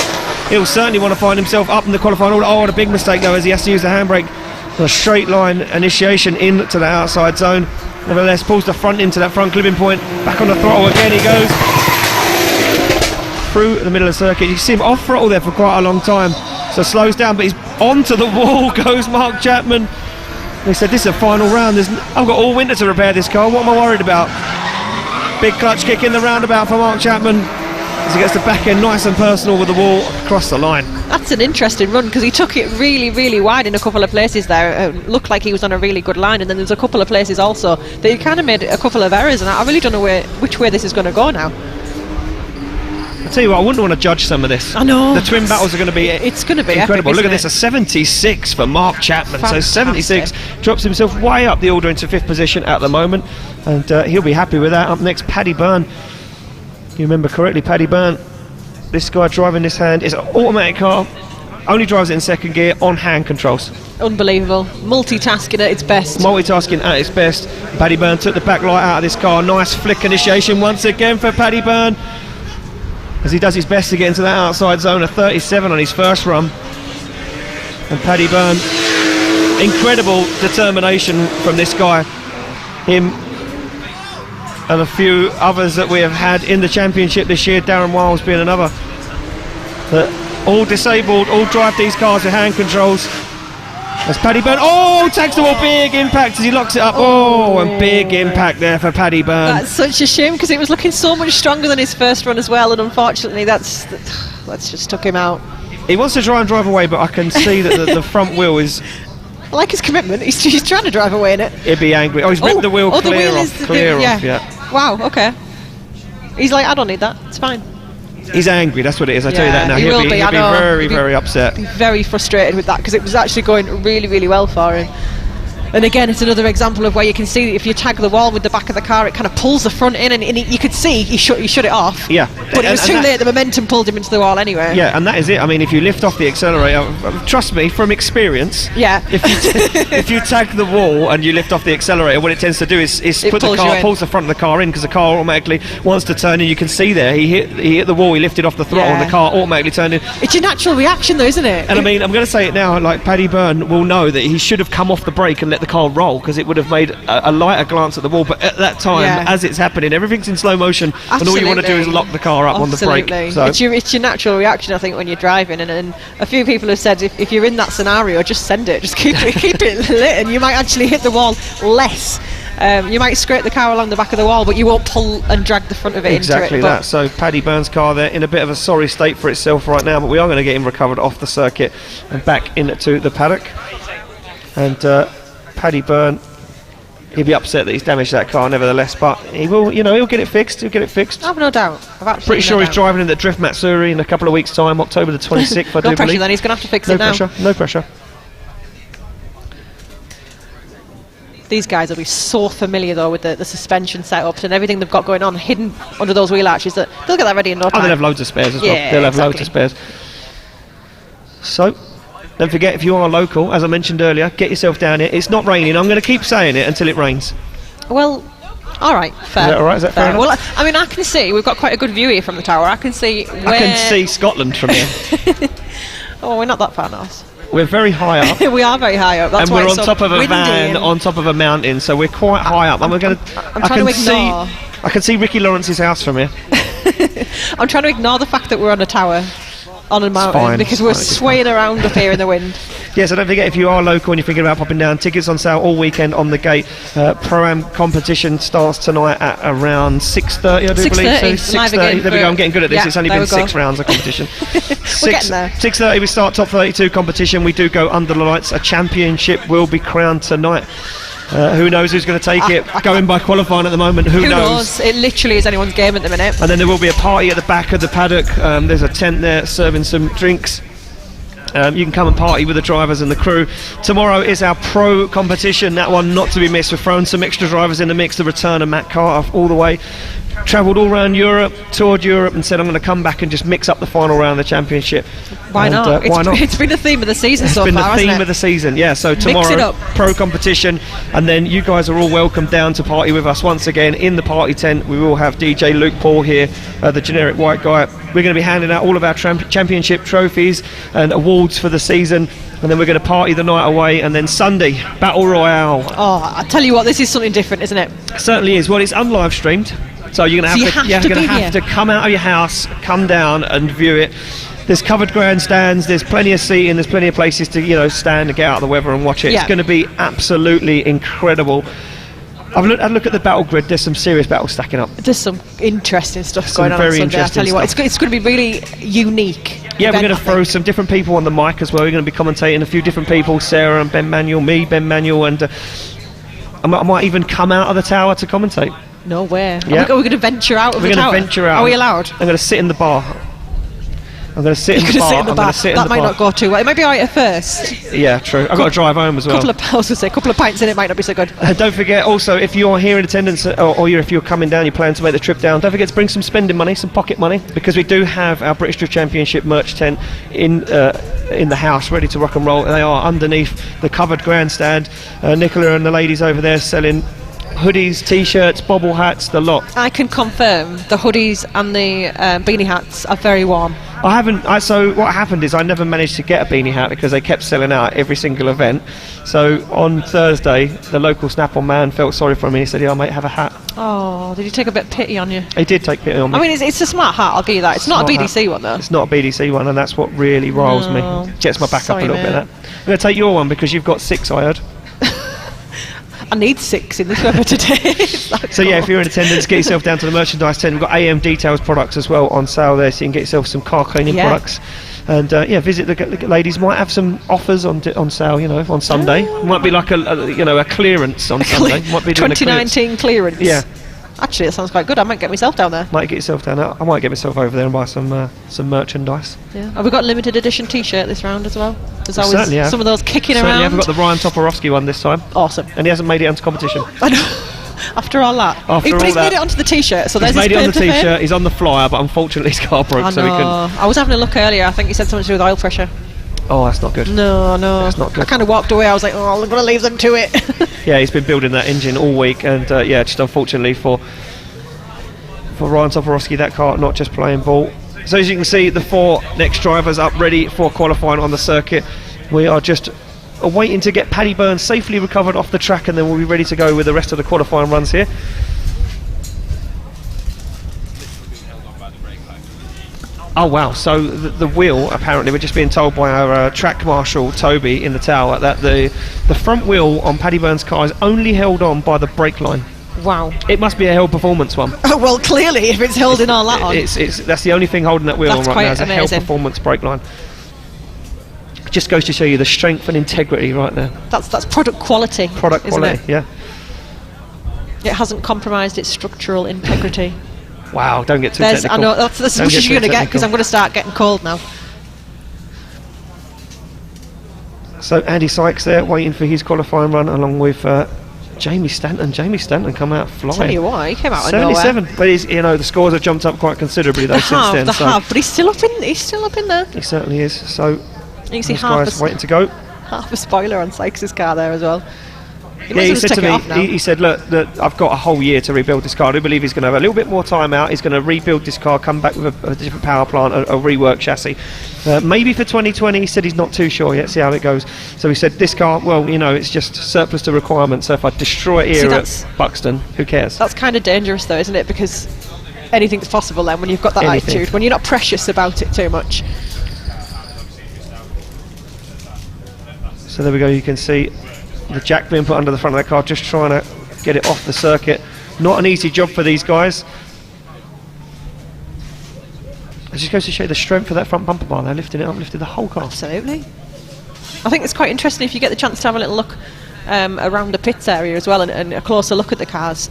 He'll certainly want to find himself up in the qualifying order. Oh, what a big mistake though, as he has to use the handbrake for a straight line initiation into the outside zone. Nevertheless, pulls the front into that front clipping point, back on the throttle again he goes through the middle of the circuit. You see him off throttle there for quite a long time, so slows down, but he's onto the wall goes Mark Chapman. He said, this is a final round, I've got all winter to repair this car, what am I worried about? Big clutch kick in the roundabout for Mark Chapman as he gets the back end nice and personal with the wall across the line. That's an interesting run because he took it really, really wide in a couple of places there. It looked like he was on a really good line, and then there's a couple of places also that he kind of made a couple of errors, and I really don't know which way this is going to go now. I'll tell you what, I wouldn't want to judge some of this. I know. The twin battles are going to be incredible. Look at this, a 76 for Mark Chapman. Fantastic. So 76 drops himself way up the order into 5th position at the moment, and he'll be happy with that. Up next, Paddy Byrne. You remember correctly, Paddy Byrne, this guy driving this hand is an automatic car, only drives it in second gear on hand controls. Unbelievable. Multitasking at its best. Multitasking at its best. Paddy Byrne took the back light out of this car. Nice flick initiation once again for Paddy Byrne as he does his best to get into that outside zone, a 37 on his first run. And Paddy Byrne, incredible determination from this guy. Him and a few others that we have had in the championship this year, Darren Wiles being another, all disabled, all drive these cars with hand controls. As Paddy Byrne, tags the wall, big impact as he locks it up. And big impact there for Paddy Byrne. That's such a shame because it was looking so much stronger than his first run as well, and unfortunately that's just took him out. He wants to try and drive away, but I can see that the front wheel is... I like his commitment. He's trying to drive away in it. He'd be angry. He's ripped the wheel clear off. Yeah. Wow, okay. He's like, I don't need that. It's fine. He's angry, that's what it is. I tell you that now. He'll be very, very upset. Very frustrated with that because it was actually going really, really well for him. And again, it's another example of where you can see if you tag the wall with the back of the car, it kind of pulls the front in, and you could see he shut it off. Yeah. But it was too late. The momentum pulled him into the wall anyway. Yeah, and that is it. I mean, if you lift off the accelerator, trust me, from experience. Yeah. If you tag the wall and you lift off the accelerator, what it tends to do is pulls the front of the car in because the car automatically wants to turn in. You can see there he hit the wall, he lifted off the throttle, and the car automatically turned in. It's your natural reaction, though, isn't it? And I mean, I'm going to say it now. Like Paddy Byrne will know that he should have come off the brake and let the car roll because it would have made a lighter glance at the wall, but at that time, as it's happening, everything's in slow motion. Absolutely. And all you want to do is lock the car up on the brake. So it's your natural reaction, I think, when you're driving, and a few people have said if you're in that scenario, just send it, just keep it lit, and you might actually hit the wall less. You might scrape the car along the back of the wall, but you won't pull and drag the front of it into it. Exactly that. So Paddy Byrne's car there in a bit of a sorry state for itself right now, but we are going to get him recovered off the circuit and back into the paddock. And Paddy Byrne He'll be upset that he's damaged that car, nevertheless, but he will, he'll get it fixed. He'll get it fixed. I have no doubt. I've absolutely Pretty sure no he's doubt. driving in the Drift Matsuri in a couple of weeks' time, October the 26th, I do No pressure believe. then, he's going to have to fix No it now. pressure, no pressure. These guys will be so familiar though with the suspension setups and everything they've got going on hidden under those wheel arches that they'll get that ready in no time. Oh, they'll have loads of spares as well. Yeah, They'll have loads exactly. of spares. So, don't forget, if you are local, as I mentioned earlier, get yourself down here. It's not raining. I'm going to keep saying it until it rains. Well, all right, fair. Is that all right? Is that fair enough? Well, I mean, I can see we've got quite a good view here from the tower. I can see where. I can see Scotland from here. Oh, we're not that far north. We're very high up. We are very high up. That's And why we're it's on so top of a windy van, and- on top of a mountain, so we're quite high up. And we're going I'm trying to ignore. I can see Ricky Lawrence's house from here. I'm trying to ignore the fact that we're on a tower, on a mountain, fine, because it's we're fine, it's swaying around up here in the wind. Yeah, so don't forget, if you are local and you're thinking about popping down, tickets on sale all weekend on the gate. Pro-Am competition starts tonight at around 6:30, I do believe. So 6:30. live again There we go. I'm getting good at this. Yeah, It's only there been we go. 6 rounds of competition. We're getting there. 6:30 we start top 32 competition. We do go under the lights. A championship will be crowned tonight. Who knows who's going to take it? Going by qualifying at the moment. Who knows? It literally is anyone's game at the minute. And then there will be a party at the back of the paddock. There's a tent there serving some drinks. You can come and party with the drivers and the crew. Tomorrow is our pro competition, that one not to be missed. We're throwing some extra drivers in the mix. The return of Matt Carter all the way. Travelled all around Europe, toured Europe, and said I'm going to come back and just mix up the final round of the championship. Why And, not? why not? It's been the theme of the season so It's been far, the theme hasn't of it? the season, yeah. So it tomorrow, up. pro competition, and then you guys are all welcome down to party with us once again in the party tent. We will have DJ Luke Paul here, the generic white guy. We're going to be handing out all of our championship trophies and awards for the season, and then we're going to party the night away, and then Sunday, Battle Royale. Oh, I tell you what, this is something different, isn't it? It certainly is. Well, it's unlive streamed, so you're going to So have you have to you're be going to have here. to come out of your house, come down and view it. There's covered grandstands, there's plenty of seating, there's plenty of places to stand and get out of the weather and watch it. Yeah. It's going to be absolutely incredible. I've had a look at the battle grid. There's some serious battles stacking up. There's some interesting stuff Some going on very Sunday. I tell interesting you what, stuff. it's going to be really unique. Yeah, we're event, going I to throw think. some different people on the mic as well. We're going to be commentating a few different people, Sarah and Ben Manuel, me, Ben Manuel, and I might even come out of the tower to commentate. No way. Yeah. We're going to venture out of We're the going tower. to venture out. Are we allowed? I'm going to sit in the bar. I'm going to sit in You're the going to bar. sit in the I'm bar. going to sit in That the might bar. not go too well. It might be alright at first. Yeah, true. I've got to drive home as well. I was going to say, a couple of pints in it might not be so good. Don't forget also, if you're here in attendance or if you're coming down, you plan to make the trip down, don't forget to bring some spending money, some pocket money, because we do have our British Drift Championship merch tent in the house ready to rock and roll. They are underneath the covered grandstand. Nicola and the ladies over there selling hoodies, t-shirts, bobble hats, the lot. I can confirm the hoodies and the beanie hats are very warm. So what happened is I never managed to get a beanie hat because they kept selling out every single event. So on Thursday, the local Snap-on man felt sorry for me. He said, "Yeah, mate, have a hat." Oh, did you take a bit of pity on you? He did take pity on me. I mean, it's a smart hat, I'll give you that. It's not a Smart BDC hat. one, though. It's not a BDC one, and that's what really riles No. me. Gets my back Sorry, up a little bit. mate. That. I'm going to take your one because you've got 6, I heard. I need 6 in this weather today. So yeah, if you're in attendance, get yourself down to the merchandise tent. We've got AM Details products as well on sale there, so you can get yourself some car cleaning Yeah. products. And visit the ladies. Might have some offers on sale, on Sunday. Might be like a clearance on Sunday. Might be doing a clearance. 2019 clearance. Yeah. Actually, that sounds quite good. I might get myself down there. Might get yourself down. I might get myself over there and buy some merchandise. Yeah. Have we got a limited edition T-shirt this round as well? There's We always certainly have. some of those kicking Certainly around. haven't got the Ryan Toporowski one this time, Awesome. and he hasn't made it onto competition. I know. After all that. After But all he's that. made it onto the T-shirt, so He's there's made it on the his claim to fame. T-shirt. He's on the flyer, but unfortunately his car broke, I so he couldn't. know. I was having a look earlier. I think he said something to do with oil pressure. Oh, that's not good. No. That's not good. I kind of walked away. I was like, oh, I'm going to leave them to it. Yeah, he's been building that engine all week, and just unfortunately for Ryan Toporowski, that car not just playing ball. So as you can see, the 4 next drivers up ready for qualifying on the circuit. We are just waiting to get Paddy Burns safely recovered off the track, and then we'll be ready to go with the rest of the qualifying runs here. Oh wow, so the wheel, apparently we're just being told by our track marshal Toby in the tower that the front wheel on Paddy Burns' car is only held on by the brake line. Wow. It must be a Hill Performance one. Well, clearly, if it's holding all that on. That's the only thing holding that wheel That's on right quite now is a Hill amazing. Performance brake line. Just goes to show you the strength and integrity right there. That's product quality. Product isn't quality, it? yeah. It hasn't compromised its structural integrity. Wow, don't get too I technical. know, that's Don't what get you're too going to get, because technical. I'm going to start getting cold now. So Andy Sykes there waiting for his qualifying run along with Jamie Stanton. Jamie Stanton come out flying. Tell you what, he came out of nowhere. 77, but he's, the scores have jumped up quite considerably though They since then. have, but he's still up in there. He certainly is. So You can see those guys waiting to go. half a spoiler on Sykes' car there as well. He said to me, he said, look, I've got a whole year to rebuild this car. I do believe he's going to have a little bit more time out. He's going to rebuild this car, come back with a different power plant, a rework chassis. Maybe for 2020, he said he's not too sure yet, see how it goes. So he said, this car, well, it's just surplus to requirements. So if I destroy it here at Buxton, who cares? That's kind of dangerous though, isn't it? Because anything's possible then when you've got that attitude, when you're not precious about it too much. So there we go, you can see the jack being put under the front of that car, just trying to get it off the circuit. Not an easy job for these guys. It just goes to show you the strength of that front bumper bar. They're lifting it up, lifted the whole car. Absolutely. I think it's quite interesting if you get the chance to have a little look around the pits area as well, and a closer look at the cars.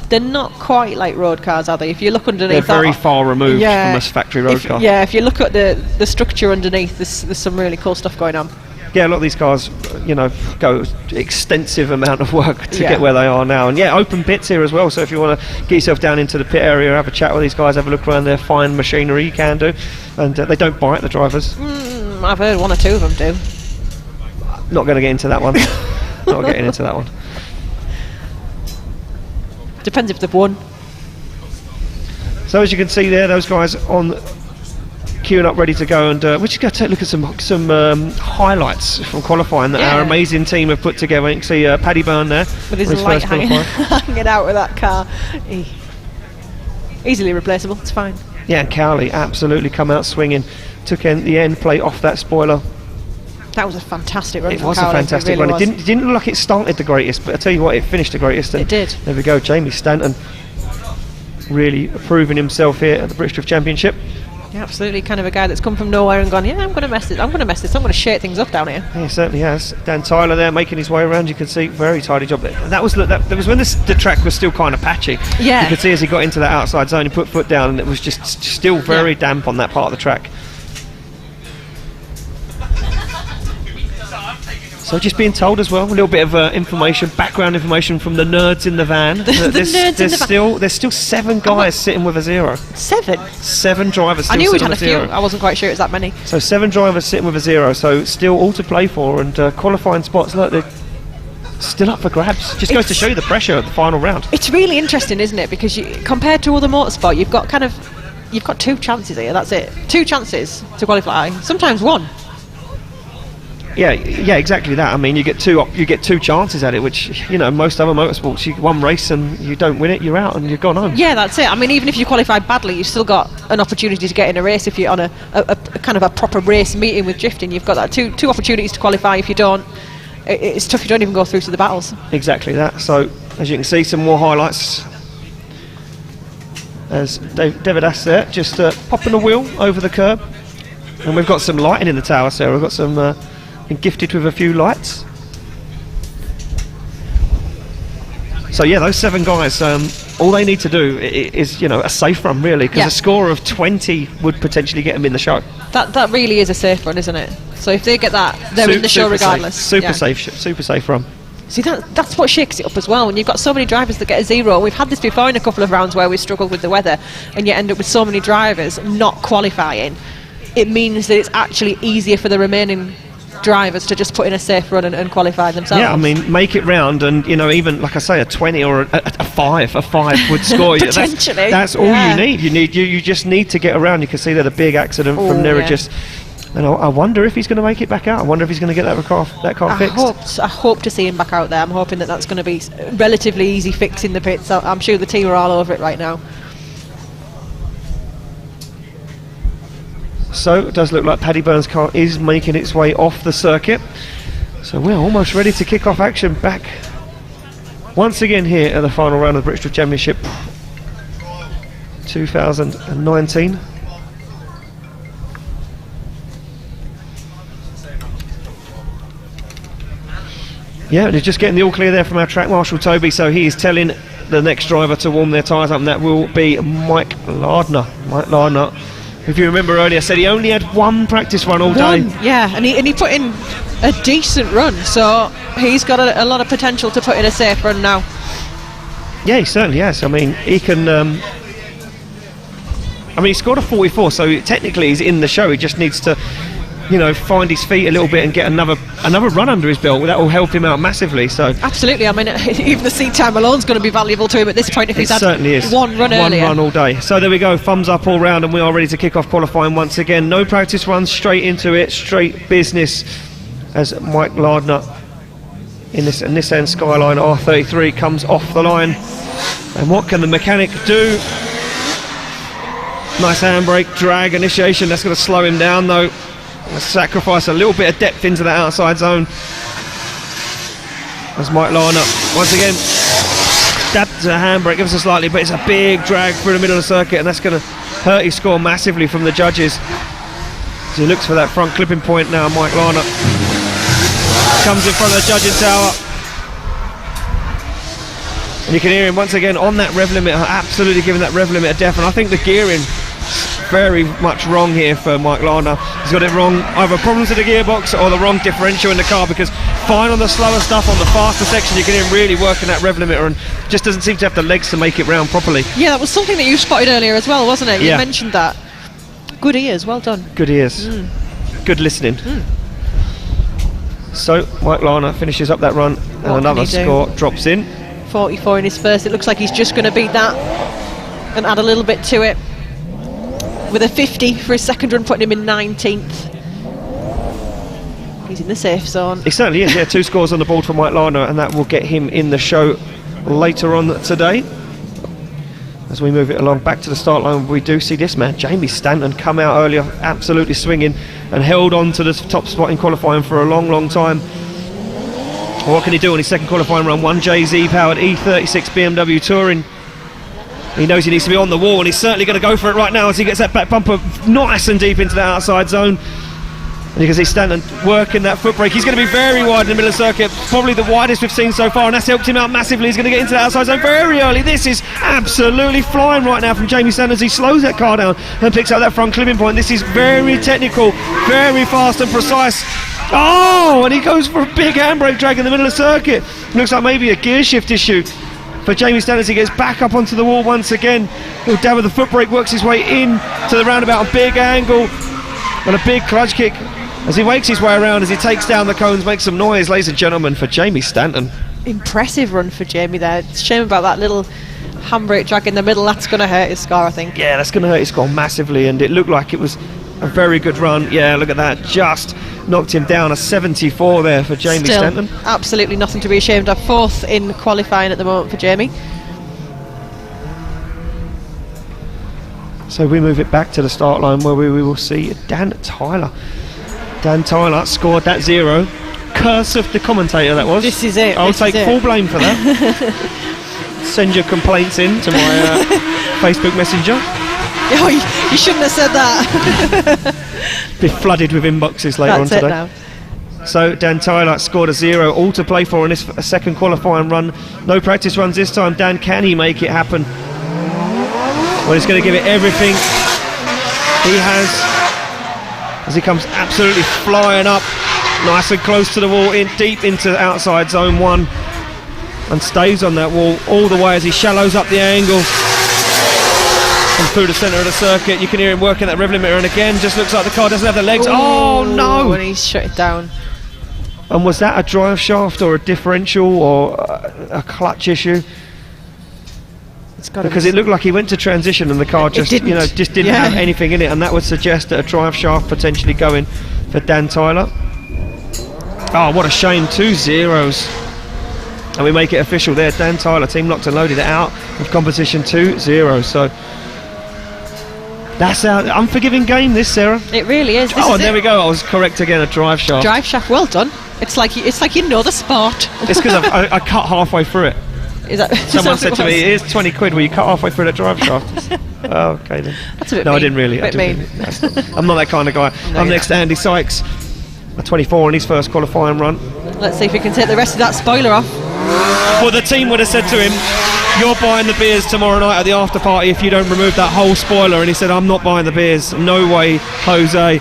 They're not quite like road cars, are they? If you look underneath, they're very far removed from a factory road car. Yeah, if you look at the structure underneath, there's some really cool stuff going on. Yeah, a lot of these cars, go extensive amount of work to get where they are now. And open pits here as well, so if you want to get yourself down into the pit area, have a chat with these guys, have a look around their fine machinery, you can do. And they don't bite the drivers. I've heard one or two of them do. Not going to get into that one. Not getting into that one. Depends if they've won. So as you can see there, those guys on queuing up ready to go, and we're just going to take a look at some highlights from qualifying that our amazing team have put together. You can see Paddy Byrne there with his light hanging out with that car. Easily replaceable, it's fine. Yeah, and Cowley absolutely come out swinging, took the end plate off that spoiler. That was a fantastic run. It was a fantastic run. It didn't look like it started the greatest, but I tell you what, it finished the greatest. And it did. There we go, Jamie Stanton really proving himself here at the British Drift Championship. Yeah, absolutely, kind of a guy that's come from nowhere and gone, I'm going to mess this, I'm going to shake things up down here. Yeah, he certainly has. Dan Tyler there making his way around, you can see, very tidy job there. And that was when the track was still kind of patchy. Yeah. You could see as he got into that outside zone, he put foot down, and it was just still very damp on that part of the track. So just being told as well, a little bit of background information from the nerds in the van. There's still 7 guys sitting with a 0. 7? 7 drivers still I knew we'd had a zero. few. I wasn't quite sure it was that many. So 7 drivers sitting with a 0. So still all to play for, and qualifying spots, look, they're still up for grabs. Just goes to show you the pressure at the final round. It's really interesting, isn't it? Because compared to other motorsport, you've got 2 chances here. That's it. 2 chances to qualify. Sometimes 1. Yeah, exactly that. I mean, you get two chances at it, which most other motorsports, you one race and you don't win it, you're out and you've gone home. Yeah, that's it. I mean, even if you qualify badly, you've still got an opportunity to get in a race. If you're on a kind of a proper race meeting with drifting, you've got that two opportunities to qualify. If you don't, it's tough. You don't even go through to the battles. Exactly that. So as you can see, some more highlights. As David Ass there, just popping a wheel over the curb, and we've got some lighting in the tower. So we've got some. Gifted with a few lights. So those 7 guys, all they need to do is a safe run really, because a score of 20 would potentially get them in the show. That really is a safe run, isn't it? So if they get that, they're in the show regardless. Super safe run. See, that's what shakes it up as well. When you've got so many drivers that get a 0, we've had this before in a couple of rounds where we struggled with the weather, and you end up with so many drivers not qualifying. It means that it's actually easier for the remaining drivers to just put in a safe run and qualify themselves. Yeah, I mean, make it round, and even like I say, a 20 or a 5 would score you. Potentially. That's all you need. You just need to get around. You can see that a big accident from Nerigis. And I wonder if he's going to make it back out. I wonder if he's going to get that car fixed. I hope to see him back out there. I'm hoping that's going to be relatively easy fix in the pits. I'm sure the team are all over it right now. So it does look like Paddy Byrne's car is making its way off the circuit. So we're almost ready to kick off action back once again here at the final round of the British Drift Championship 2019. Yeah, they're just getting the all clear there from our track marshal Toby, so he is telling the next driver to warm their tyres up, and that will be Mike Lardner. If you remember earlier, I said he only had one practice run all day. Yeah, and he put in a decent run, so he's got a lot of potential to put in a safe run now. Yeah, he certainly has. I mean, he can. He scored a 44, so technically he's in the show. He just needs to, find his feet a little bit and get another run under his belt. That will help him out massively. So absolutely. I mean, even the seat time alone is going to be valuable to him at this point if he's had one run earlier. One run all day. So there we go. Thumbs up all round, and we are ready to kick off qualifying once again. No practice runs, straight into it, straight business. As Mike Lardner in this Nissan Skyline R33 comes off the line, and what can the mechanic do? Nice handbrake, drag, initiation. That's going to slow him down though. Sacrifice a little bit of depth into that outside zone. As Mike Lardner once again stabs a handbrake ever so slightly, but it's a big drag through the middle of the circuit, and that's going to hurt his score massively from the judges. As he looks for that front clipping point now, Mike Lardner comes in front of the judging tower. And you can hear him once again on that rev limiter, absolutely giving that rev limiter death. And I think the gearing very much wrong here for Mike Lardner. He's got it wrong, either problems with the gearbox or the wrong differential in the car, because fine on the slower stuff, on the faster section you can hear him really working that rev limiter, and just doesn't seem to have the legs to make it round properly. Yeah, that was something that you spotted earlier as well, wasn't it? You mentioned that. Good ears, well done. Good ears. Good listening. So Mike Lardner finishes up that run, and another score drops in. 44 in his first. It looks like he's just going to beat that and add a little bit to it, with a 50 for his second run, putting him in 19th. He's in the safe zone. He certainly is. 2 scores on the board for Mike Lardner, and that will get him in the show later on today. As we move it along back to the start line, we do see this man, Jamie Stanton, come out earlier, absolutely swinging, and held on to the top spot in qualifying for a long time. What can he do on his second qualifying run? 1JZ powered E36 BMW Touring. He knows he needs to be on the wall, and he's certainly going to go for it right now as he gets that back bumper nice and deep into that outside zone. And you can see Stanton working that foot brake. He's going to be very wide in the middle of the circuit, probably the widest we've seen so far, and that's helped him out massively. He's going to get into that outside zone very early. This is absolutely flying right now from Jamie Stanton as he slows that car down and picks up that front clipping point. This is very technical, very fast and precise. Oh, and he goes for a big handbrake drag in the middle of the circuit. Looks like maybe a gear shift issue for Jamie Stanton as he gets back up onto the wall once again. Little dab with the foot brake, works his way in to the roundabout, a big angle and a big clutch kick as he wakes his way around, as he takes down the cones, makes some noise, ladies and gentlemen, for Jamie Stanton. Impressive run for Jamie there. It's a shame about that little handbrake drag in the middle. That's going to hurt his score, I think. Yeah, that's going to hurt his score massively, and it looked like it was a very good run. Yeah, look at that, just knocked him down. A 74 there for Jamie Stanton. Absolutely nothing to be ashamed of. 4th in qualifying at the moment for Jamie. So we move it back to the start line where we will see Dan Tyler. Dan Tyler scored that 0. Curse of the commentator, that was. This is it. I'll take full blame for that. Send your complaints in to my Facebook Messenger. Oh, you shouldn't have said that. Be flooded with inboxes later on today. Now. So Dan Tyler scored a 0, all to play for in this second qualifying run. No practice runs this time. Dan, can he make it happen? Well, he's going to give it everything he has, as he comes absolutely flying up, nice and close to the wall, in deep into outside zone 1, and stays on that wall all the way as he shallows up the angle and through the centre of the circuit. You can hear him working that rev limiter, and again just looks like the car doesn't have the legs. Oh no! And he's shut it down. And was that a drive shaft or a differential or a clutch issue? Because it looked like he went to transition and the car just didn't have anything in it, and that would suggest that a drive shaft potentially going for Dan Tyler. Oh, what a shame, 2 zeros. And we make it official there. Dan Tyler, team locked and loaded, it out of competition, 2-0. So that's our unforgiving game, this, Sarah. It really is. There we go. I was correct again. A drive shaft. Drive shaft. Well done. It's like you know the sport. It's because I cut halfway through it. Is that someone said to me, "Here's 20 quid. Will you cut halfway through that drive shaft?" Oh, okay then. That's a bit no, mean. I didn't really. I'm not that kind of guy. No, I'm next to Andy Sykes, a 24 in his first qualifying run. Let's see if we can take the rest of that spoiler off. Well, the team would have said to him, "You're buying the beers tomorrow night at the after party if you don't remove that whole spoiler." And he said, "I'm not buying the beers. No way, Jose."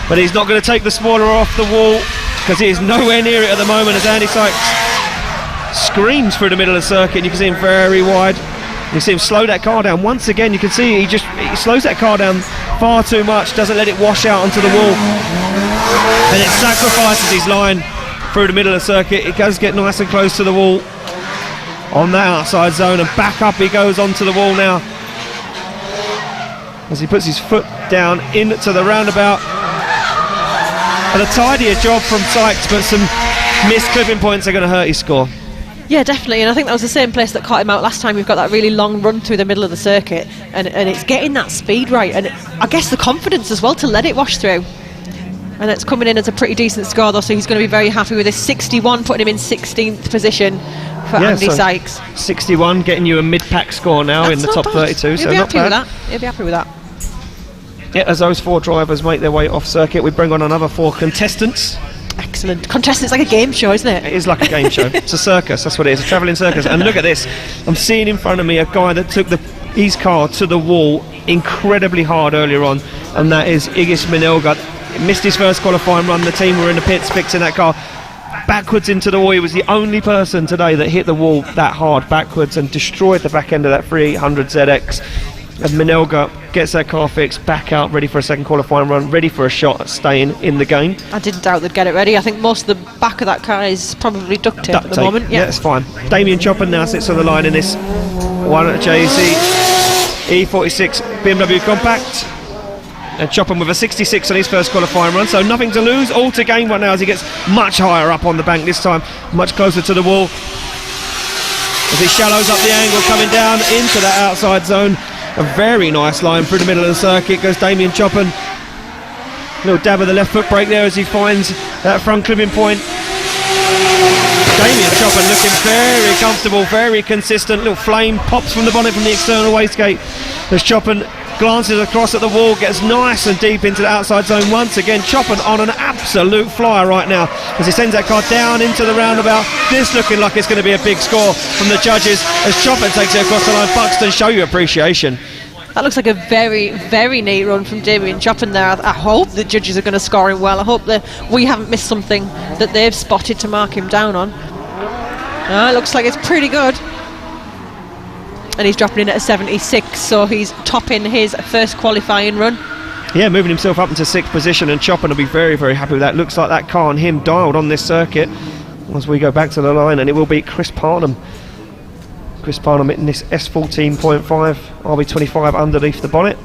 But he's not going to take the spoiler off the wall because he is nowhere near it at the moment as Andy Sykes screams through the middle of the circuit. And you can see him very wide. You see him slow that car down once again. You can see he slows that car down far too much, doesn't let it wash out onto the wall, and it sacrifices his line through the middle of the circuit. It does get nice and close to the wall on that outside zone, and back up he goes onto the wall now as he puts his foot down into the roundabout. And a tidier job from Sykes, but some missed clipping points are going to hurt his score. Yeah, definitely, and I think that was the same place that caught him out last time. We've got that really long run through the middle of the circuit, and it's getting that speed right, and I guess the confidence as well to let it wash through. And it's coming in as a pretty decent score though, so he's going to be very happy with this 61, putting him in 16th position for Andy Sykes. 61, getting you a mid-pack score now. That's in the top bad. 32, so not bad. He'll be happy with that. Yeah, as those 4 drivers make their way off circuit, we bring on another 4 contestants. Excellent. Contestants, like a game show, isn't it? It is like a game show. It's a circus, that's what it is, a travelling circus. And look at this. I'm seeing in front of me a guy that took his car to the wall incredibly hard earlier on, and that is Igis Minelga. He missed his first qualifying run. The team were in the pits fixing that car backwards into the wall. He was the only person today that hit the wall that hard backwards and destroyed the back end of that 3800 ZX. And Minelga gets that car fixed, back out, ready for a second qualifying run, ready for a shot at staying in the game. I didn't doubt they'd get it ready. I think most of the back of that car is probably duct tape at the moment. Yeah, it's fine. Damien Chopin now sits on the line in this one at JC E46 BMW Compact. And Chopin with a 66 on his first qualifying run, so nothing to lose, all to gain right now as he gets much higher up on the bank this time, much closer to the wall. As he shallows up the angle, coming down into that outside zone. A very nice line through the middle of the circuit goes Damien Chopin. Little dab of the left foot brake there as he finds that front clipping point. Damien Chopin looking very comfortable, very consistent. Little flame pops from the bonnet from the external wastegate as Chopin glances across at the wall, gets nice and deep into the outside zone once again. Chopin on an absolute flyer right now as he sends that car down into the roundabout. This looking like it's going to be a big score from the judges as Chopin takes it across the line. Buxton, show you appreciation. That looks like a very, very neat run from Damien Chopin there. I hope the judges are going to score him well. I hope that we haven't missed something that they've spotted to mark him down on. It looks like it's pretty good. And he's dropping in at a 76, so he's topping his first qualifying run. Yeah, moving himself up into 6th position, and Chopin will be very, very happy with that. Looks like that car and him dialed on this circuit as we go back to the line, and it will be Chris Parnham. Chris Parnham in this S14.5 RB25 underneath the bonnet.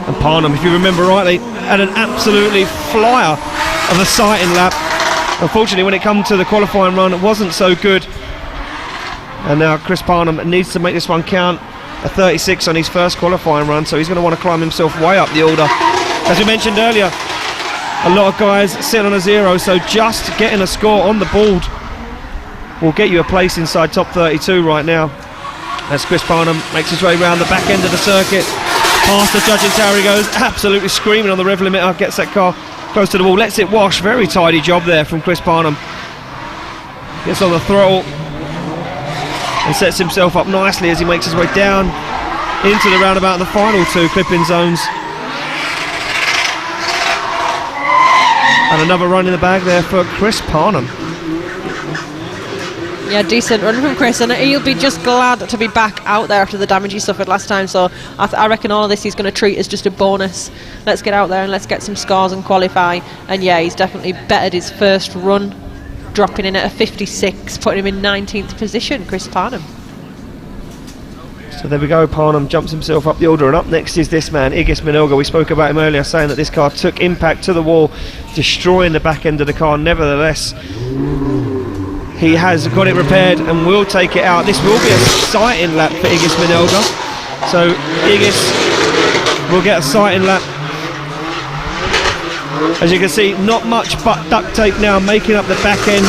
And Parnham, if you remember rightly, had an absolutely flyer of a sighting lap. Unfortunately, when it comes to the qualifying run, it wasn't so good. And now Chris Parnham needs to make this one count. A 36 on his first qualifying run, so he's going to want to climb himself way up the order. As we mentioned earlier, a lot of guys sit on a 0, so just getting a score on the board will get you a place inside top 32 right now. As Chris Parnham makes his way around the back end of the circuit, past the judging tower he goes, absolutely screaming on the rev limiter, gets that car close to the wall, lets it wash. Very tidy job there from Chris Parnham. Gets on the throttle and sets himself up nicely as he makes his way down into the roundabout in the final 2 clipping zones. And another run in the bag there for Chris Parnham. Yeah, decent run from Chris, and he'll be just glad to be back out there after the damage he suffered last time, so I reckon all of this he's going to treat as just a bonus. Let's get out there and let's get some scores and qualify. And yeah, he's definitely bettered his first run, dropping in at a 56, putting him in 19th position, Chris Parnham. So there we go, Parnham jumps himself up the order, and up next is this man, Igis Minelga. We spoke about him earlier, saying that this car took impact to the wall, destroying the back end of the car. Nevertheless, he has got it repaired and will take it out. This will be a sighting lap for Igis Minelga. So Igis will get a sighting lap. As you can see, not much but duct tape now making up the back end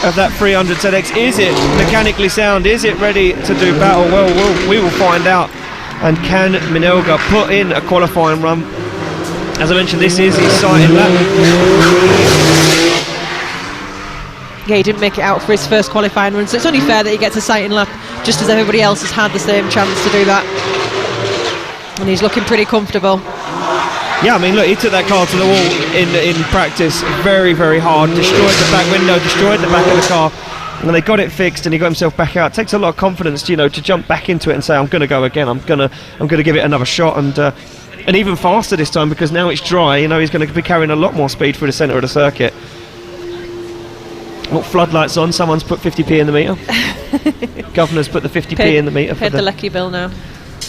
of that 300 ZX. Is it mechanically sound? Is it ready to do battle? Well, we will find out. And can Minelga put in a qualifying run? As I mentioned, this is his sighting lap. Yeah, he didn't make it out for his first qualifying run, so it's only fair that he gets a sighting lap just as everybody else has had the same chance to do that. And he's looking pretty comfortable. Yeah, I mean, look, he took that car to the wall in practice very, very hard, destroyed the back window, destroyed the back of the car, and they got it fixed, and he got himself back out. It takes a lot of confidence, you know, to jump back into it and say, I'm going to go again, I'm going to give it another shot, and even faster this time, because now it's dry, you know, he's going to be carrying a lot more speed through the centre of the circuit. What floodlights on? Someone's put 50p in the meter. Governor's put the 50p in the meter. Paid the Lecky bill now.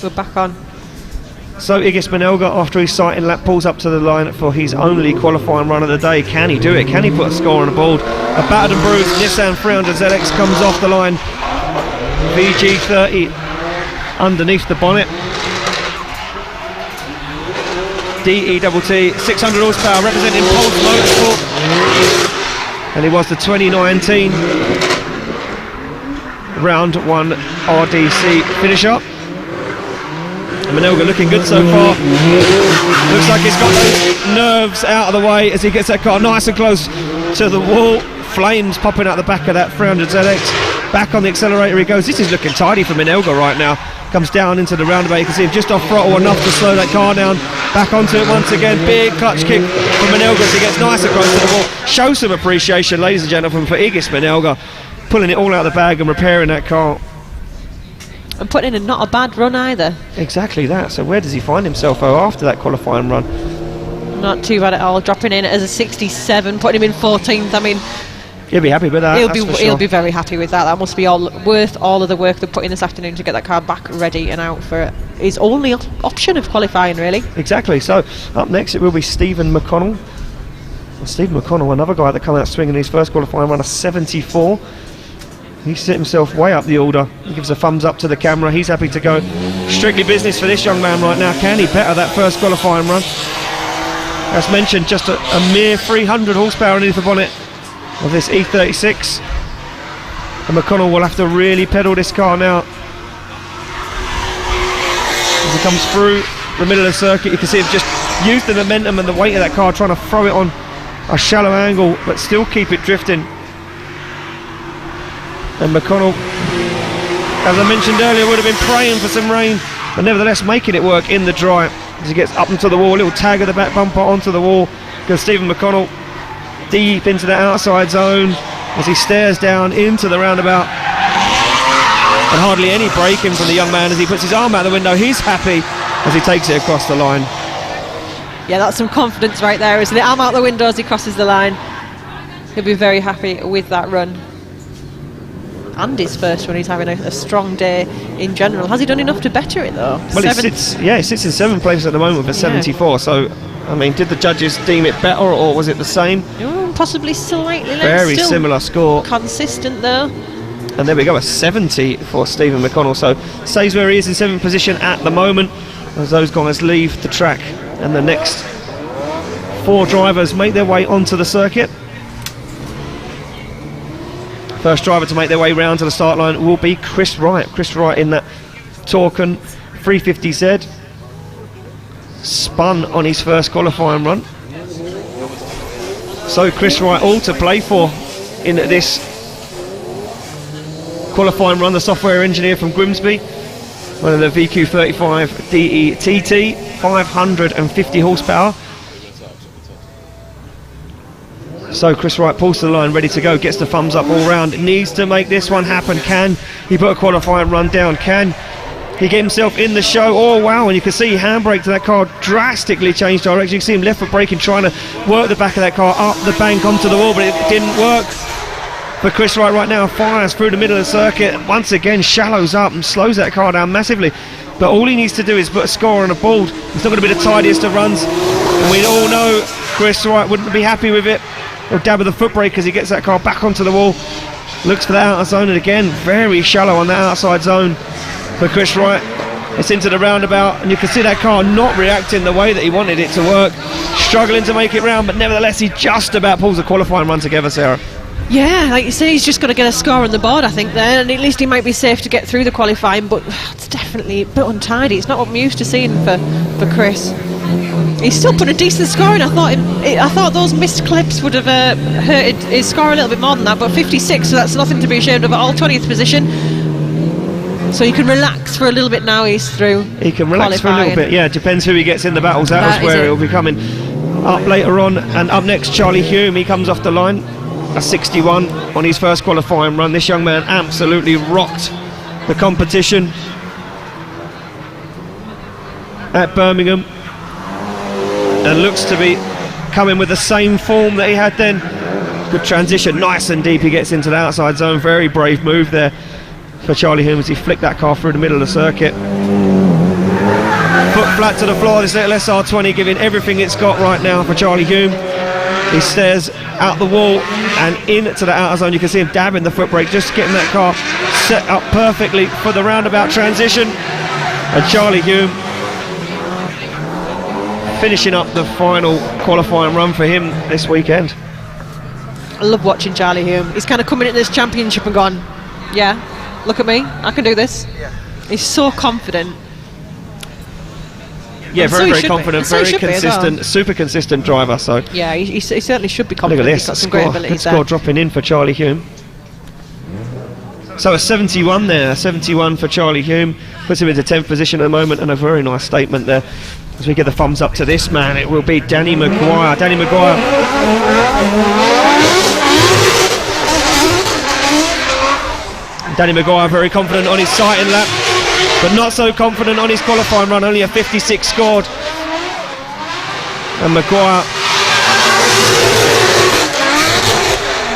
We're back on. So Igis Manelga, after his sighting lap, pulls up to the line for his only qualifying run of the day. Can he do it? Can he put a score on the board? A battered and bruised Nissan 300 ZX comes off the line. VG30 underneath the bonnet. DETT 600 horsepower representing Pulse Motorsport. And he was the 2019 round 1 RDC finisher. Manelga looking good so far. Looks like he's got those nerves out of the way as he gets that car nice and close to the wall. Flames popping out the back of that 300 ZX. Back on the accelerator he goes. This is looking tidy for Manelga right now. Comes down into the roundabout. You can see him just off throttle enough to slow that car down. Back onto it once again. Big clutch kick from Manelga as he gets nice and close to the wall. Show some appreciation, ladies and gentlemen, for Igis Manelga pulling it all out of the bag and repairing that car. And putting in not a bad run either. Exactly that. So where does he find himself after that qualifying run? Not too bad at all. Dropping in as a 67, putting him in 14th. I mean, he'll be happy with that. He'll be very happy with that. That must be worth all of the work they put in this afternoon to get that car back ready and out for his only option of qualifying, really. Exactly. So up next it will be Stephen McConnell. Well, Stephen McConnell, another guy that came out swinging his first qualifying run, a 74. He's set himself way up the order. He gives a thumbs up to the camera. He's happy to go. Strictly business for this young man right now. Can he better that first qualifying run? As mentioned, just a mere 300 horsepower underneath the bonnet of this E36. And McConnell will have to really pedal this car now. As he comes through the middle of the circuit, you can see him just use the momentum and the weight of that car, trying to throw it on a shallow angle, but still keep it drifting. And McConnell, as I mentioned earlier, would have been praying for some rain, but nevertheless making it work in the dry. As he gets up into the wall, a little tag of the back bumper onto the wall, because Stephen McConnell deep into the outside zone as he stares down into the roundabout. And hardly any braking from the young man as he puts his arm out the window. He's happy as he takes it across the line. Yeah, that's some confidence right there, isn't it? Arm out the window as he crosses the line. He'll be very happy with that run. And his first one, he's having a strong day in general. Has he done enough to better it though? Well, he sits in 7th place at the moment with a 74. So, I mean, did the judges deem it better or was it the same? Possibly slightly less. Very similar score. Consistent though. And there we go, a 70 for Stephen McConnell. So stays where he is in 7th position at the moment as those guys leave the track and the next 4 drivers make their way onto the circuit. First driver to make their way round to the start line will be Chris Wright. Chris Wright in that Torken 350Z. Spun on his first qualifying run. So Chris Wright all to play for in this qualifying run. The software engineer from Grimsby. One of the VQ35 DETT. 550 horsepower. So Chris Wright pulls to the line, ready to go, gets the thumbs up all round, needs to make this one happen. Can he put a qualifying run down? Can he get himself in the show? Oh wow, and you can see handbrake to that car drastically change direction. You can see him left foot braking, trying to work the back of that car up the bank onto the wall, but it didn't work. But Chris Wright right now fires through the middle of the circuit, once again shallows up and slows that car down massively. But all he needs to do is put a score on a board. It's not going to be the tidiest of runs, and we all know Chris Wright wouldn't be happy with it. He'll dab with the foot brake as he gets that car back onto the wall. Looks for the outer zone, and again, very shallow on that outside zone for Chris Wright. It's into the roundabout, and you can see that car not reacting the way that he wanted it to work. Struggling to make it round, but nevertheless, he just about pulls a qualifying run together, Sarah. Yeah, like you say, he's just got to get a score on the board, I think, there, and at least he might be safe to get through the qualifying, but it's definitely a bit untidy. It's not what I'm used to seeing for Chris. He's still put a decent score in. I thought those missed clips would have hurted his score a little bit more than that, but 56, so that's nothing to be ashamed of at all. 20th position. So he can relax for a little bit now he's through. He can relax for a little bit, yeah. Depends who he gets in the battles. That is where he'll be coming up later on. And up next, Charlie Hume. He comes off the line. A 61 on his first qualifying run. This young man absolutely rocked the competition at Birmingham, and looks to be coming with the same form that he had then. Good transition, nice and deep. He gets into the outside zone. Very brave move there for Charlie Hume as he flicked that car through the middle of the circuit. Foot flat to the floor, this little SR20 giving everything it's got right now for Charlie Hume. He stares out the wall and into the outer zone. You can see him dabbing the foot brake, just getting that car set up perfectly for the roundabout transition. And Charlie Hume finishing up the final qualifying run for him this weekend. I love watching Charlie Hume. He's kind of coming into this championship and gone, yeah, look at me, I can do this. Yeah. He's so confident. Yeah, very, very confident, very consistent, well. Super consistent driver. So yeah, he certainly should be confident. Look at this, he's got some great abilities there. Good score dropping in for Charlie Hume. So a 71 there, 71 for Charlie Hume, puts him into 10th position at the moment, and a very nice statement there. As we get the thumbs up to this man, it will be Danny Maguire. Danny Maguire. Danny Maguire very confident on his sighting lap, but not so confident on his qualifying run. Only a 56 scored. And Maguire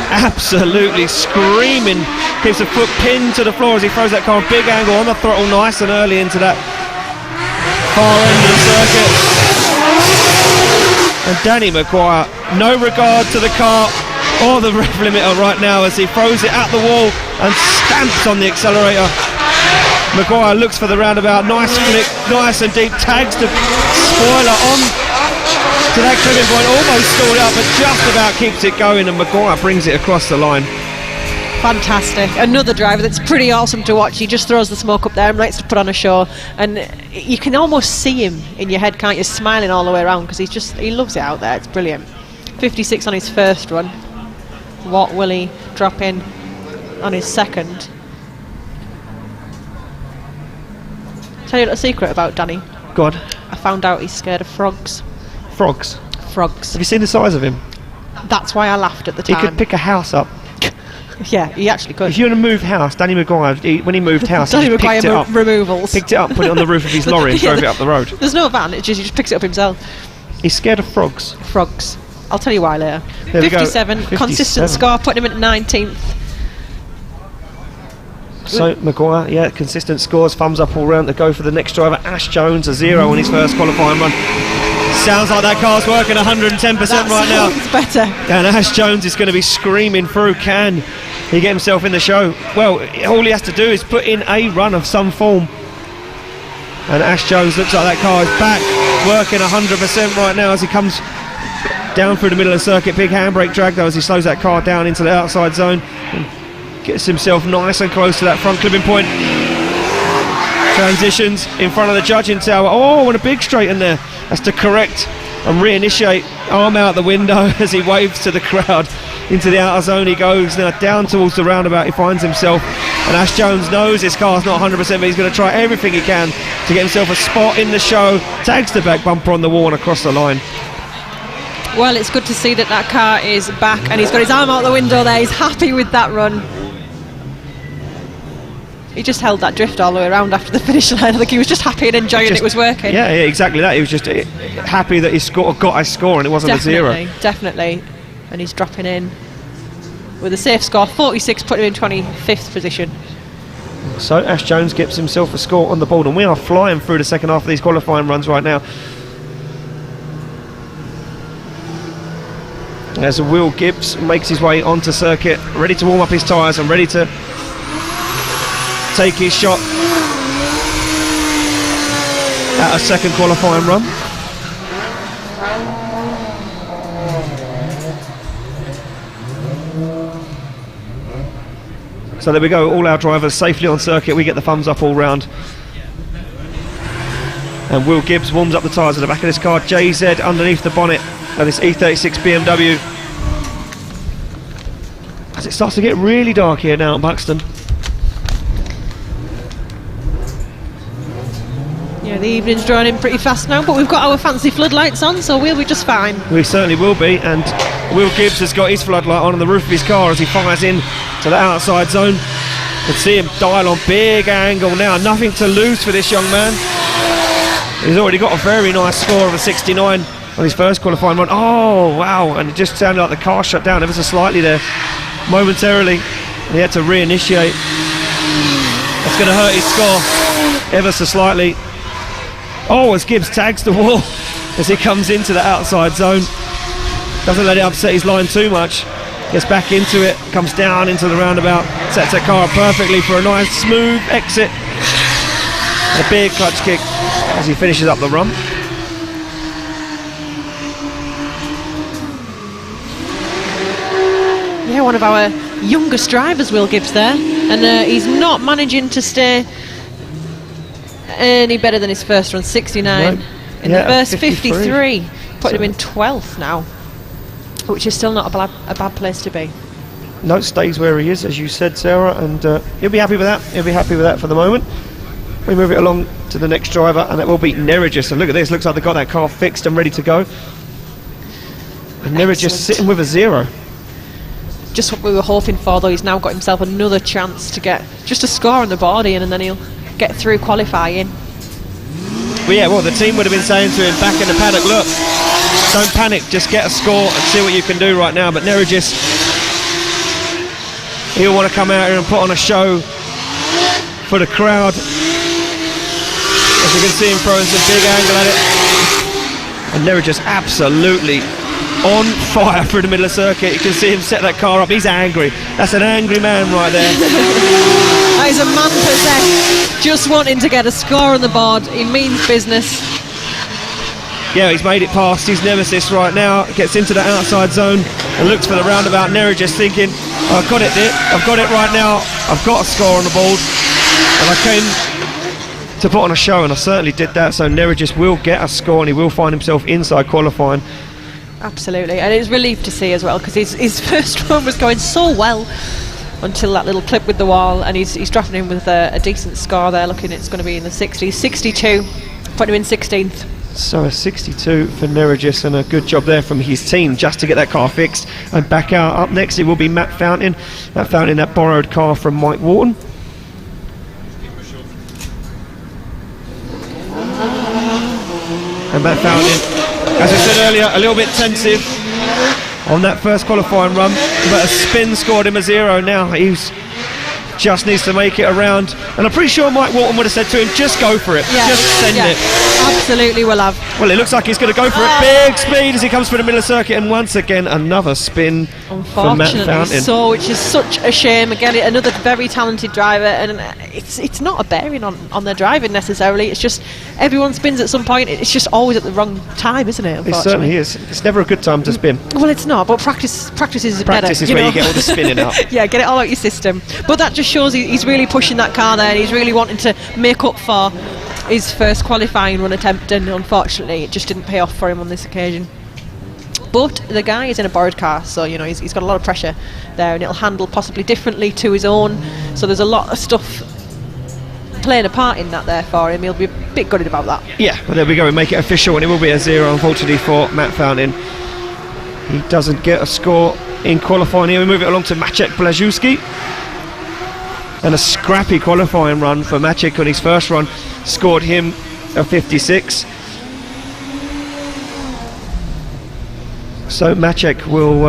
absolutely screaming, keeps a foot pinned to the floor as he throws that car a big angle on the throttle, nice and early into that far end of the circuit. And Danny Maguire, no regard to the car or the rev limiter right now as he throws it at the wall and stamps on the accelerator. Maguire looks for the roundabout, nice flick, nice and deep, tags the spoiler on to that clipping point, almost stalled out but just about keeps it going, and Maguire brings it across the line. Fantastic. Another driver that's pretty awesome to watch. He just throws the smoke up there and likes to put on a show, and you can almost see him in your head, can't you, smiling all the way around, because he loves it out there. It's brilliant. 56 on his first run. What will he drop in on his second? Tell you a secret about Danny. Go on. I found out he's scared of frogs. Frogs? Frogs. Have you seen the size of him? That's why I laughed at the time. He could pick a house up. Yeah, he actually could. If you're in a moved house, Danny Maguire, when he moved house, Danny he just Maguire picked it up. Removals. Picked it up, put it on the roof of his lorry and drove it up the road. There's no van, he just picks it up himself. He's scared of frogs. Frogs. I'll tell you why later. 57, consistent score, putting him at 19th. So Maguire, yeah, consistent scores, thumbs up all round to go for the next driver. Ash Jones, a 0 on his first qualifying run. Sounds like that car's working 110% right now. It's better. And Ash Jones is going to be screaming through. Can he get himself in the show? Well, all he has to do is put in a run of some form. And Ash Jones looks like that car is back, working 100% right now as he comes down through the middle of the circuit. Big handbrake drag though as he slows that car down into the outside zone and gets himself nice and close to that front clipping point. Transitions in front of the judging tower. Oh, and a big straight in there. Has to correct and reinitiate. Arm out the window as he waves to the crowd. Into the outer zone he goes. Now down towards the roundabout he finds himself. And Ash Jones knows his car's not 100%, but he's going to try everything he can to get himself a spot in the show. Tags the back bumper on the wall and across the line. Well, it's good to see that that car is back and he's got his arm out the window there. He's happy with that run. He just held that drift all the way around after the finish line. I think he was just happy and enjoying it was working. Yeah, exactly that. He was just happy that he got a score and it wasn't a 0. Definitely. And he's dropping in with a safe score. 46, putting him in 25th position. So Ash Jones gets himself a score on the board, and we are flying through the second half of these qualifying runs right now. As Will Gibbs makes his way onto circuit, ready to warm up his tyres and ready to take his shot at a second qualifying run. So there we go, all our drivers safely on circuit. We get the thumbs up all round. And Will Gibbs warms up the tyres at the back of this car. JZ underneath the bonnet of this E36 BMW. As it starts to get really dark here now at Buxton. Yeah, the evening's drawing in pretty fast now, but we've got our fancy floodlights on, so we'll be just fine. We certainly will be, and Will Gibbs has got his floodlight on the roof of his car as he fires in to the outside zone. You can see him dial on big angle now, nothing to lose for this young man. He's already got a very nice score of a 69 on his first qualifying run. Oh, wow, and it just sounded like the car shut down ever so slightly there, momentarily. He had to reinitiate. That's going to hurt his score ever so slightly. Oh, as Gibbs tags the wall as he comes into the outside zone. Doesn't let it upset his line too much. Gets back into it, comes down into the roundabout, sets that car up perfectly for a nice smooth exit. And a big clutch kick as he finishes up the run. Yeah, one of our youngest drivers, Will Gibbs there, and he's not managing to stay any better than his first run, 69 in the first 53, putting him in 12th now, which is still not a bad place to be. No, stays where he is, as you said, Sarah, and he'll be happy with that. He'll be happy with that for the moment. We move it along to the next driver, and that will be Nerigis. And look at this, looks like they've got that car fixed and ready to go. And Nerigis sitting with a 0. Just what we were hoping for, though. He's now got himself another chance to get just a score on the board in, and then he'll get through qualifying. Well, yeah, well, the team would have been saying to him back in the paddock, look, don't panic, just get a score and see what you can do right now. But Nerigis, he'll want to come out here and put on a show for the crowd. As you can see him throwing some big angle at it. And Nerigis absolutely on fire through the middle of the circuit. You can see him set that car up. He's angry. That's an angry man right there. That is a man possessed, just wanting to get a score on the board. He means business. Yeah, he's made it past his nemesis right now. Gets into the outside zone and looks for the roundabout. Nerigis thinking, I've got it right now. I've got a score on the board. And I came to put on a show, and I certainly did that. So Nerigis will get a score, and he will find himself inside qualifying. Absolutely, and it's relief to see as well, because his first run was going so well until that little clip with the wall, and he's dropping in with a decent score there, looking it's going to be in the 60s. 62, putting him in 16th. So a 62 for Nerigis, and a good job there from his team just to get that car fixed and back out. Up next it will be Matt Fountain. Matt Fountain, that borrowed car from Mike Wharton. And Matt Fountain, as I said earlier, a little bit tensive on that first qualifying run, but a spin scored him a 0. Now he's just needs to make it around, and I'm pretty sure Mike Wharton would have said to him, just go for it, just send it. Absolutely will have. Well, it looks like he's going to go for it. Big speed as he comes through the middle of the circuit, and once again another spin from Matt Fountain. So, which is such a shame. Again, another very talented driver, and it's not a bearing on their driving necessarily. It's just everyone spins at some point. It's just always at the wrong time, isn't it? It certainly is. It's never a good time to spin. Well, it's not, but practice is better. Practice is where you get all the spinning out. Yeah, get it all out your system. But that just shows he's really pushing that car there, and he's really wanting to make up for his first qualifying run attempt, and unfortunately it just didn't pay off for him on this occasion. But the guy is in a borrowed car, so you know he's got a lot of pressure there, and it'll handle possibly differently to his own, so there's a lot of stuff playing a part in that there for him. He'll be a bit gutted about that. Yeah, well, there we go, we make it official, and it will be a 0 unfortunately for Matt Fountain. He doesn't get a score in qualifying here. We move it along to Maciek Blazewski. And a scrappy qualifying run for Maciek on his first run scored him a 56. So Maciek will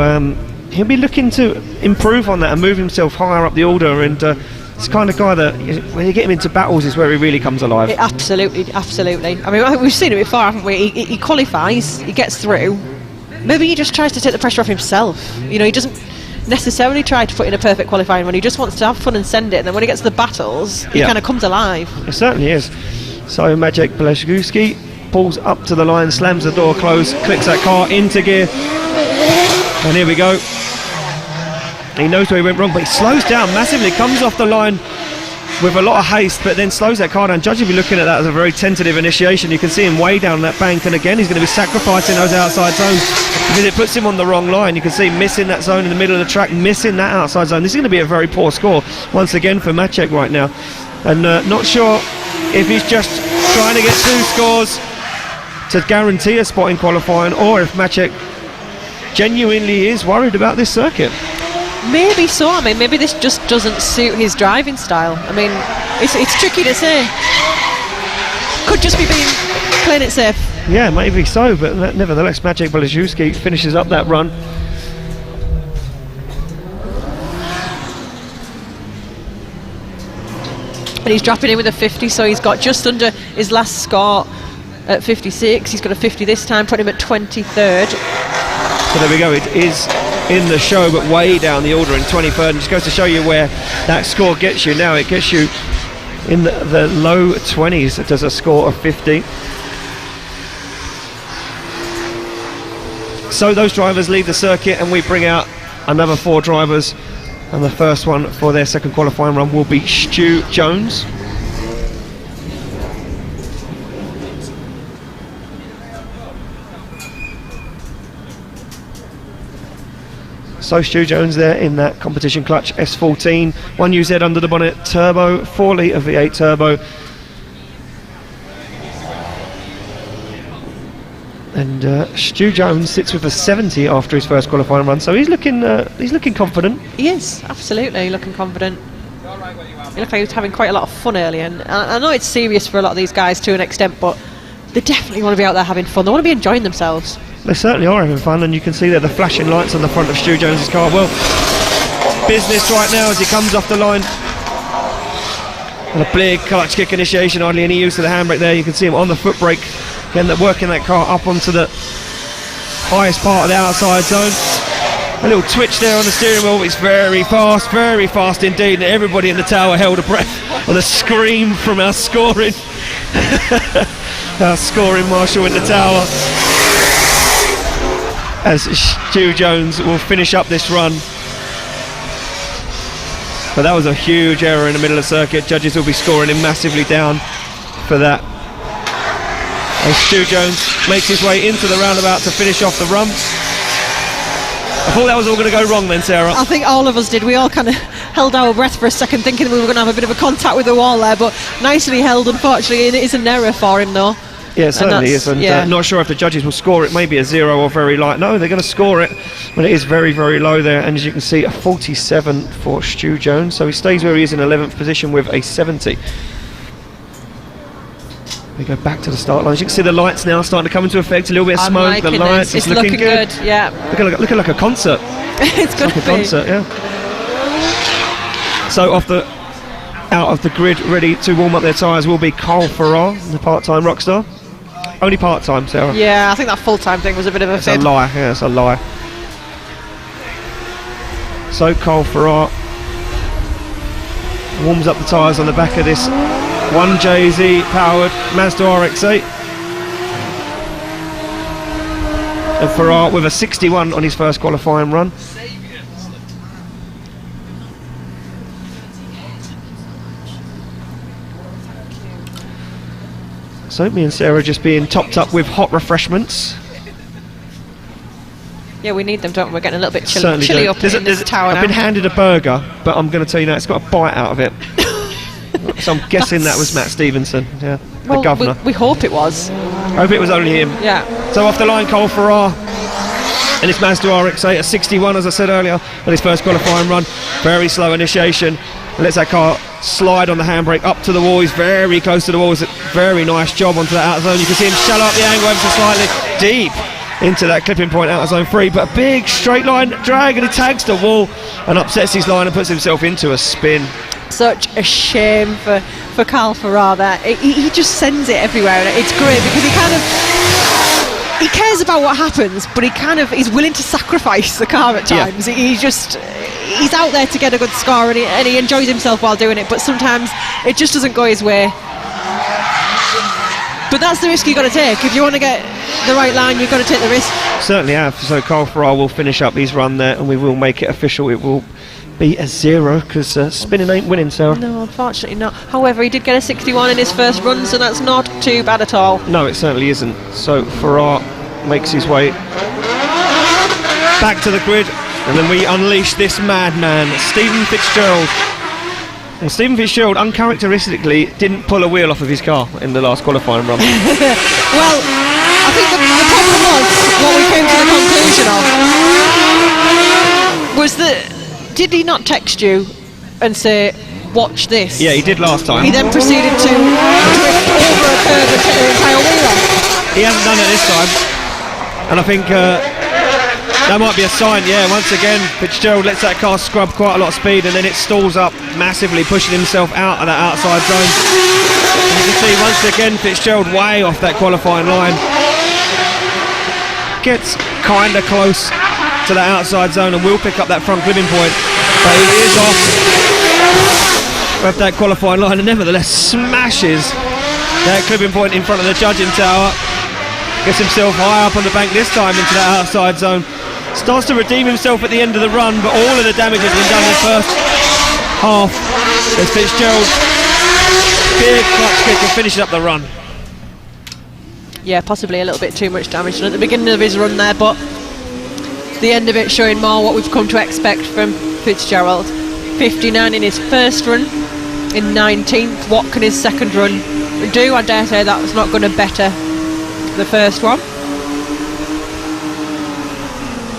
he'll be looking to improve on that and move himself higher up the order, and it's the kind of guy that when you get him into battles is where he really comes alive. Absolutely. I mean, we've seen it before, haven't we? He qualifies, he gets through. Maybe he just tries to take the pressure off himself. You know, he doesn't necessarily try to put in a perfect qualifying run. He just wants to have fun and send it, and then when he gets to the battles he kind of comes alive. It certainly is. So Maciek Blazewski pulls up to the line, slams the door closed, clicks that car into gear, and here we go. He knows where he went wrong, but he slows down massively, comes off the line with a lot of haste, but then slows that car down. Judge will be looking at that as a very tentative initiation. You can see him way down that bank, and again he's going to be sacrificing those outside zones because it puts him on the wrong line. You can see missing that zone in the middle of the track, missing that outside zone. This is going to be a very poor score once again for Maciek right now, and not sure if he's just trying to get 2 scores to guarantee a spot in qualifying, or if Maciek genuinely is worried about this circuit. Maybe so. I mean, maybe this just doesn't suit his driving style. I mean, it's tricky to say. Could just be playing it safe. Yeah, maybe so, but nevertheless, Maciej Błaszczykowski finishes up that run. And he's dropping in with a 50, so he's got just under his last score at 56. He's got a 50 this time, putting him at 23rd. So there we go, it is in the show, but way down the order in 23rd, and just goes to show you where that score gets you now. It gets you in the low 20s. It does a score of 50. So those drivers leave the circuit, and we bring out another 4 drivers, and the first one for their second qualifying run will be Stu Jones. So Stu Jones there in that competition clutch S14, 1UZ under the bonnet turbo, 4 litre V8 turbo. And Stu Jones sits with a 70 after his first qualifying run, so he's looking confident. He is, absolutely looking confident. He looked like he was having quite a lot of fun earlier, and I know it's serious for a lot of these guys to an extent, but they definitely want to be out there having fun. They want to be enjoying themselves. They certainly are having fun, and you can see there the flashing lights on the front of Stu Jones's car. Well, business right now as he comes off the line. And a big clutch kick initiation, hardly any use of the handbrake there. You can see him on the foot brake, again, working that car up onto the highest part of the outside zone. A little twitch there on the steering wheel. It's very fast indeed. And everybody in the tower held a breath on a scream from our scoring marshal in the tower, as Stu Jones will finish up this run. But that was a huge error in the middle of the circuit. Judges will be scoring him massively down for that. As Stu Jones makes his way into the roundabout to finish off the run. I thought that was all going to go wrong then, Sarah. I think all of us did. We all kind of held our breath for a second, thinking we were going to have a bit of a contact with the wall there, but nicely held, unfortunately. It is an error for him, though. Yeah, it certainly is, and yeah. Not sure if the judges will score it, maybe a 0 or very light. No, they're going to score it when it is very, very low there, and as you can see, a 47 for Stu Jones, so he stays where he is in 11th position with a 70. We go back to the start line. As you can see, the lights now starting to come into effect, a little bit of smoke, the lights, it's looking good. Yeah. Looking like a concert. It's going to be. Like a concert, yeah. So out of the grid, ready to warm up their tyres, will be Carl Farrar, the part-time rockstar. Only part-time, Sarah. Yeah, I think that full-time thing was a bit of a fib. It's a lie, yeah, it's a lie. So Carl Farrar warms up the tyres on the back of this 1JZ powered Mazda RX-8. And Farrar with a 61 on his first qualifying run. So me and Sarah just being topped up with hot refreshments. Yeah, we need them, don't we? We're getting a little bit chilly do. up in this tower now. I've been handed a burger, but I'm going to tell you now, it's got a bite out of it. So I'm guessing that was Matt Stevenson, yeah, well, the governor. We hope it was. I hope it was only him. Yeah. So off the line, Cole Farrar and his Mazda RX-8 at 61, as I said earlier, on his first qualifying run. Very slow initiation. Lets that car slide on the handbrake up to the wall. He's very close to the wall. It's a very nice job onto that outer zone. You can see him shallow up the angle ever so slightly deep into that clipping point outer zone 3, but a big straight line drag, and he tags the wall and upsets his line and puts himself into a spin. Such a shame for Carl Farrar there. He just sends it everywhere, and it's great because he cares about what happens, but he's willing to sacrifice the car at times. Yeah. He's out there to get a good score, and he enjoys himself while doing it, but sometimes it just doesn't go his way. But that's the risk you've got to take. If you want to get the right line, you've got to take the risk. Certainly have. So Carl Farrar will finish up his run there, and we will make it official. It will beat a 0 because spinning ain't winning, Sarah. No, unfortunately not. However, he did get a 61 in his first run, so that's not too bad at all. No, it certainly isn't. So Farrar makes his way back to the grid, and then we unleash this madman, Stephen Fitzgerald. And Stephen Fitzgerald, uncharacteristically, didn't pull a wheel off of his car in the last qualifying run. Well, I think the problem was, what we came to the conclusion of, was that, did he not text you and say, watch this? Yeah, he did last time. He then proceeded to drift over a curve and take the entire wheel off. He hasn't done it this time. And I think that might be a sign, yeah. Once again, Fitzgerald lets that car scrub quite a lot of speed, and then it stalls up massively, pushing himself out of that outside zone. And you can see once again Fitzgerald way off that qualifying line. Gets kind of close to that outside zone and will pick up that front clipping point, but he is off that qualifying line and nevertheless smashes that clipping point in front of the judging tower. Gets himself high up on the bank this time into that outside zone. Starts to redeem himself at the end of the run, but all of the damage has been done in the first half as Fitzgerald, big clutch kick and finishes up the run. Yeah, possibly a little bit too much damage at the beginning of his run there, but the end of it showing more what we've come to expect from Fitzgerald. 59 in his first run, in 19th. What can his second run do? I dare say that's not going to better the first one.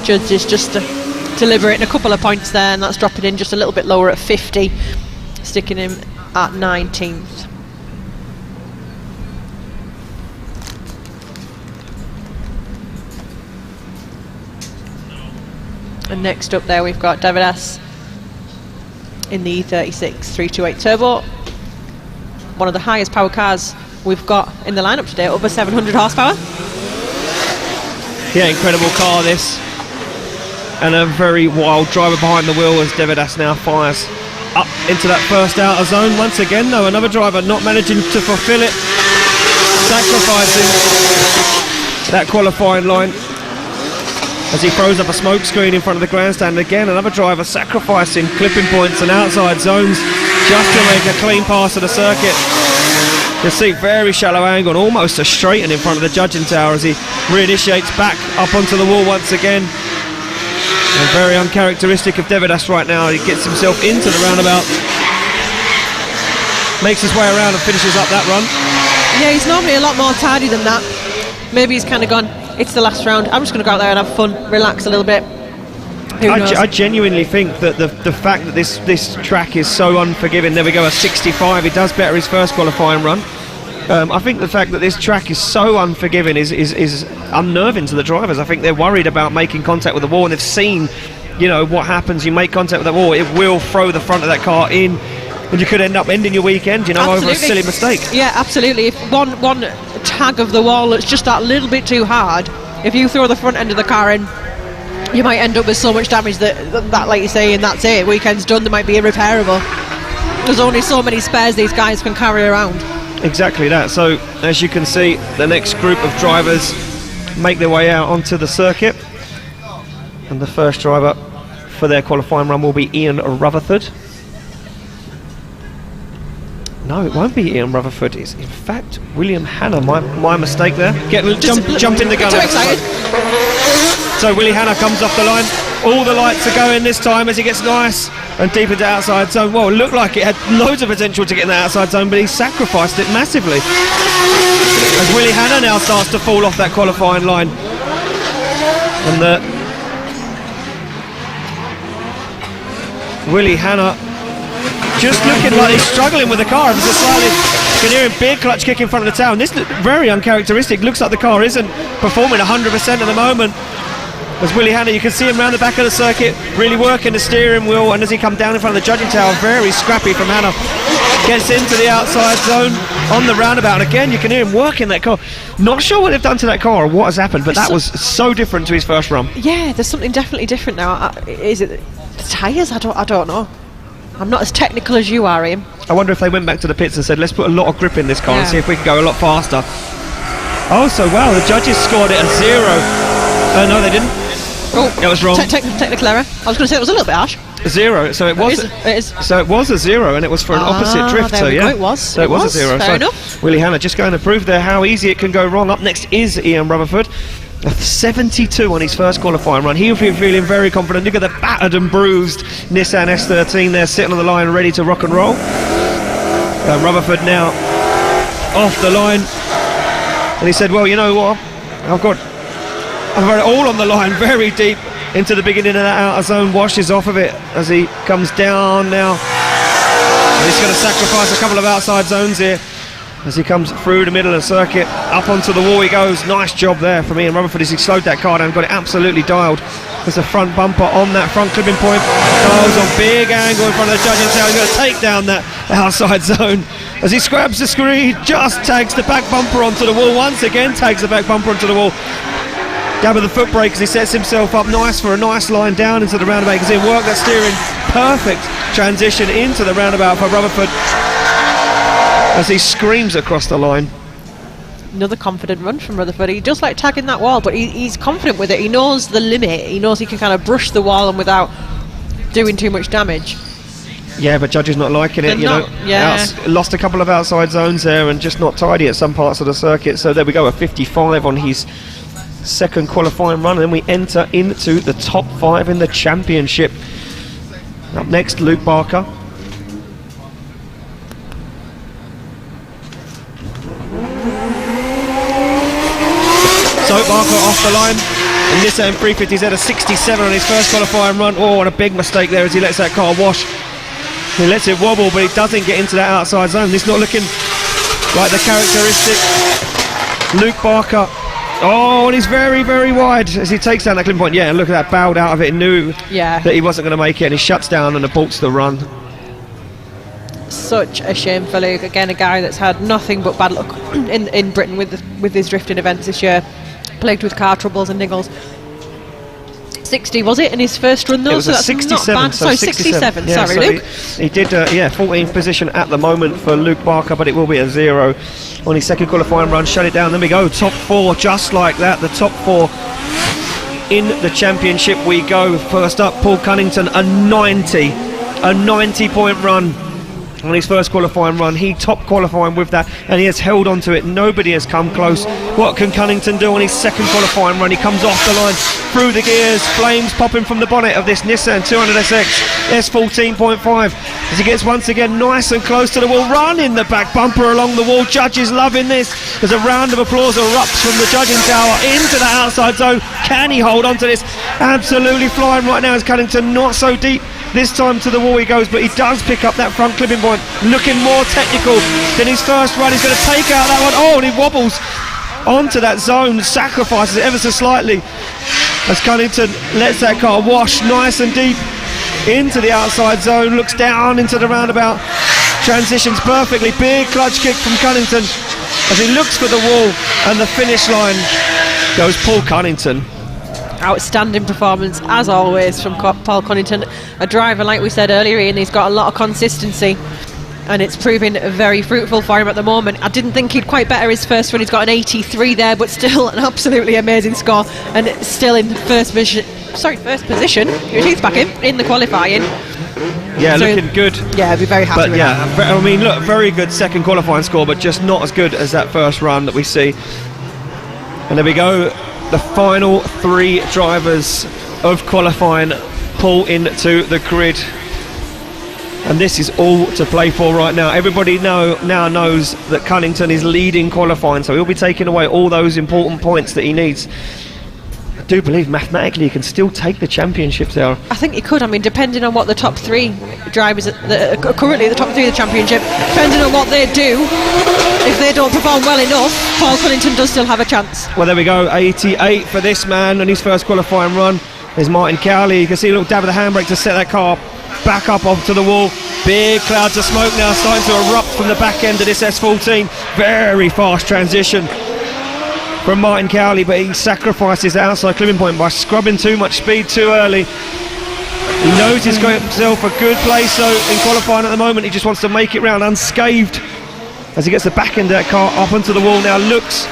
Judges just deliberating a couple of points there, and that's dropping in just a little bit lower at 50, sticking him at 19th. And next up there we've got David S in the E36 328 Turbo, one of the highest power cars we've got in the lineup today, over 700 horsepower. Yeah, incredible car this, and a very wild driver behind the wheel as David S now fires up into that first outer zone. Once again though, another driver not managing to fulfill it, sacrificing that qualifying line as he throws up a smoke screen in front of the grandstand. Again, another driver sacrificing clipping points and outside zones just to make a clean pass of the circuit. You see very shallow angle and almost a straighten in front of the judging tower as he reinitiates back up onto the wall once again. And very uncharacteristic of Devidas right now. He gets himself into the roundabout, makes his way around and finishes up that run. Yeah, he's normally a lot more tidy than that. Maybe he's kind of gone, it's the last round, I'm just going to go out there and have fun, relax a little bit. I genuinely think that the fact that this track is so unforgiving. There we go, a 65. He does better his first qualifying run. I think the fact that this track is so unforgiving is unnerving to the drivers. I think they're worried about making contact with the wall, and they've seen, you know, what happens. You make contact with the wall, it will throw the front of that car in, and you could end up ending your weekend, you know, absolutely. over a silly mistake. Yeah, absolutely. If one tag of the wall that's just that little bit too hard, if you throw the front end of the car in, you might end up with so much damage that like you say, and that's it, weekend's done. They might be irreparable. There's only so many spares these guys can carry around. Exactly that. So as you can see, the next group of drivers make their way out onto the circuit, and the first driver for their qualifying run will be Ian Rutherford. No, it won't be Ian Rutherford. It's in fact William Hanna. My mistake there. Jumped in the gun. Too excited. So Willie Hanna comes off the line. All the lights are going this time as he gets nice and deep into the outside zone. Well, it looked like it had loads of potential to get in the outside zone, but he sacrificed it massively. As Willie Hanna now starts to fall off that qualifying line. And Willie Hanna just looking like he's struggling with the car. It's a slightly, you can hear him big clutch kick in front of the tower. And this looks very uncharacteristic. Looks like the car isn't performing 100% at the moment. As Willie Hanna, you can see him around the back of the circuit, really working the steering wheel, and as he comes down in front of the judging tower, very scrappy from Hanna. Gets into the outside zone on the roundabout, and again you can hear him working that car. Not sure what they've done to that car or what has happened, but that was so different to his first run. Yeah, there's something definitely different now. Is it the tyres? I don't know. I'm not as technical as you are, Ian. I wonder if they went back to the pits and said, let's put a lot of grip in this car and see if we can go a lot faster. Oh, so wow, the judges scored it a 0. No, they didn't. Oh, that was wrong. Technical error. I was going to say it was a little bit harsh. 0. So it was. It is. So it was a 0, and it was for an opposite drift. There So we yeah, go, it was. So it was a 0. Fair So enough. Willie Hannah just going to prove there how easy it can go wrong. Up next is Ian Rutherford. A 72 on his first qualifying run. He'll be feeling very confident. Look at the battered and bruised Nissan S13 there, sitting on the line, ready to rock and roll. Rutherford now off the line, and he said, "Well, you know what? I've got it all on the line, very deep into the beginning of that outer zone." Washes off of it as he comes down now. And he's going to sacrifice a couple of outside zones here as he comes through the middle of the circuit. Up onto the wall he goes. Nice job there from Ian Rutherford as he slowed that car down, got it absolutely dialed. There's a front bumper on that front clipping point. Carl's on big angle in front of the judging tower. He's going to take down that outside zone as he scrabs the screen, just tags the back bumper onto the wall. Once again tags the back bumper onto the wall. Dab of the foot brake as he sets himself up nice for a nice line down into the roundabout. You can see him work that steering. Perfect transition into the roundabout for Rutherford as he screams across the line. Another confident run from Rutherford. He does like tagging that wall, but he's confident with it. He knows the limit. He knows he can kind of brush the wall and without doing too much damage. Yeah, but judges not liking it. Lost a couple of outside zones there and just not tidy at some parts of the circuit. So there we go, a 55 on his second qualifying run, and then we enter into the top 5 in the championship. Up next, Luke Barker. So Barker off the line, and Nissan 350's at a 67 on his first qualifying run. Oh, what a big mistake there as he lets that car wash. He lets it wobble, but he doesn't get into that outside zone. He's not looking like the characteristic Luke Barker. Oh, and he's very, very wide as he takes down that clipping point. Yeah, and look at that, bowed out of it, knew that he wasn't going to make it, and he shuts down and aborts the run. Such a shame for Luke. Again, a guy that's had nothing but bad luck in Britain with his drifting events this year. Plagued with car troubles and niggles. 60 was it in his first run though? It was so a that's 67. not bad. So 67. Yeah, Sorry, so Luke. He did, 14th position at the moment for Luke Barker, but it will be a 0 on his second qualifying run. Shut it down. Then we go top 4, just like that. The top 4 in the championship we go. First up, Paul Cunnington, a 90-point run on his first qualifying run. He top qualifying with that, and he has held on to it. Nobody has come close. What can Cunnington do on his second qualifying run? He comes off the line, through the gears, flames popping from the bonnet of this Nissan 200SX S14.5 as he gets once again nice and close to the wall, running the back bumper along the wall. Judges loving this. There's a round of applause erupts from the judging tower into the outside zone. Can he hold on to this? Absolutely flying right now is Cunnington, not so deep this time to the wall he goes, but he does pick up that front clipping point, looking more technical than his first run. He's going to take out that one. Oh, and he wobbles onto that zone, sacrifices it ever so slightly as Cunnington lets that car wash nice and deep into the outside zone, looks down into the roundabout, transitions perfectly. Big clutch kick from Cunnington as he looks for the wall, and the finish line goes Paul Cunnington. Outstanding performance as always from Paul Cunnington, a driver like we said earlier, and he's got a lot of consistency and it's proving very fruitful for him at the moment. I didn't think he'd quite better his first run. He's got an 83 there, but still an absolutely amazing score, and still in first position. Your teeth back in the qualifying. Yeah, so looking good. Yeah, I'd be very happy with that. I mean, look, very good second qualifying score, but just not as good as that first run that we see. And there we go. The final 3 drivers of qualifying pull into the grid, and this is all to play for right now. Everybody now knows that Cunnington is leading qualifying, so he'll be taking away all those important points that he needs. I do believe mathematically he can still take the championships there. I think he could. I mean, depending on what the top 3 drivers that are currently the top 3 of the championship, depending on what they do, if they don't perform well enough, Paul Cunnington does still have a chance. Well, there we go. 88 for this man on his first qualifying run. There's Martin Cowley. You can see a little dab of the handbrake to set that car back up onto the wall. Big clouds of smoke now starting to erupt from the back end of this S14. Very fast transition from Martin Cowley, but he sacrifices the outside clipping point by scrubbing too much speed too early. He knows he's got himself a good place, so in qualifying at the moment he just wants to make it round unscathed as he gets the back end of that car up onto the wall. Now looks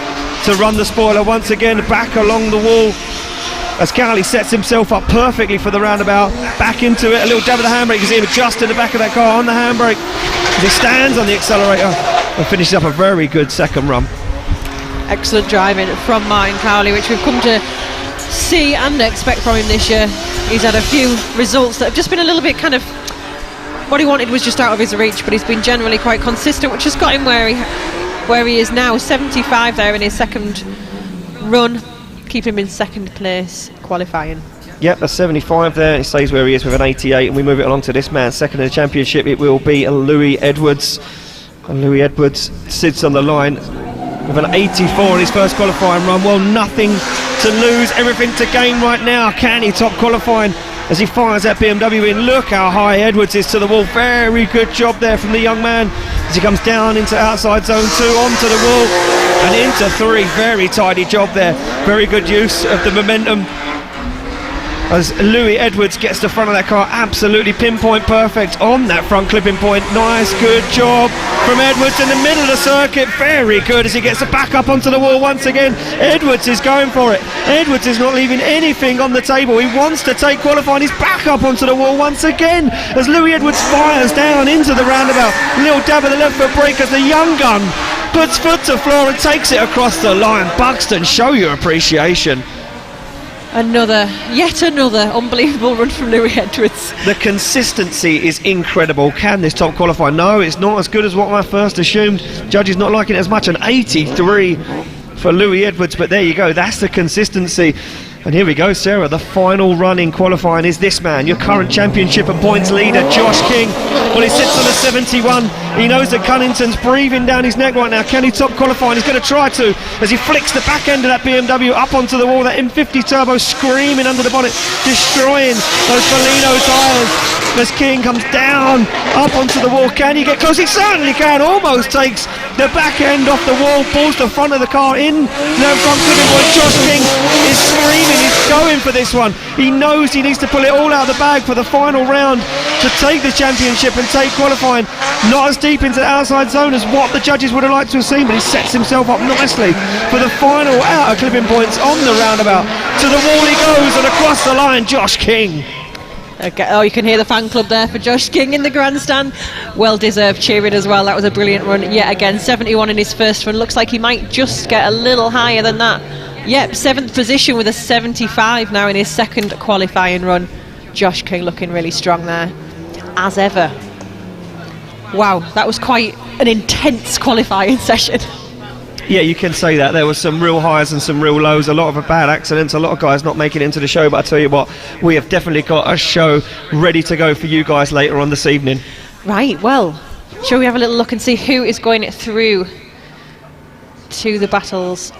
to run the spoiler once again back along the wall. as Cowley sets himself up perfectly for the roundabout. Back into it, a little dab of the handbrake. You can see him just in the back of that car on the handbrake as he stands on the accelerator and finishes up a very good second run. Excellent driving from Martin Cowley, which we've come to see and expect from him this year. He's had a few results that have just been a little bit kind of, what he wanted was just out of his reach, but he's been generally quite consistent, which has got him where he is now. 75 there in his second run, keep him in second place qualifying. Yep, that's 75 there. He stays where he is with an 88, and we move it along to this man, second in the championship. It will be Louis Edwards. And Louis Edwards sits on the line with an 84 in his first qualifying run. Well, nothing to lose, everything to gain right now. Can he top qualifying as he fires that BMW in? Look how high Edwards is to the wall. Very good job there from the young man as he comes down into outside zone 2, onto the wall and into 3. Very tidy job there. Very good use of the momentum as Louis Edwards gets the front of that car absolutely pinpoint perfect on that front clipping point. Nice, good job from Edwards in the middle of the circuit. Very good as he gets the back up onto the wall once again. Edwards is going for it. Edwards is not leaving anything on the table. He wants to take qualifying. He's back up onto the wall once again as Louis Edwards fires down into the roundabout. Little dab of the left foot brake as the young gun puts foot to floor and takes it across the line. Buxton, show your appreciation. Yet another unbelievable run from Louis Edwards. The consistency is incredible. Can this top qualify? No, it's not as good as what I first assumed. Judges not liking it as much. An 83 for Louis Edwards, but there you go. That's the consistency. And here we go, Sarah. The final run in qualifying is this man, your current championship and points leader, Josh King. Well, he sits on a 71. He knows that Cunnington's breathing down his neck right now. Can he top qualifying? He's going to try to as he flicks the back end of that BMW up onto the wall. That M50 turbo screaming under the bonnet, destroying those Foligno tyres as King comes down up onto the wall. Can he get close? He certainly can. Almost takes the back end off the wall, pulls the front of the car in. No front clipping point. Josh King is screaming. He's going for this one. He knows he needs to pull it all out of the bag for the final round to take the championship and take qualifying. Not as deep into the outside zone as what the judges would have liked to have seen, but he sets himself up nicely for the final outer clipping points on the roundabout. To the wall he goes and across the line, Josh King. Okay. Oh, you can hear the fan club there for Josh King in the grandstand. Well deserved cheering as well. That was a brilliant run yet again. 71 in his first run. Looks like he might just get a little higher than that. Yep, 7th position with a 75 now in his second qualifying run. Josh King looking really strong there, as ever. Wow, that was quite an intense qualifying session. Yeah, you can say that. There was some real highs and some real lows, a lot of bad accidents, a lot of guys not making it into the show, but I tell you what, we have definitely got a show ready to go for you guys later on this evening. Right, well, shall we have a little look and see who is going through to the battles?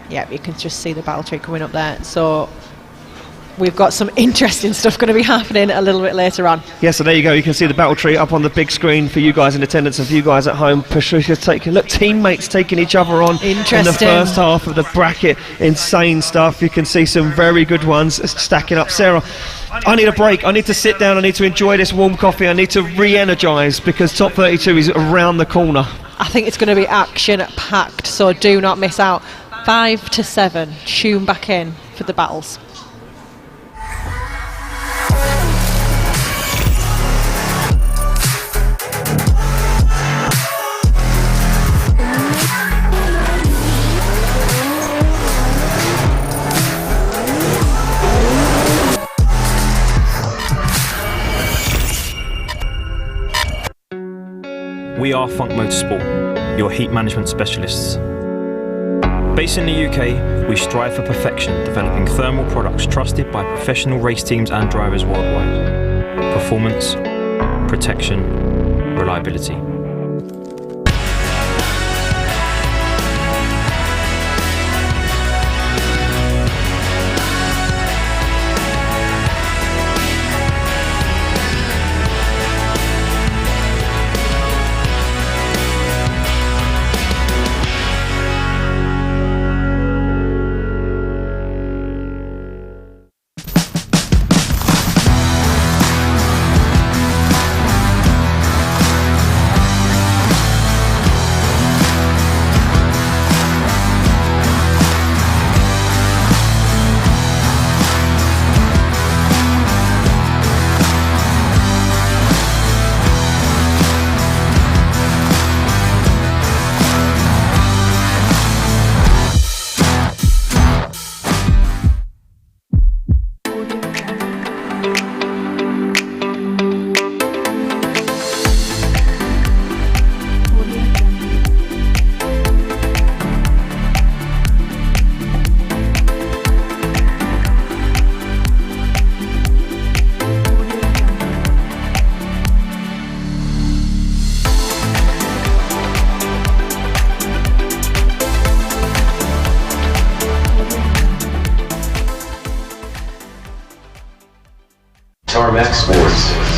Yeah, you can just see the battle tree coming up there. So we've got some interesting stuff going to be happening a little bit later on. Yeah, so there you go. You can see the battle tree up on the big screen for you guys in attendance and for you guys at home. Patricia taking, look, teammates taking each other on in the first half of the bracket. Insane stuff. You can see some very good ones stacking up. Sarah, I need a break. I need to sit down. I need to enjoy this warm coffee. I need to re-energise because top 32 is around the corner. I think it's going to be action-packed, so do not miss out. 5 to 7, tune back in for the battles. We are Funk Motorsport, your heat management specialists. Based in the UK, we strive for perfection, developing thermal products trusted by professional race teams and drivers worldwide. Performance, protection, reliability. Tarmac Sports.